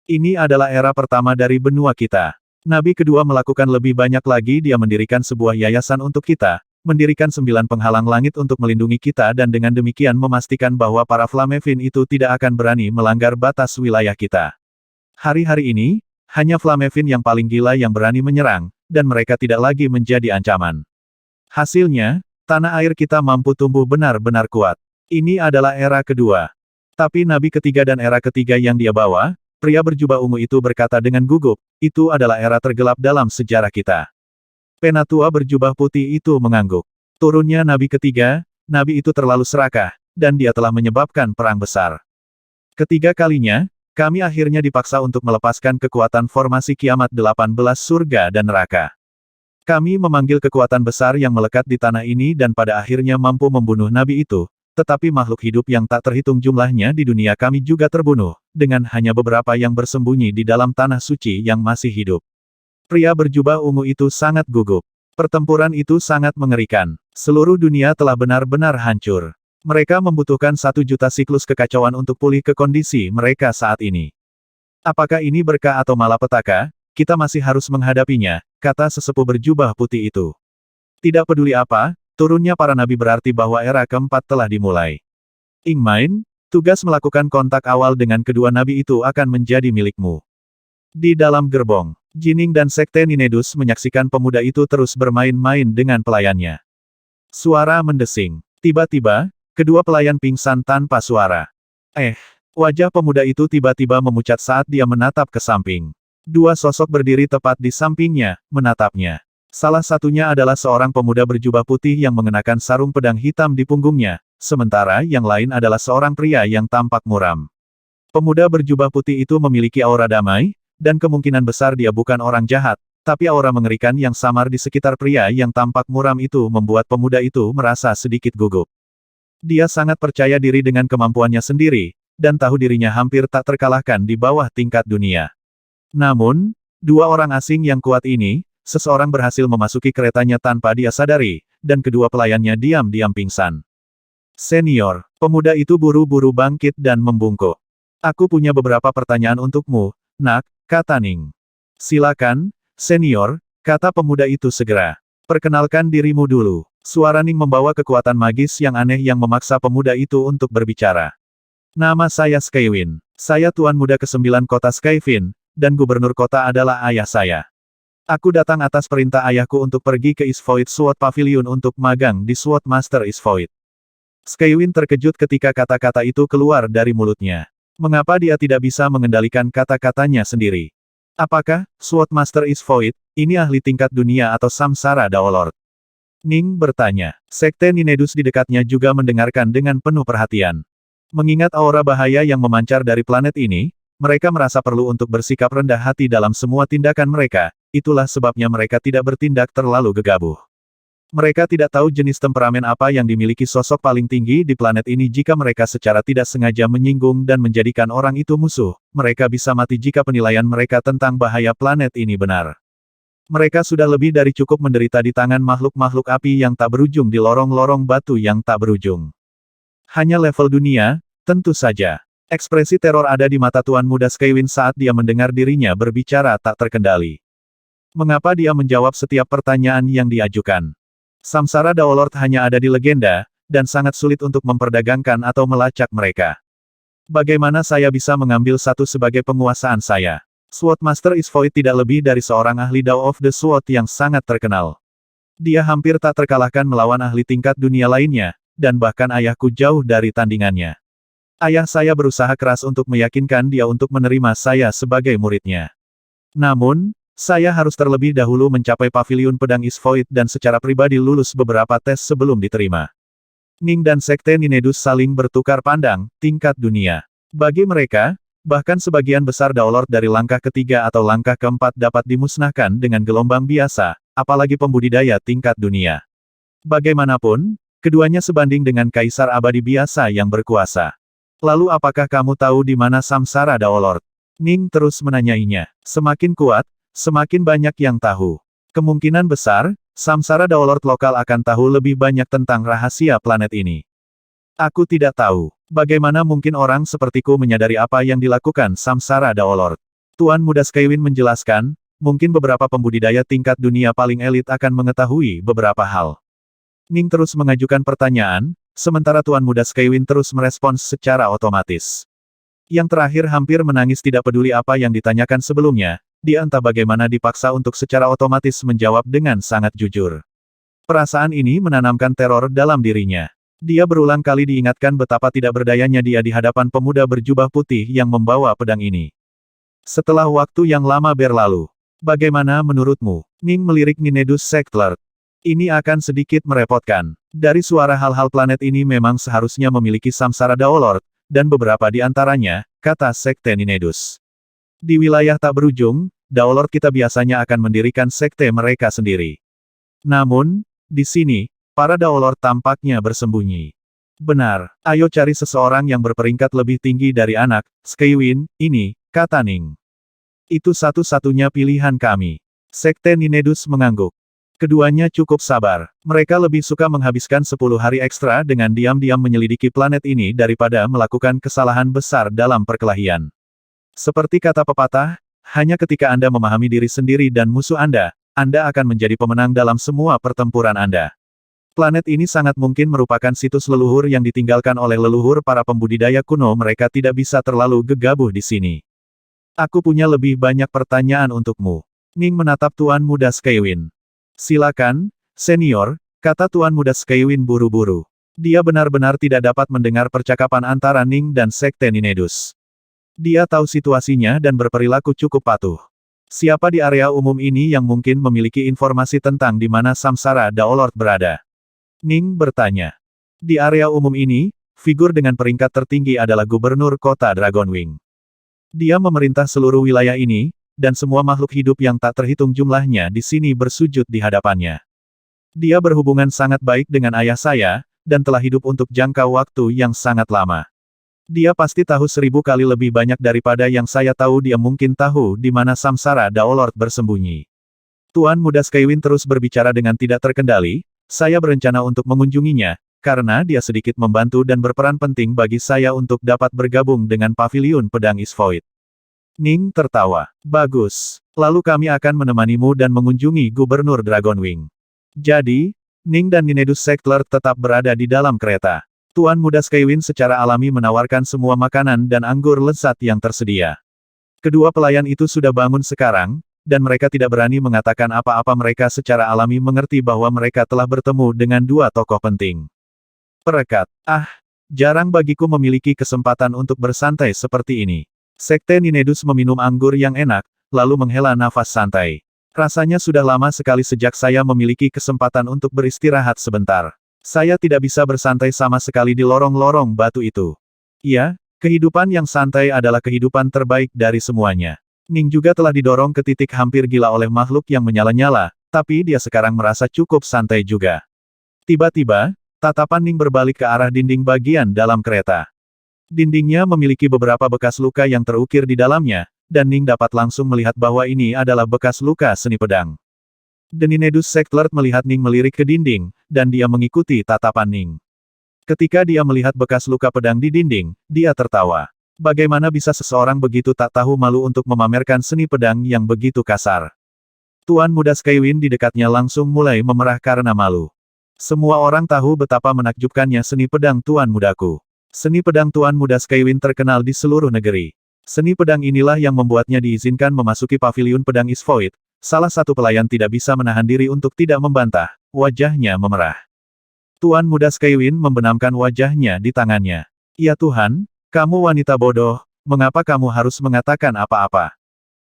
Ini adalah era pertama dari benua kita. Nabi kedua melakukan lebih banyak lagi, dia mendirikan sebuah yayasan untuk kita, mendirikan 9 penghalang langit untuk melindungi kita dan dengan demikian memastikan bahwa para Flamevin itu tidak akan berani melanggar batas wilayah kita. Hari-hari ini, hanya Flamevin yang paling gila yang berani menyerang, dan mereka tidak lagi menjadi ancaman. Hasilnya, tanah air kita mampu tumbuh benar-benar kuat. Ini adalah era kedua. Tapi nabi ketiga dan era ketiga yang dia bawa, pria berjubah ungu itu berkata dengan gugup, itu adalah era tergelap dalam sejarah kita. Penatua berjubah putih itu mengangguk. Turunnya nabi ketiga, nabi itu terlalu serakah, dan dia telah menyebabkan perang besar. Ketiga kalinya, kami akhirnya dipaksa untuk melepaskan kekuatan formasi kiamat 18 surga dan neraka. Kami memanggil kekuatan besar yang melekat di tanah ini dan pada akhirnya mampu membunuh nabi itu, tetapi makhluk hidup yang tak terhitung jumlahnya di dunia kami juga terbunuh, dengan hanya beberapa yang bersembunyi di dalam tanah suci yang masih hidup. Pria berjubah ungu itu sangat gugup. Pertempuran itu sangat mengerikan. Seluruh dunia telah benar-benar hancur. Mereka membutuhkan 1 juta siklus kekacauan untuk pulih ke kondisi mereka saat ini. Apakah ini berkah atau malapetaka? Kita masih harus menghadapinya, kata sesepuh berjubah putih itu. Tidak peduli apa, turunnya para nabi berarti bahwa era keempat telah dimulai. Ingmain, tugas melakukan kontak awal dengan kedua nabi itu akan menjadi milikmu. Di dalam gerbong, Jining dan Sekte Ninedus menyaksikan pemuda itu terus bermain-main dengan pelayannya. Suara mendesing. Tiba-tiba, kedua pelayan pingsan tanpa suara. Wajah pemuda itu tiba-tiba memucat saat dia menatap ke samping. 2 sosok berdiri tepat di sampingnya, menatapnya. Salah satunya adalah seorang pemuda berjubah putih yang mengenakan sarung pedang hitam di punggungnya, sementara yang lain adalah seorang pria yang tampak muram. Pemuda berjubah putih itu memiliki aura damai, dan kemungkinan besar dia bukan orang jahat, tapi aura mengerikan yang samar di sekitar pria yang tampak muram itu membuat pemuda itu merasa sedikit gugup. Dia sangat percaya diri dengan kemampuannya sendiri, dan tahu dirinya hampir tak terkalahkan di bawah tingkat dunia. Namun, 2 orang asing yang kuat ini, seseorang berhasil memasuki keretanya tanpa dia sadari, dan kedua pelayannya diam-diam pingsan. Senior, pemuda itu buru-buru bangkit dan membungkuk. Aku punya beberapa pertanyaan untukmu, Nak, kata Ning. Silakan, senior, kata pemuda itu segera. Perkenalkan dirimu dulu. Suara Ning membawa kekuatan magis yang aneh yang memaksa pemuda itu untuk berbicara. Nama saya Skywin. Saya Tuan Muda ke-9 kota Skyfin, dan gubernur kota adalah ayah saya. Aku datang atas perintah ayahku untuk pergi ke East Void Sword Pavilion untuk magang di Sword Master East Void. Skywin terkejut ketika kata-kata itu keluar dari mulutnya. Mengapa dia tidak bisa mengendalikan kata-katanya sendiri? Apakah, Sword Master East Void, ini ahli tingkat dunia atau Samsara Daolord? Ning bertanya. Sekte Ninedus di dekatnya juga mendengarkan dengan penuh perhatian. Mengingat aura bahaya yang memancar dari planet ini, mereka merasa perlu untuk bersikap rendah hati dalam semua tindakan mereka, itulah sebabnya mereka tidak bertindak terlalu gegabah. Mereka tidak tahu jenis temperamen apa yang dimiliki sosok paling tinggi di planet ini. Jika mereka secara tidak sengaja menyinggung dan menjadikan orang itu musuh, mereka bisa mati jika penilaian mereka tentang bahaya planet ini benar. Mereka sudah lebih dari cukup menderita di tangan makhluk-makhluk api yang tak berujung di lorong-lorong batu yang tak berujung. Hanya level dunia, tentu saja. Ekspresi teror ada di mata Tuan Muda Skywin saat dia mendengar dirinya berbicara tak terkendali. Mengapa dia menjawab setiap pertanyaan yang diajukan? Samsara Daolord hanya ada di legenda, dan sangat sulit untuk memperdagangkan atau melacak mereka. Bagaimana saya bisa mengambil satu sebagai penguasaan saya? Sword Master Isvoid tidak lebih dari seorang ahli Dao of the Sword yang sangat terkenal. Dia hampir tak terkalahkan melawan ahli tingkat dunia lainnya, dan bahkan ayahku jauh dari tandingannya. Ayah saya berusaha keras untuk meyakinkan dia untuk menerima saya sebagai muridnya. Namun, saya harus terlebih dahulu mencapai paviliun pedang Isvoid dan secara pribadi lulus beberapa tes sebelum diterima. Ning dan Sekte Ninedus saling bertukar pandang, tingkat dunia. Bagi mereka, bahkan sebagian besar Daolord dari langkah ketiga atau langkah keempat dapat dimusnahkan dengan gelombang biasa, apalagi pembudidaya tingkat dunia. Bagaimanapun, keduanya sebanding dengan Kaisar Abadi biasa yang berkuasa. Lalu apakah kamu tahu di mana Samsara Daolord? Ning terus menanyainya. Semakin kuat, semakin banyak yang tahu. Kemungkinan besar, Samsara Daolord lokal akan tahu lebih banyak tentang rahasia planet ini. Aku tidak tahu. Bagaimana mungkin orang sepertiku menyadari apa yang dilakukan Samsara Daolord? Tuan Muda Skywin menjelaskan, mungkin beberapa pembudidaya tingkat dunia paling elit akan mengetahui beberapa hal. Ning terus mengajukan pertanyaan, sementara Tuan Muda Skywin terus merespons secara otomatis. Yang terakhir hampir menangis tidak peduli apa yang ditanyakan sebelumnya. Dia entah bagaimana dipaksa untuk secara otomatis menjawab dengan sangat jujur. Perasaan ini menanamkan teror dalam dirinya. Dia berulang kali diingatkan betapa tidak berdayanya dia di hadapan pemuda berjubah putih yang membawa pedang ini. Setelah waktu yang lama berlalu, bagaimana menurutmu? Ning melirik Ninedus Sektlert. Ini akan sedikit merepotkan. Dari suara hal-hal planet ini memang seharusnya memiliki Samsara Daolord, dan beberapa di antaranya, kata Sekte Ninedus. Di wilayah tak berujung, Daolord kita biasanya akan mendirikan sekte mereka sendiri. Namun, di sini, para Daolord tampaknya bersembunyi. Benar, ayo cari seseorang yang berperingkat lebih tinggi dari anak, Skywin, ini, kata Ning. Itu satu-satunya pilihan kami. Sekte Ninedus mengangguk. Keduanya cukup sabar. Mereka lebih suka menghabiskan 10 hari ekstra dengan diam-diam menyelidiki planet ini daripada melakukan kesalahan besar dalam perkelahian. Seperti kata pepatah, hanya ketika Anda memahami diri sendiri dan musuh Anda akan menjadi pemenang dalam semua pertempuran Anda. Planet ini sangat mungkin merupakan situs leluhur yang ditinggalkan oleh leluhur para pembudidaya kuno. Mereka tidak bisa terlalu gegabah di sini. Aku punya lebih banyak pertanyaan untukmu. Ning menatap Tuan Muda Skywin. Silakan, senior, kata Tuan Muda Skywin buru-buru. Dia benar-benar tidak dapat mendengar percakapan antara Ning dan Sekte Ninedus. Dia tahu situasinya dan berperilaku cukup patuh. Siapa di area umum ini yang mungkin memiliki informasi tentang di mana Samsara Daolord berada? Ning bertanya. Di area umum ini, figur dengan peringkat tertinggi adalah Gubernur Kota Dragonwing. Dia memerintah seluruh wilayah ini, dan semua makhluk hidup yang tak terhitung jumlahnya di sini bersujud di hadapannya. Dia berhubungan sangat baik dengan ayah saya, dan telah hidup untuk jangka waktu yang sangat lama. Dia pasti tahu 1000 kali lebih banyak daripada yang saya tahu. Dia mungkin tahu di mana Samsara Daolord bersembunyi. Tuan Muda Skywin terus berbicara dengan tidak terkendali, saya berencana untuk mengunjunginya, karena dia sedikit membantu dan berperan penting bagi saya untuk dapat bergabung dengan Paviliun Pedang Isvoid. Ning tertawa. Bagus. Lalu kami akan menemanimu dan mengunjungi Gubernur Dragonwing. Jadi, Ning dan Ninedus Sektlert tetap berada di dalam kereta. Tuan Muda Skywin secara alami menawarkan semua makanan dan anggur lezat yang tersedia. Kedua pelayan itu sudah bangun sekarang, dan mereka tidak berani mengatakan apa-apa. Mereka secara alami mengerti bahwa mereka telah bertemu dengan dua tokoh penting. Perekat. Jarang bagiku memiliki kesempatan untuk bersantai seperti ini. Sekte Ninedus meminum anggur yang enak, lalu menghela nafas santai. Rasanya sudah lama sekali sejak saya memiliki kesempatan untuk beristirahat sebentar. Saya tidak bisa bersantai sama sekali di lorong-lorong batu itu. Iya, kehidupan yang santai adalah kehidupan terbaik dari semuanya. Ning juga telah didorong ke titik hampir gila oleh makhluk yang menyala-nyala, tapi dia sekarang merasa cukup santai juga. Tiba-tiba, tatapan Ning berbalik ke arah dinding bagian dalam kereta. Dindingnya memiliki beberapa bekas luka yang terukir di dalamnya, dan Ning dapat langsung melihat bahwa ini adalah bekas luka seni pedang. Deninedus Sectlert melihat Ning melirik ke dinding, dan dia mengikuti tatapan Ning. Ketika dia melihat bekas luka pedang di dinding, dia tertawa. Bagaimana bisa seseorang begitu tak tahu malu untuk memamerkan seni pedang yang begitu kasar? Tuan Muda Skywin di dekatnya langsung mulai memerah karena malu. Semua orang tahu betapa menakjubkannya seni pedang Tuan Mudaku. Seni pedang Tuan Muda Skywin terkenal di seluruh negeri. Seni pedang inilah yang membuatnya diizinkan memasuki paviliun pedang East Void. Salah satu pelayan tidak bisa menahan diri untuk tidak membantah, wajahnya memerah. Tuan Muda Skywin membenamkan wajahnya di tangannya. Ya Tuhan, kamu wanita bodoh, mengapa kamu harus mengatakan apa-apa?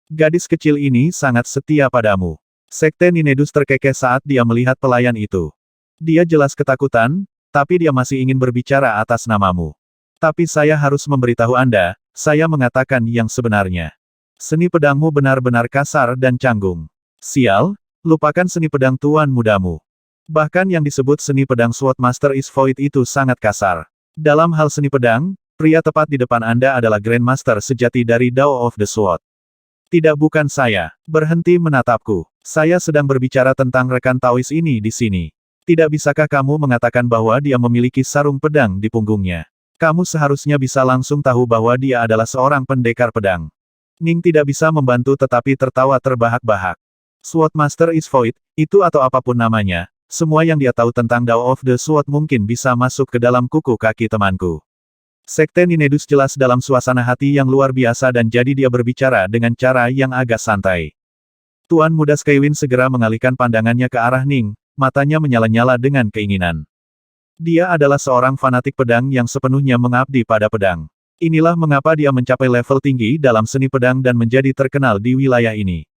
Gadis kecil ini sangat setia padamu. Sekte Ninedus terkekeh saat dia melihat pelayan itu. Dia jelas ketakutan, tapi dia masih ingin berbicara atas namamu. Tapi saya harus memberitahu Anda, saya mengatakan yang sebenarnya. Seni pedangmu benar-benar kasar dan canggung. Sial, lupakan seni pedang tuan mudamu. Bahkan yang disebut seni pedang Swordmaster East Void itu sangat kasar. Dalam hal seni pedang, pria tepat di depan Anda adalah Grandmaster sejati dari Dao of the Sword. Tidak, bukan saya. Berhenti menatapku. Saya sedang berbicara tentang rekan Taois ini di sini. Tidak bisakah kamu mengatakan bahwa dia memiliki sarung pedang di punggungnya? Kamu seharusnya bisa langsung tahu bahwa dia adalah seorang pendekar pedang. Ning tidak bisa membantu tetapi tertawa terbahak-bahak. Swordmaster East Void, itu atau apapun namanya, semua yang dia tahu tentang Dao of the Sword mungkin bisa masuk ke dalam kuku kaki temanku. Sekte Ninedus jelas dalam suasana hati yang luar biasa dan jadi dia berbicara dengan cara yang agak santai. Tuan Muda Skywin segera mengalihkan pandangannya ke arah Ning, matanya menyala-nyala dengan keinginan. Dia adalah seorang fanatik pedang yang sepenuhnya mengabdi pada pedang. Inilah mengapa dia mencapai level tinggi dalam seni pedang dan menjadi terkenal di wilayah ini.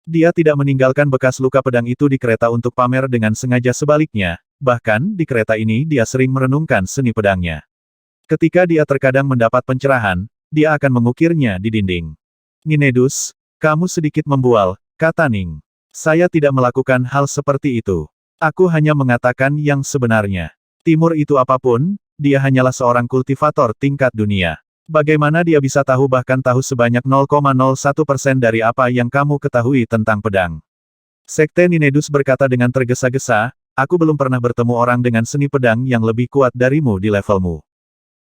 Dia tidak meninggalkan bekas luka pedang itu di kereta untuk pamer dengan sengaja, sebaliknya, bahkan di kereta ini dia sering merenungkan seni pedangnya. Ketika dia terkadang mendapat pencerahan, dia akan mengukirnya di dinding. Ninedus, kamu sedikit membual, kata Ning. Saya tidak melakukan hal seperti itu. Aku hanya mengatakan yang sebenarnya. Timur itu apapun, dia hanyalah seorang kultivator tingkat dunia. Bagaimana dia bisa tahu bahkan tahu sebanyak 0,01% dari apa yang kamu ketahui tentang pedang? Sekte Ninedus berkata dengan tergesa-gesa, aku belum pernah bertemu orang dengan seni pedang yang lebih kuat darimu di levelmu.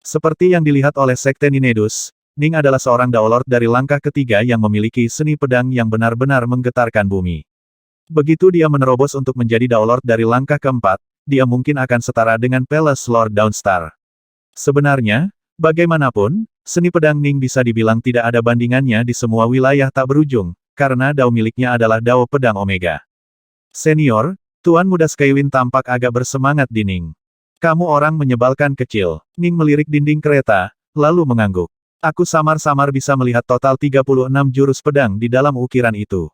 Seperti yang dilihat oleh Sekte Ninedus, Ning adalah seorang Daolord dari langkah ketiga yang memiliki seni pedang yang benar-benar menggetarkan bumi. Begitu dia menerobos untuk menjadi Daolord dari langkah keempat, dia mungkin akan setara dengan Palace Lord Dawnstar. Sebenarnya, bagaimanapun, seni pedang Ning bisa dibilang tidak ada bandingannya di semua wilayah tak berujung, karena Dao miliknya adalah Dao Pedang Omega. Senior, Tuan Muda Skywin tampak agak bersemangat di Ning. Kamu orang menyebalkan kecil. Ning melirik dinding kereta, lalu mengangguk. Aku samar-samar bisa melihat total 36 jurus pedang di dalam ukiran itu.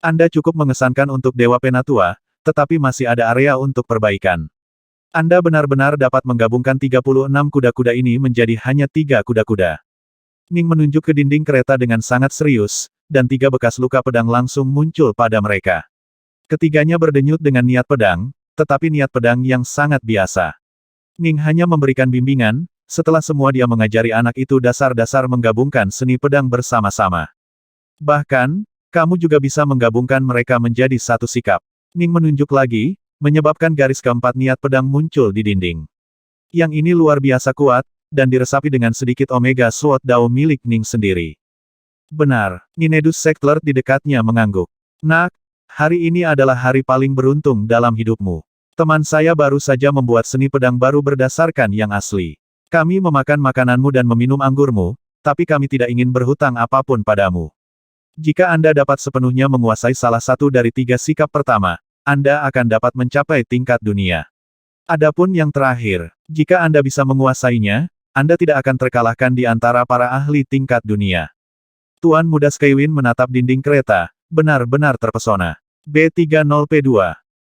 Anda cukup mengesankan untuk Dewa Penatua, tetapi masih ada area untuk perbaikan. Anda benar-benar dapat menggabungkan 36 kuda-kuda ini menjadi hanya 3 kuda-kuda. Ning menunjuk ke dinding kereta dengan sangat serius, dan 3 bekas luka pedang langsung muncul pada mereka. Ketiganya berdenyut dengan niat pedang, tetapi niat pedang yang sangat biasa. Ning hanya memberikan bimbingan, setelah semua dia mengajari anak itu dasar-dasar menggabungkan seni pedang bersama-sama. Bahkan, kamu juga bisa menggabungkan mereka menjadi satu sikap. Ning menunjuk lagi, menyebabkan garis keempat niat pedang muncul di dinding. Yang ini luar biasa kuat, dan diresapi dengan sedikit Omega Sword Dao milik Ning sendiri. Benar, Ninedus Sectlert di dekatnya mengangguk. Nak, hari ini adalah hari paling beruntung dalam hidupmu. Teman saya baru saja membuat seni pedang baru berdasarkan yang asli. Kami memakan makananmu dan meminum anggurmu, tapi kami tidak ingin berhutang apapun padamu. Jika Anda dapat sepenuhnya menguasai salah satu dari 3 sikap pertama, Anda akan dapat mencapai tingkat dunia. Adapun yang terakhir, jika Anda bisa menguasainya, Anda tidak akan terkalahkan di antara para ahli tingkat dunia. Tuan Muda Skywin menatap dinding kereta, benar-benar terpesona. B30P2